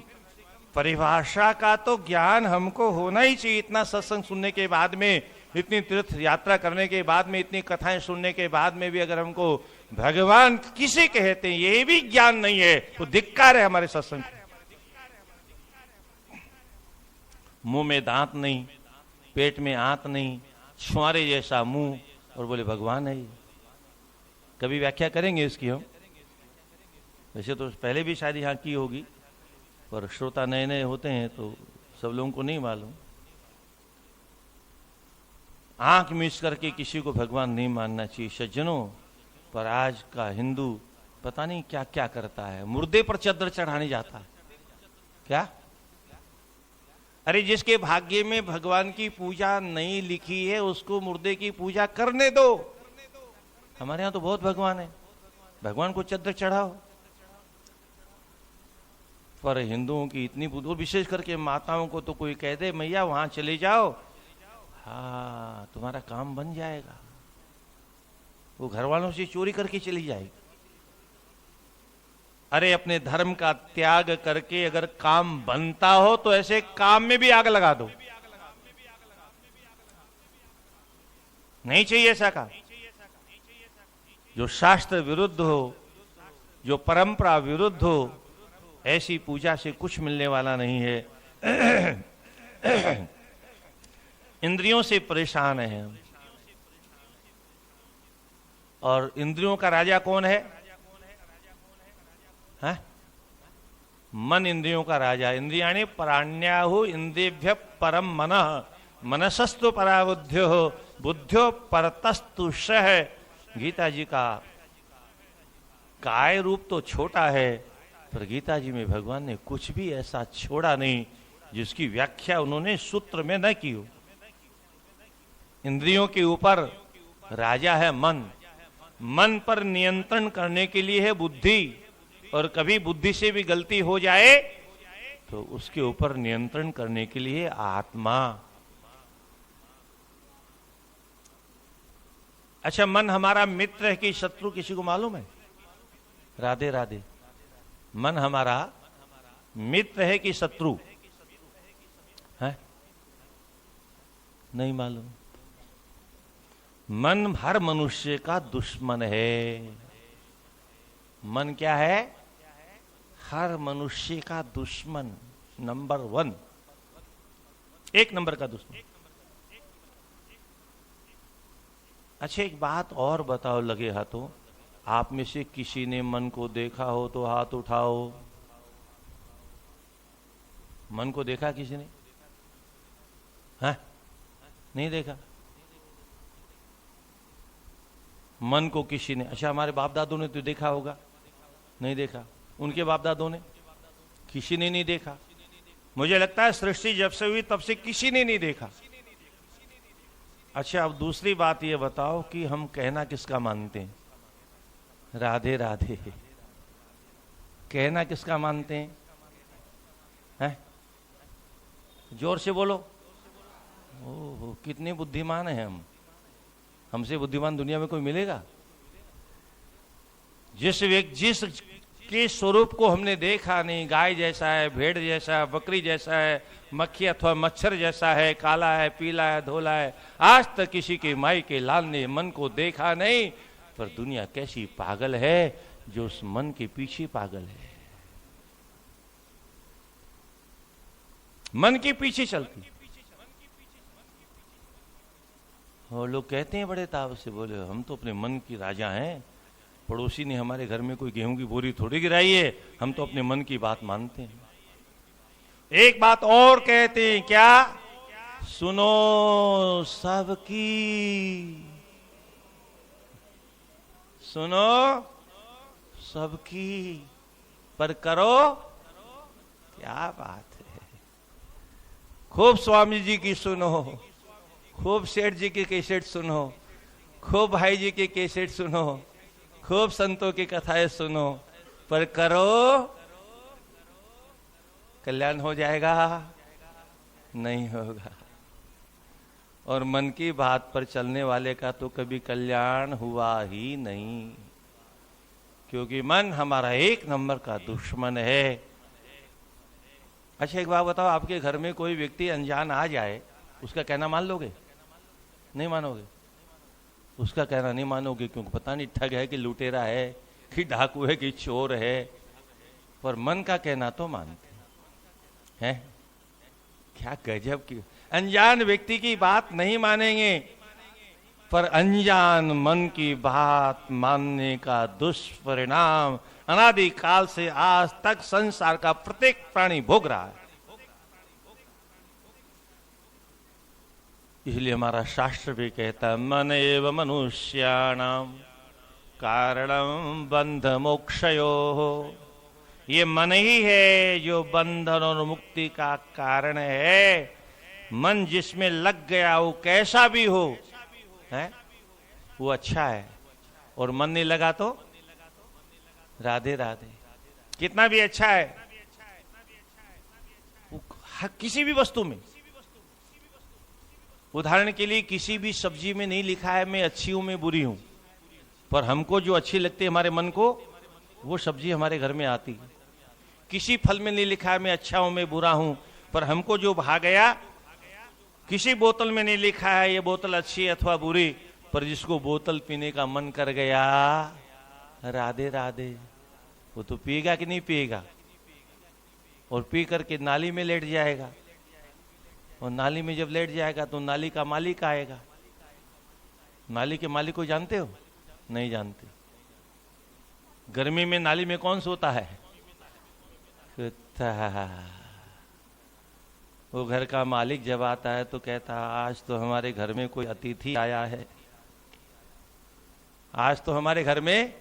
परिभाषा का तो ज्ञान हमको होना ही चाहिए। इतना सत्संग सुनने के बाद में, इतनी तीर्थ यात्रा करने के बाद में, इतनी कथाएं सुनने के बाद में भी अगर हमको भगवान किसे कहते हैं ये भी ज्ञान नहीं है तो धिक्कार है हमारे सत्संग। मुंह में दांत नहीं, पेट में आंत नहीं, छुआरे जैसा मुंह, और बोले भगवान है ये। कभी व्याख्या करेंगे इसकी हम। वैसे तो पहले भी शायद यहाँ की होगी, पर श्रोता नए नए होते हैं तो सब लोगों को नहीं मालूम। आंख मीच करके किसी को भगवान नहीं मानना चाहिए सज्जनों। पर आज का हिंदू पता नहीं क्या क्या करता है, मुर्दे पर चद्दर चढ़ाने जाता है। क्या? अरे जिसके भाग्य में भगवान की पूजा नहीं लिखी है उसको मुर्दे की पूजा करने दो। हमारे यहां तो बहुत भगवान है, भगवान को चद्दर चढ़ाओ। पर हिंदुओं की इतनी बुद्धि, और विशेष करके माताओं को तो कोई कह दे मैया वहां चले जाओ, हाँ तुम्हारा काम बन जाएगा। वो घर वालों से चोरी करके चली जाएगी। अरे अपने धर्म का त्याग करके अगर काम बनता हो तो ऐसे काम में भी आग लगा दो। नहीं चाहिए ऐसा काम। जो शास्त्र विरुद्ध हो, जो परंपरा विरुद्ध हो, ऐसी पूजा से कुछ मिलने वाला नहीं है। इंद्रियों से परेशान है हम। और इंद्रियों का राजा कौन है? हाँ? मन इंद्रियों का राजा। इंद्रियाणि पराण्याहु इंद्रियभ्य परम मनः, मनसस्तु पराबुद्ध्यो बुद्ध्यो परतस्तुषः। गीता जी का काय रूप तो छोटा है पर गीता जी में भगवान ने कुछ भी ऐसा छोड़ा नहीं जिसकी व्याख्या उन्होंने सूत्र में न की हो। इंद्रियों के ऊपर राजा है मन, मन पर नियंत्रण करने के लिए है बुद्धि, और कभी बुद्धि से भी गलती हो जाए तो उसके ऊपर नियंत्रण करने के लिए आत्मा। अच्छा, मन हमारा मित्र है कि शत्रु, किसी को मालूम है? राधे राधे। मन हमारा मित्र है कि शत्रु है? नहीं मालूम। मन हर मनुष्य का दुश्मन है। मन क्या है? हर मनुष्य का दुश्मन, नंबर 1, 1 नंबर का दुश्मन। अच्छा, एक बात और बताओ लगे हाथों, आप में से किसी ने मन को देखा हो तो हाथ उठाओ। मन को देखा किसी ने? हाँ? नहीं देखा मन को किसी ने? अच्छा, हमारे बाप दादों ने तो देखा होगा। नहीं देखा। उनके बाप दादों ने? किसी ने नहीं देखा। मुझे लगता है सृष्टि जब से हुई तब से किसी ने नहीं देखा। अच्छा, अब दूसरी बात ये बताओ कि हम कहना किसका मानते हैं? राधे राधे। कहना किसका मानते हैं? हैं? जोर से बोलो। ओह, कितने बुद्धिमान हैं हम। हमसे बुद्धिमान दुनिया में कोई मिलेगा? जिस के स्वरूप को हमने देखा नहीं, गाय जैसा है, भेड़ जैसा है, बकरी जैसा है, मक्खी अथवा मच्छर जैसा है, काला है, पीला है, धोला है, आज तक किसी के माई के लाल ने मन को देखा नहीं। पर दुनिया कैसी पागल है जो उस मन के पीछे पागल है, मन के पीछे चलती। और लोग कहते हैं बड़े ताव से, बोले हम तो अपने मन की राजा हैं, पड़ोसी ने हमारे घर में कोई गेहूं की बोरी थोड़ी गिराई है, हम तो अपने मन की बात मानते हैं। एक बात और कहते हैं, क्या? सुनो सबकी, सुनो सबकी, पर करो। क्या बात है। खूब स्वामी जी की सुनो, खूब सेठ जी की कैसेट सुनो, खूब भाई जी की कैसेट सुनो, खूब संतों की कथाएं सुनो, पर करो कल्याण हो जाएगा? नहीं होगा। और मन की बात पर चलने वाले का तो कभी कल्याण हुआ ही नहीं, क्योंकि मन हमारा 1 नंबर का दुश्मन है। अच्छा, एक बात बताओ, आपके घर में कोई व्यक्ति अनजान आ जाए, उसका कहना मान लोगे? नहीं मानोगे। उसका कहना नहीं मानोगे क्योंकि पता नहीं ठग है कि लुटेरा है कि डाकू है कि चोर है, पर मन का कहना तो मानते हैं। क्या गजब की। अनजान व्यक्ति की बात नहीं मानेंगे, पर अनजान मन की बात मानने का दुष्परिणाम अनादिकाल से आज तक संसार का प्रत्येक प्राणी भोग रहा है। इसलिए हमारा शास्त्र भी कहता है, मन एव मनुष्याणाम कारणम बंध मोक्षयोः। ये मन ही है जो बंधन और मुक्ति का कारण है। मन जिसमें लग गया वो कैसा भी हो है, वो अच्छा है, और मन नहीं लगा तो राधे राधे। कितना भी अच्छा है, किसी भी वस्तु में, उदाहरण के लिए किसी भी सब्जी में नहीं लिखा है मैं अच्छी हूं मैं बुरी हूं, पर हमको जो अच्छी लगती है हमारे मन को, वो सब्जी हमारे घर में आती है। किसी फल में नहीं लिखा है मैं अच्छा हूं मैं बुरा हूं, पर हमको जो भा गया। किसी बोतल में नहीं लिखा है ये बोतल अच्छी अथवा बुरी, पर जिसको बोतल पीने का मन कर गया, राधे राधे, वो तो पिएगा कि नहीं पिएगा, और पी करके नाली में लेट जाएगा, और नाली में जब लेट जाएगा तो नाली का मालिक आएगा। नाली के मालिक को जानते हो? नहीं जानते। गर्मी में नाली में कौन सोता है? कुत्ता। वो घर का मालिक जब आता है तो कहता है आज तो हमारे घर में कोई अतिथि आया है, आज तो हमारे घर में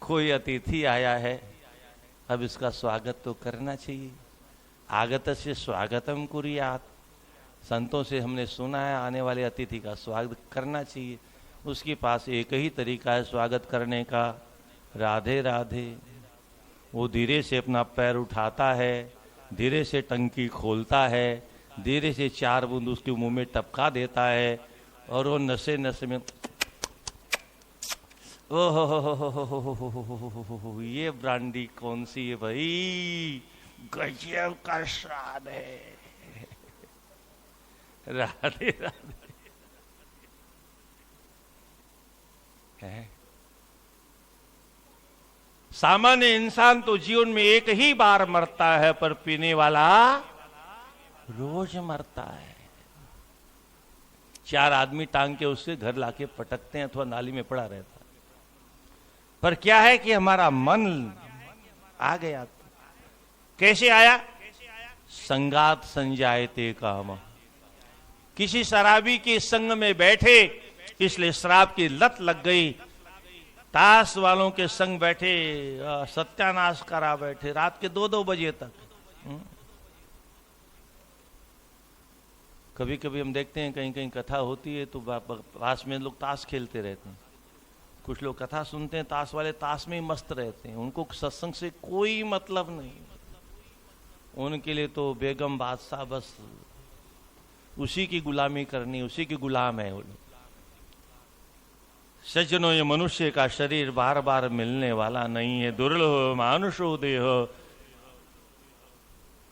कोई अतिथि आया है, अब इसका स्वागत तो करना चाहिए। आगत से स्वागतम कुर्यात, संतों से हमने सुना है आने वाले अतिथि का स्वागत करना चाहिए। उसके पास एक ही तरीका है स्वागत करने का, राधे राधे। वो धीरे से अपना पैर उठाता है, धीरे से टंकी खोलता है, धीरे से 4 बूंद उसके मुंह में टपका देता है और वो नशे नशे में ओहो, ये ब्रांडी कौन सी है भाई, गजब का स्वाद है। राधे राधे है। सामान्य इंसान तो जीवन में एक ही बार मरता है, पर पीने वाला रोज मरता है। 4 आदमी टांग के उससे घर लाके पटकते हैं अथवा नाली में पड़ा रहता है। पर क्या है कि हमारा मन आ गया। कैसे आया? संगात संजायते काम। किसी शराबी के संग में बैठे, इसलिए शराब की लत लग गई। ताश वालों के संग बैठे, सत्यानाश करा बैठे रात के 2-2 बजे तक। कभी कभी हम देखते हैं कहीं कहीं कथा होती है तो पास में लोग ताश खेलते रहते हैं। कुछ लोग कथा सुनते हैं, ताश वाले ताश में ही मस्त रहते हैं, उनको सत्संग से कोई मतलब नहीं। उनके लिए तो बेगम बादशाह बस उसी की गुलामी करनी, उसी की गुलाम है वो लोग। सज्जनों, ये मनुष्य का शरीर बार बार मिलने वाला नहीं है। दुर्लभ मानुषो देह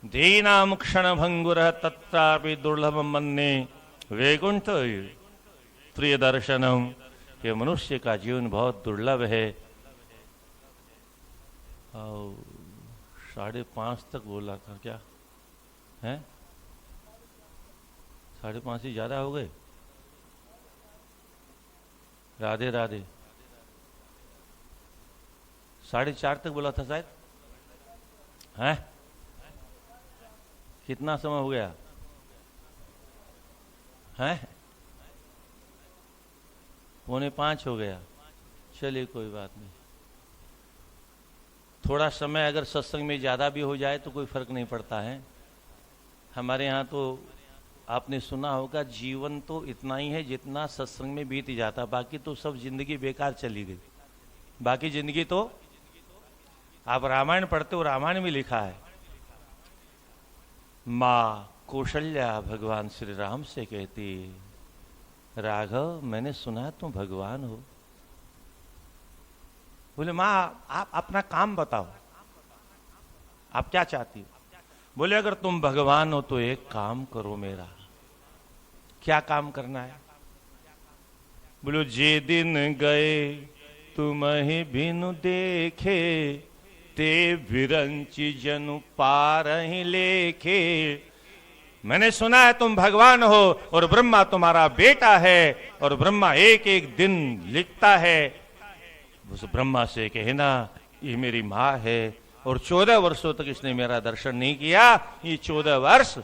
दीनाम क्षण भंगुर तत्रापि दुर्लभ मन्ने वैकुंठ प्रिय दर्शनम। ये मनुष्य का जीवन बहुत दुर्लभ है। 5:30 तक बोला था क्या है? 5:30 ही ज्यादा हो गए। राधे राधे। 4:30 तक बोला था शायद, है? कितना समय हो गया है? 4:45 हो गया। चलिए कोई बात नहीं, थोड़ा समय अगर सत्संग में ज्यादा भी हो जाए तो कोई फर्क नहीं पड़ता है। हमारे यहाँ तो आपने सुना होगा, जीवन तो इतना ही है जितना सत्संग में बीत जाता, बाकी तो सब जिंदगी बेकार चली गई। बाकी जिंदगी तो, आप रामायण पढ़ते हो, रामायण में लिखा है, माँ कौशल्या भगवान श्री राम से कहती, राघव मैंने सुना तुम भगवान हो। बोले माँ आप अपना काम बताओ, आप क्या चाहती हो? बोले अगर तुम भगवान हो तो एक काम करो मेरा। क्या काम करना है? बोलो जे दिन गए तुम ही बिनु देखे, ते विरंची जनु पार ही लेखे। मैंने सुना है तुम भगवान हो और ब्रह्मा तुम्हारा बेटा है, और ब्रह्मा एक एक दिन लिखता है। उस ब्रह्मा से कहना ये मेरी माँ है और 14 वर्षों तक इसने मेरा दर्शन नहीं किया। ये 14 वर्ष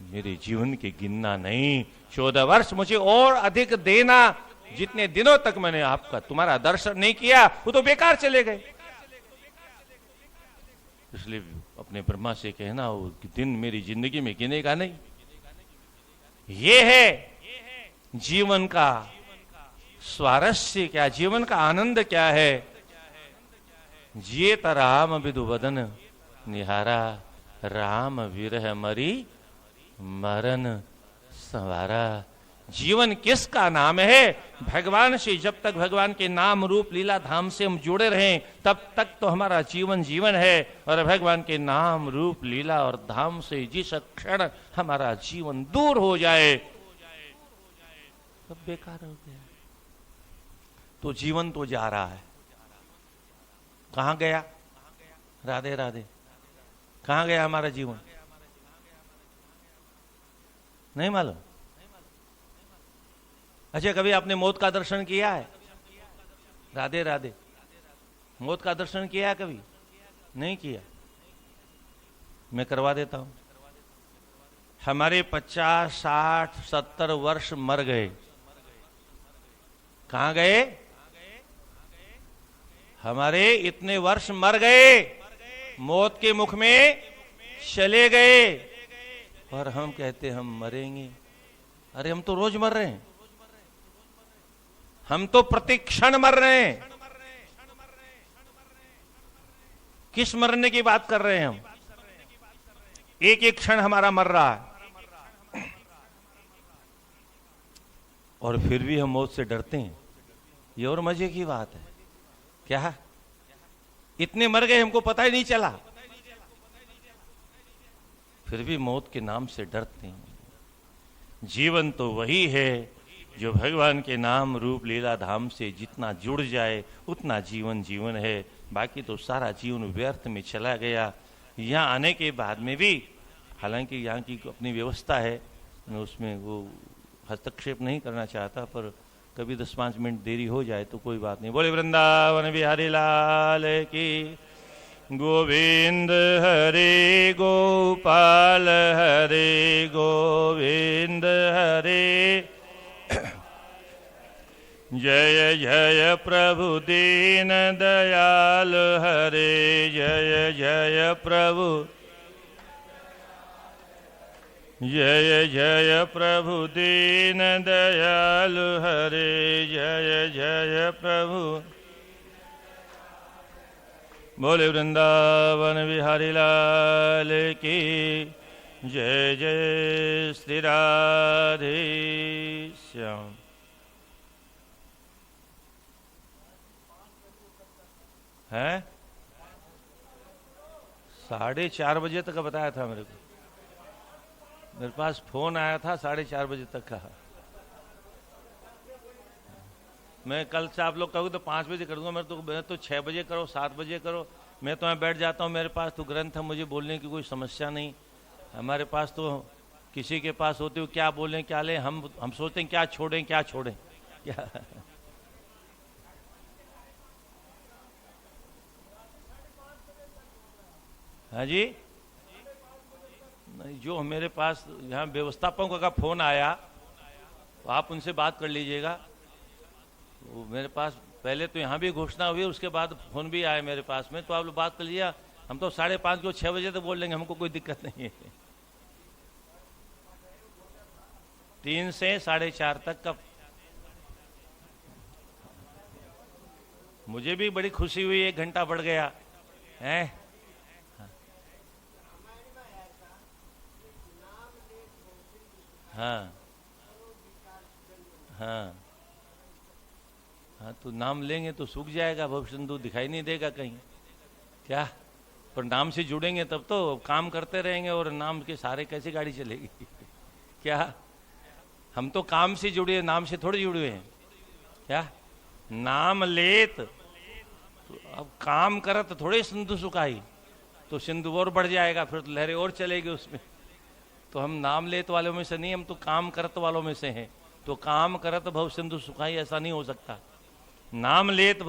मेरे जीवन के गिनना नहीं, 14 वर्ष मुझे और अधिक देना। जितने दिनों तक मैंने आपका तुम्हारा दर्शन नहीं किया वो तो बेकार चले गए। इसलिए अपने ब्रह्मा से कहना वो दिन मेरी जिंदगी में गिनेगा नहीं। ये है जीवन का स्वारस्य, क्या जीवन का आनंद क्या है? जियत राम विदु वदन निहारा, राम विरह मरी मरण संवारा। जीवन किसका नाम है? भगवान से जब तक भगवान के नाम रूप लीला धाम से हम जुड़े रहें तब तक तो हमारा जीवन जीवन है, और भगवान के नाम रूप लीला और धाम से जिस क्षण हमारा जीवन दूर हो जाए तब बेकार हो गया। तो जीवन तो जा रहा है, कहां गया? राधे राधे। कहां गया हमारा जीवन? नहीं मालूम। अच्छा, कभी आपने मौत का दर्शन किया है? राधे राधे। मौत का दर्शन किया है कभी? नहीं किया। मैं करवा देता हूं। हमारे 50, 60, 70 वर्ष मर गए। कहां गए? हमारे इतने वर्ष मर गए। मौत के मुख में चले गए और हम कहते हम मरेंगे। अरे हम तो रोज मर रहे हैं, हम तो प्रति क्षण मर रहे हैं। किस मरने की बात कर रहे हैं हम? एक एक क्षण हमारा मर रहा है और फिर भी हम मौत से डरते हैं। ये और मजे की बात है क्या? इतने मर गए हमको पता ही नहीं चला, फिर भी मौत के नाम से डरते हैं। जीवन तो वही है जो भगवान के नाम रूप लीला धाम से जितना जुड़ जाए उतना जीवन जीवन है, बाकी तो सारा जीवन व्यर्थ में चला गया। यहाँ आने के बाद में भी, हालांकि यहाँ की अपनी व्यवस्था है, मैं उसमें वो हस्तक्षेप नहीं करना चाहता, पर कभी 10-5 मिनट देरी हो जाए तो कोई बात नहीं। बोले वृंदावन बिहारी लाल की। गोविंद हरे गोपाल हरे गोविंद हरे। जय जय प्रभु दीन दयाल हरे, जय जय प्रभु, जय जय प्रभु दीन दयाल हरे, जय जय प्रभु। बोले वृंदावन बिहारी लाल की। जय जय श्री राधे श्याम। है 4:30 बजे तक का बताया था मेरे को। मेरे पास फोन आया था 4:30 बजे तक का। मैं कल से आप लोग कहोगे तो 5 बजे कर दूंगा। मैं तो 6 बजे करो, 7 बजे करो, मैं तो यहाँ बैठ जाता हूँ। मेरे पास तो ग्रंथ है, मुझे बोलने की कोई समस्या नहीं। हमारे पास तो किसी के पास होते हो क्या बोलें क्या लें, हम सोचते हैं क्या छोड़ें क्या छोड़ें क्या। हाँ जी, नहीं, जो मेरे पास यहाँ व्यवस्थापकों का फोन आया तो आप उनसे बात कर लीजिएगा। वो मेरे पास पहले तो यहाँ भी घोषणा हुई, उसके बाद फोन भी आया मेरे पास में, तो आप लोग बात कर लीजिए। हम तो 5:30 को 6 बजे तक बोल लेंगे, हमको कोई दिक्कत नहीं है। 3 से 4:30 तक का। मुझे भी बड़ी खुशी हुई, 1 घंटा बढ़ गया है। हाँ हाँ हाँ, तो नाम लेंगे तो सूख जाएगा, भव सिंधु दिखाई नहीं देगा कहीं क्या। पर नाम से जुड़ेंगे तब तो काम करते रहेंगे, और नाम के सहारे कैसे गाड़ी चलेगी क्या। हम तो काम से जुड़े, नाम से थोड़े जुड़े हैं क्या। नाम लेत तो अब काम करत थोड़े सिंधु सुखाई, तो सिंधु और बढ़ जाएगा, फिर तो लहरें और चलेगी उसमें। तो हम नाम लेत वालों में से नहीं, हम तो काम करत वालों में से हैं। तो काम करत भव सिंधु सुखाई ऐसा नहीं हो सकता। नाम लेत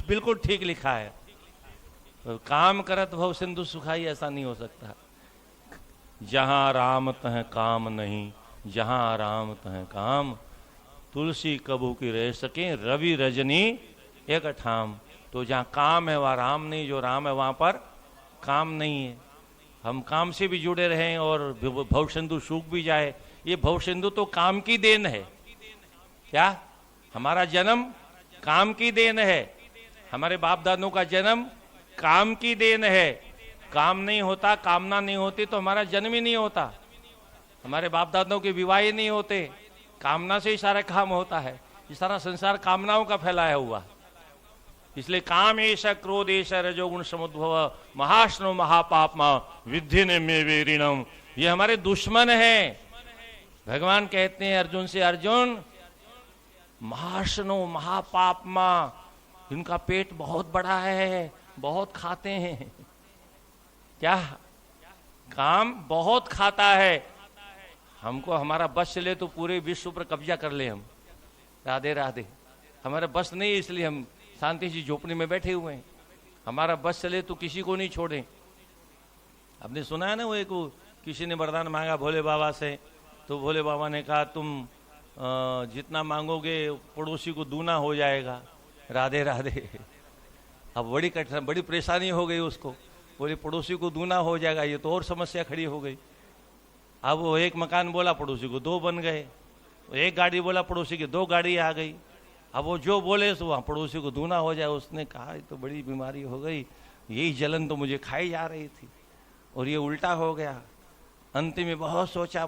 बिल्कुल ठीक लिखा है, तो काम करत भव सिंधु सुखाई ऐसा नहीं हो सकता। जहां राम तह काम नहीं, जहां राम तह काम, तुलसी कबू की रह सके रवि रजनी एक ठाम। तो जहां काम है वहां राम नहीं, जो राम है वहां पर काम नहीं है। हम काम से भी जुड़े रहें और भव सिंधु सूख भी जाए, ये भव सिंधु तो काम की देन है क्या। हमारा जन्म काम की देन है, हमारे बाप दादों का जन्म काम की देन है। काम नहीं होता, कामना नहीं होती तो हमारा जन्म ही नहीं होता, हमारे बाप दादों के विवाह ही नहीं होते। कामना से ही सारा काम होता है। ये सारा संसार कामनाओं का फैलाया हुआ, इसलिए काम ऐसा क्रोध ऐसा रजोगुण समुद्भव महाश्नो महापापमा विद्धि ने में वीरिणम। ये हमारे दुश्मन हैं। भगवान कहते हैं अर्जुन से, अर्जुन महाश्नो महापापमा, इनका पेट बहुत बड़ा है, बहुत खाते हैं क्या। काम बहुत खाता है, हमको हमारा बस चले तो पूरे विश्व पर कब्जा कर ले हम। राधे राधे। हमारा बस नहीं, इसलिए हम शांति से झोपड़ी में बैठे हुए हैं। हमारा बस चले तो किसी को नहीं छोड़ें। आपने सुना है ना, वो एक किसी ने वरदान मांगा भोले बाबा से, तो भोले बाबा ने कहा तुम जितना मांगोगे पड़ोसी को दूना हो जाएगा। राधे राधे। अब बड़ी परेशानी हो गई उसको। बोले पड़ोसी को दूना हो जाएगा, ये तो और समस्या खड़ी हो गई। अब वो एक मकान बोला, पड़ोसी को 2 बन गए। एक गाड़ी बोला, पड़ोसी की 2 गाड़ी आ गई। अब वो जो बोले तो वहाँ पड़ोसी को दूना हो जाए। उसने कहा ये तो बड़ी बीमारी हो गई, यही जलन तो मुझे खाई जा रही थी और ये उल्टा हो गया। अंतिम में बहुत सोचा,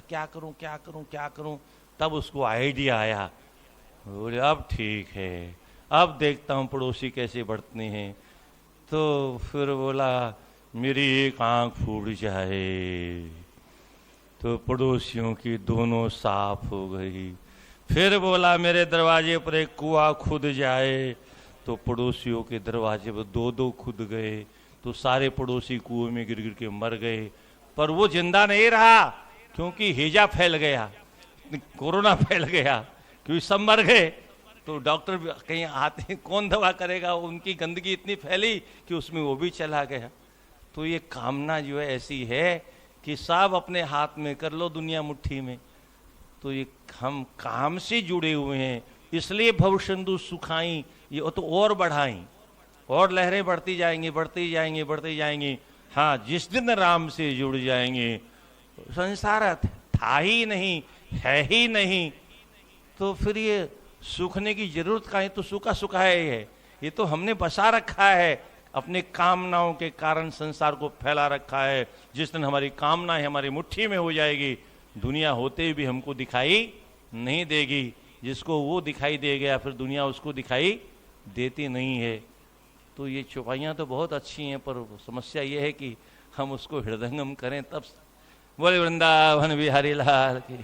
क्या करूं क्या करूं क्या करूं। तब उसको आइडिया आया, बोले अब ठीक है, अब देखता हूं पड़ोसी कैसे बरतनी है। तो फिर बोला मेरी एक आंख फूट जाए तो पड़ोसियों की दोनों साफ हो गई। फिर बोला मेरे दरवाजे पर एक कुआं खुद जाए तो पड़ोसियों के दरवाजे पर 2-2 खुद गए, तो सारे पड़ोसी कुएं में गिर गिर के मर गए। पर वो जिंदा नहीं रहा क्योंकि हैजा फैल गया, कोरोना फैल गया, क्योंकि सब मर गए। तो डॉक्टर कहीं आते कौन दवा करेगा, उनकी गंदगी इतनी फैली कि उसमें वो भी चला गया। तो ये कामना जो है ऐसी है कि सब अपने हाथ में कर लो, दुनिया मुट्ठी में। तो ये हम काम से जुड़े हुए हैं, इसलिए भवसिंधु सुखाई, ये तो और बढ़ाई, और लहरें बढ़ती जाएंगी बढ़ती जाएंगी बढ़ती जाएंगी। हाँ, जिस दिन राम से जुड़ जाएंगे, संसार था ही नहीं, है ही नहीं, तो फिर ये सूखने की जरूरत का है। तो सूखा सूखा है, ये तो हमने बसा रखा है, अपने कामनाओं के कारण संसार को फैला रखा है। जिस दिन हमारी कामना है हमारी मुट्ठी में हो जाएगी, दुनिया होते भी हमको दिखाई नहीं देगी। जिसको वो दिखाई दे गया फिर दुनिया उसको दिखाई देती नहीं है। तो ये चौपाइयाँ तो बहुत अच्छी हैं, पर समस्या ये है कि हम उसको हृदयंगम करें तब। बोले वृंदावन बिहारी लाल की।